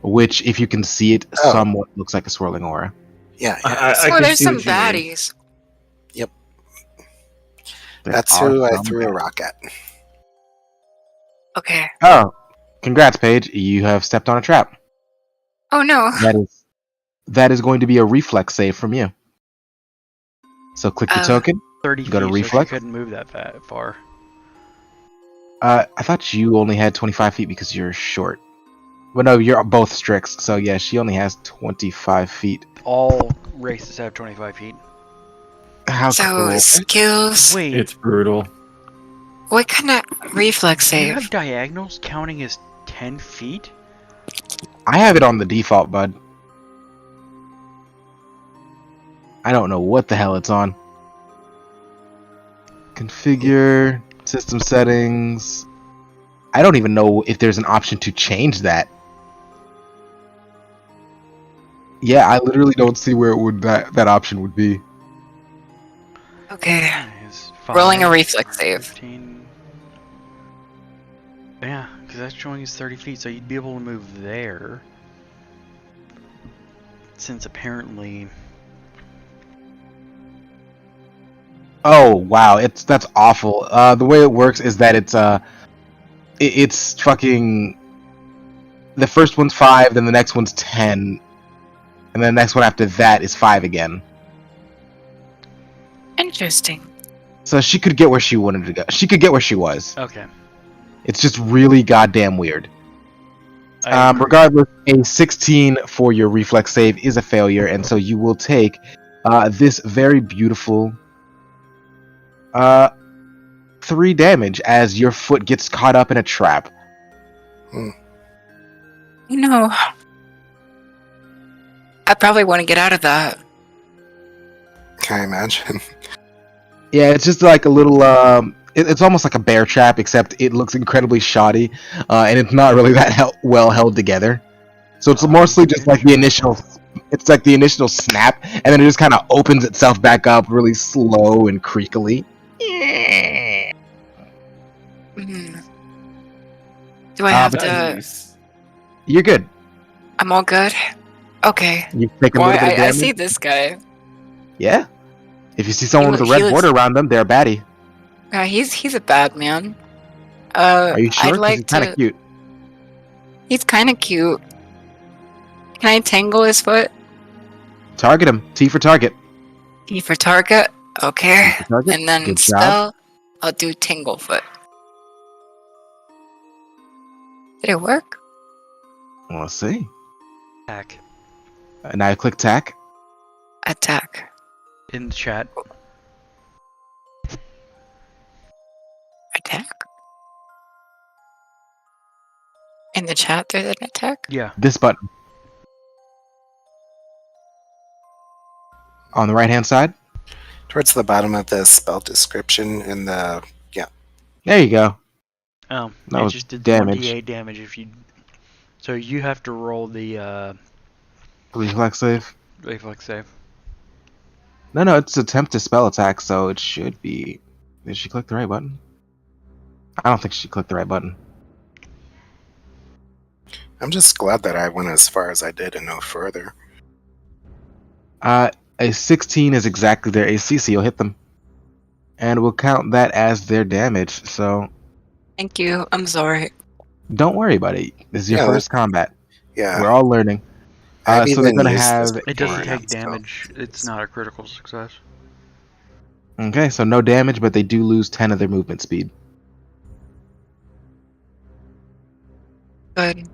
which, if you can see it, Oh. somewhat looks like a swirling aura. Yeah, I Oh, can there's see some what you mean. baddies. There that's are who I some. threw a rock at. Okay. Oh, congrats, Paige! You have stepped on a trap. Oh no. That is going to be a reflex save from you. So click your Oh. token. 30 You got a feet, so she reflex? couldn't move that far. I thought you only had 25 feet because you're short. Well, no, you're both Strix, so yeah, she only has 25 feet. All races have 25 feet. How So cruel. skills. Wait, It's brutal. What kind of reflex you save? have diagonals counting as 10 feet? I have it on the default, bud. I don't know what the hell it's on. Configure, system settings. I don't even know if there's an option to change that. Yeah, I literally don't see where it would that option would be. Okay. Is Rolling a 5, reflex save. 15. Yeah, because that's showing is 30 feet, so you'd be able to move there. Since apparently. Oh wow, that's awful. The way it works is that it's fucking. The first one's 5, then the next one's 10, and then the next one after that is 5 again. Interesting. So she could get where she wanted to go. She could get where she was. Okay. It's just really goddamn weird. I agree. Regardless, a 16 for your reflex save is a failure, and so you will take this very beautiful 3 damage as your foot gets caught up in a trap. No. I probably want to get out of that. Can I imagine? Yeah, it's just like a little. It's almost like a bear trap, except it looks incredibly shoddy, and it's not really that well held together. So it's mostly just like the initial. It's like the initial snap, and then it just kind of opens itself back up, really slow and creakily. Hmm. Do I have to? Nice. You're good. I'm all good. Okay. You've taken a Well, little bit of I damage. see this guy. Yeah. If you see someone with a He red looks- border around them, they're a baddie. He's a bad man. Are you sure? I'd 'Cause like he's kind to. of cute. He's kind of cute. Can I tangle his foot? Target him. T for target. E for target. Okay. T for target. And then Good job. spell. I'll do Tinglefoot. Did it work? Well, let's see. Attack Now I click tack. Attack. in the chat. Attack? In the chat, there's an attack? Yeah. This button. On the right-hand side. Towards the bottom of the spell description in the There you go. That That it was just did damage. 1d8 damage if you. So you have to roll the Reflex save. reflex save. No, it's attempt to spell attack, so it should be. Did she click the right button? I don't think she clicked the right button. I'm just glad that I went as far as I did and no further. A 16 is exactly their AC, so you'll hit them. And we'll count that as their damage, so Thank you. I'm sorry. don't worry about it. This is your Yeah, first combat. Yeah. We're all learning. I've So they're even gonna used this have. It doesn't before, take so- damage. It's not a critical success. Okay, so no damage, but they do lose 10 of their movement speed. Good.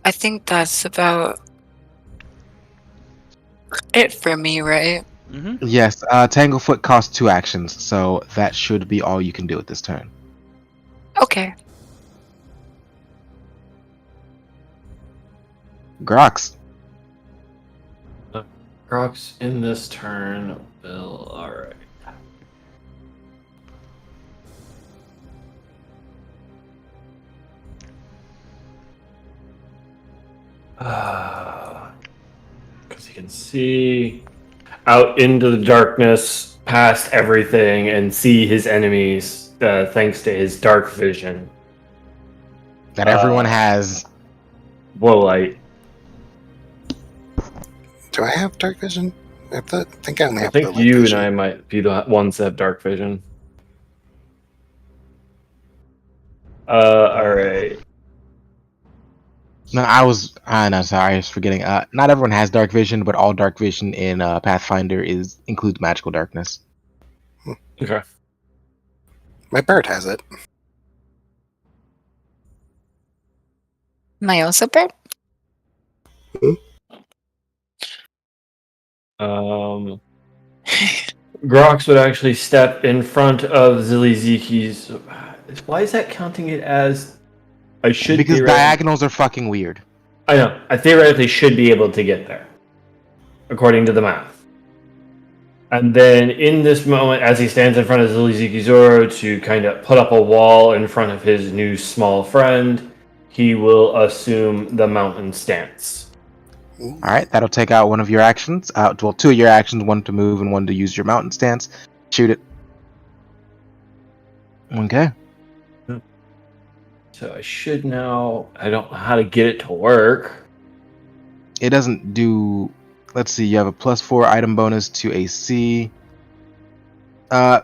I think that's about it for me, right? Mm-hmm. Yes, Tanglefoot costs 2 actions, so that should be all you can do at this turn. Okay. Grox. Crocs in this turn will. Alright. Because he can see out into the darkness, past everything, and see his enemies thanks to his dark vision. That everyone has. Low light. Do I have dark vision? think I only I have think low light you vision. and I might be the ones that have dark vision. Alright. No, no, sorry, I was forgetting. Not everyone has dark vision, but all dark vision in Pathfinder includes magical darkness. Okay. My bird has it. Am I also bird? Grox would actually step in front of Ziliziki's. Why is that counting it as? I should Because theoretically. diagonals are fucking weird. I know. I theoretically should be able to get there, according to the math. And then in this moment, as he stands in front of Ziliziki Zoro to kind of put up a wall in front of his new small friend, he will assume the mountain stance. Ooh. Alright, that'll take out one of your actions. Well, 2 of your actions, 1 to move and 1 to use your mountain stance. Shoot it. Okay. So I should now. I don't know how to get it to work. It doesn't do. Let's see, you have a +4 item bonus to AC. It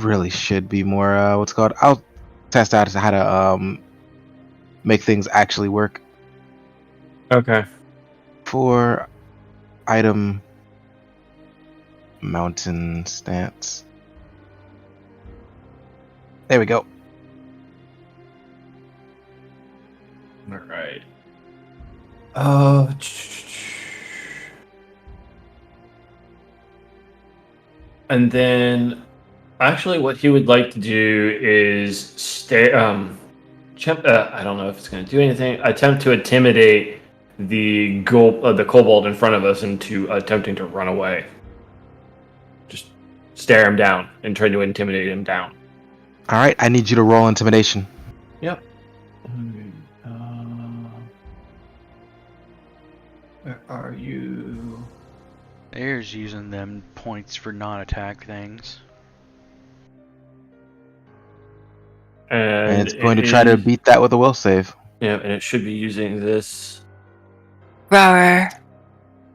really should be more, what's it called? I'll test out how to make things actually work. Okay. 4 item mountain stance. There we go. All right. And then, actually, what he would like to do is stay. I don't know if it's going to do anything. Attempt to intimidate the kobold in front of us into attempting to run away. Just stare him down and try to intimidate him down. Alright, I need you to roll intimidation. Yep. Where are you? There's using them points for non-attack things. And it's going to try to beat that with a will save. Yeah, and it should be using this. Rower.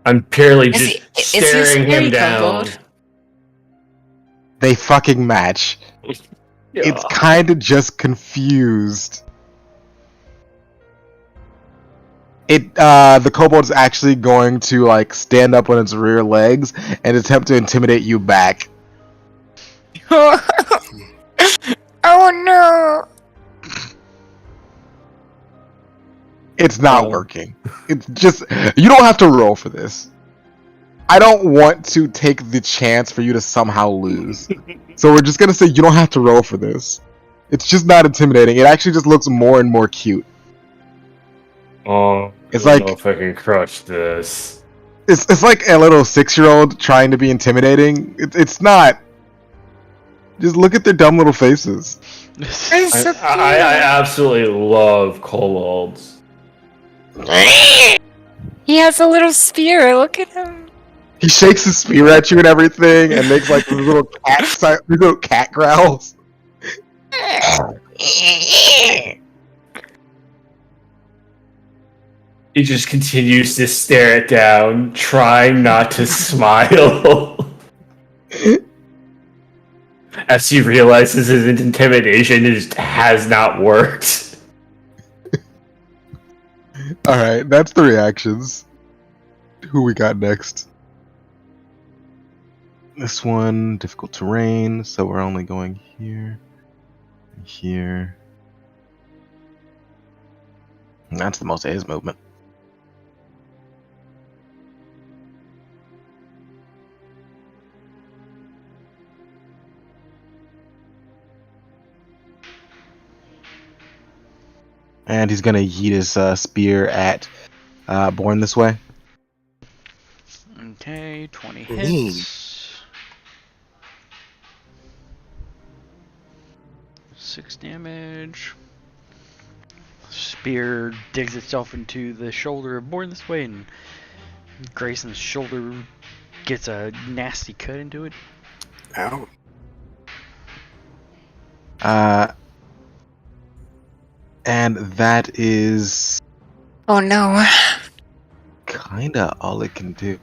I'm purely Is just he staring him scary down. kobold? They fucking match. It's kind of just confused. The kobold is actually going to like stand up on its rear legs and attempt to intimidate you back. Oh no! It's not working. It's just you don't have to roll for this. I don't want to take the chance for you to somehow lose. So we're just gonna say you don't have to roll for this. It's just not intimidating. It actually just looks more and more cute. Oh, It's I don't like know if I can crush this. it's like a little 6-year-old trying to be intimidating. It's not. Just look at their dumb little faces. It's so cute. I absolutely love kobolds. He has a little spear. Look at him. He shakes his spear at you and everything, and makes like these little cat growls. He just continues to stare it down, trying not to smile. As he realizes his intimidation just has not worked. Alright, that's the reactions. Who we got next? This one, difficult terrain, so we're only going here and here. And that's the most of his movement. And he's gonna yeet his spear at Born this way. Okay, 20 hits. 6 damage. Spear digs itself into the shoulder of Born this way, and Grayson's shoulder gets a nasty cut into it. Ow. And that is Oh no. kinda all it can do.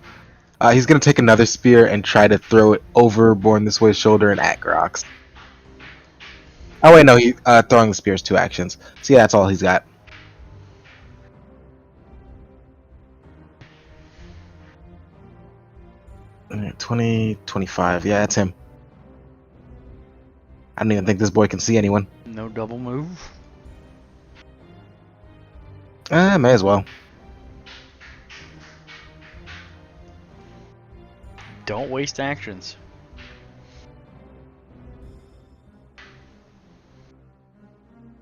He's gonna take another spear and try to throw it over Born this way's shoulder and at Grox. Oh wait, no, throwing the spear is 2 actions. So yeah, that's all he's got. Alright, 20, 25. Yeah, that's him. I don't even think this boy can see anyone. No double move. May as well. Don't waste actions.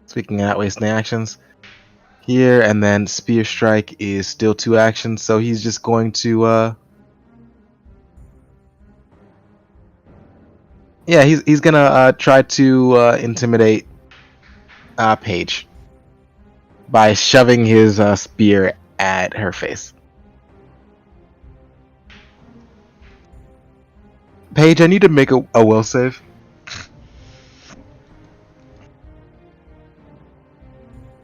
Speaking of not wasting actions, here and then Spear Strike is still 2 actions, so he's just going to yeah, he's gonna try to intimidate Paige by shoving his spear at her face. Paige, I need to make a will save.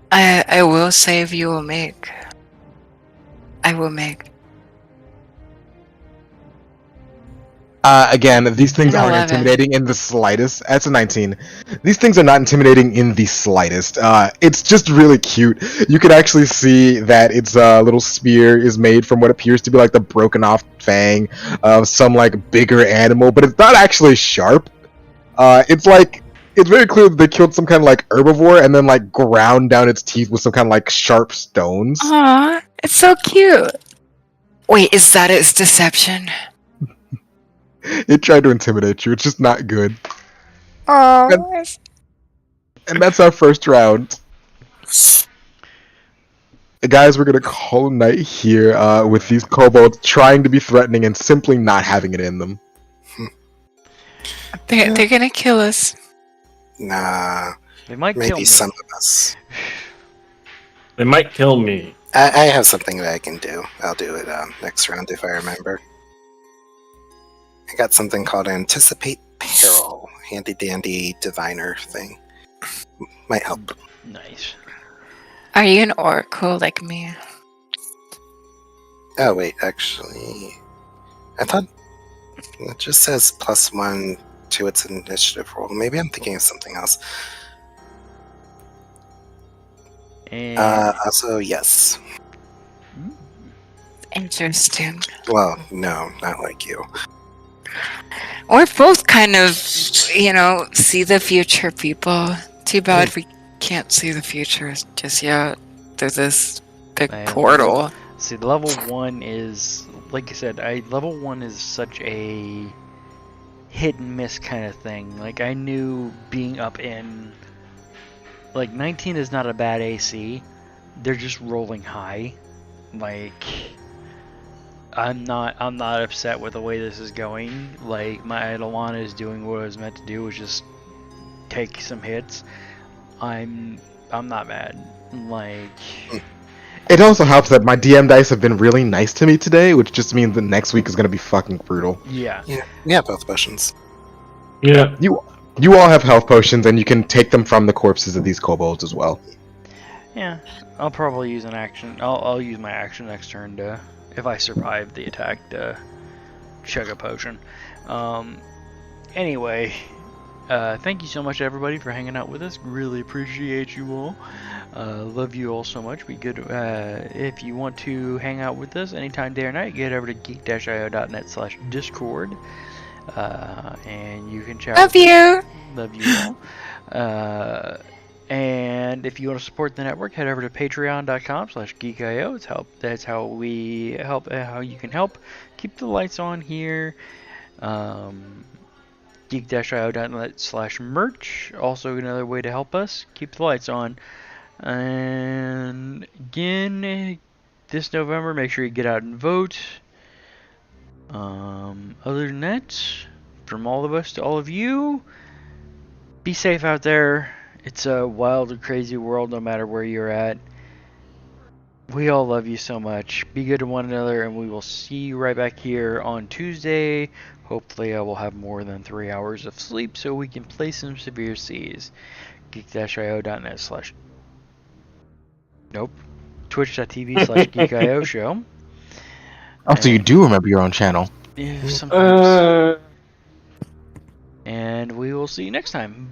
I will save, you will make. I will make. Again, these things An aren't 11. intimidating in the slightest. That's a 19. These things are not intimidating in the slightest. It's just really cute. You can actually see that its little spear is made from what appears to be like the broken off fang of some like bigger animal, but it's not actually sharp. It's very clear that they killed some kind of like herbivore and then like ground down its teeth with some kind of like sharp stones. Aw, it's so cute. Wait, is that its deception? It tried to intimidate you. It's just not good. Oh, And that's our first round. Guys, we're gonna call a night here with these kobolds trying to be threatening and simply not having it in them. they're gonna kill us. Nah, They might kill maybe me. some of us. They might kill me. I have something that I can do. I'll do it next round if I remember. I got something called Anticipate Peril. Handy dandy diviner thing. Might help. Nice. Are you an oracle like me? Oh wait, actually, I thought it just says +1 to its initiative roll. Maybe I'm thinking of something else. And Also, yes. Interesting. Well, no, not like you. We're both kind of, see the future people. Too bad we can't see the future just yet. There's this big portal. See, level 1 is, like I said, level 1 is such a hit and miss kind of thing. Like, I knew being up in, like, 19 is not a bad AC. They're just rolling high. Like, I'm not upset with the way this is going. Like, my Eidolon is doing what it was meant to do, which is take some hits. I'm not mad. Like, it also helps that my DM dice have been really nice to me today, which just means the next week is gonna be fucking brutal. yeah. Yeah, both potions. Yeah. You all have health potions, and you can take them from the corpses of these kobolds as well. Yeah, I'll probably use an action. I'll use my action next turn to, if I survive the attack, to chug a potion. Anyway, thank you so much everybody for hanging out with us. Really appreciate you all. Love you all so much. Be good. If you want to hang out with us anytime, day or night, get over to geek-io.net/discord. And you can chat. Love you. Love you all. And if you want to support the network, head over to patreon.com/geekio. That's how we help. How you can help keep the lights on here. Geek-io.net/merch. Also another way to help us keep the lights on. And again, this November, make sure you get out and vote. Other than that, from all of us to all of you, be safe out there. It's a wild and crazy world no matter where you're at. We all love you so much. Be good to one another, and we will see you right back here on Tuesday. Hopefully I will have more than 3 hours of sleep so we can play some Severe Seas. Geek-io.net/ Nope. Twitch.tv/geekio show. Also, you do remember your own channel. Yeah, sometimes. And we will see you next time.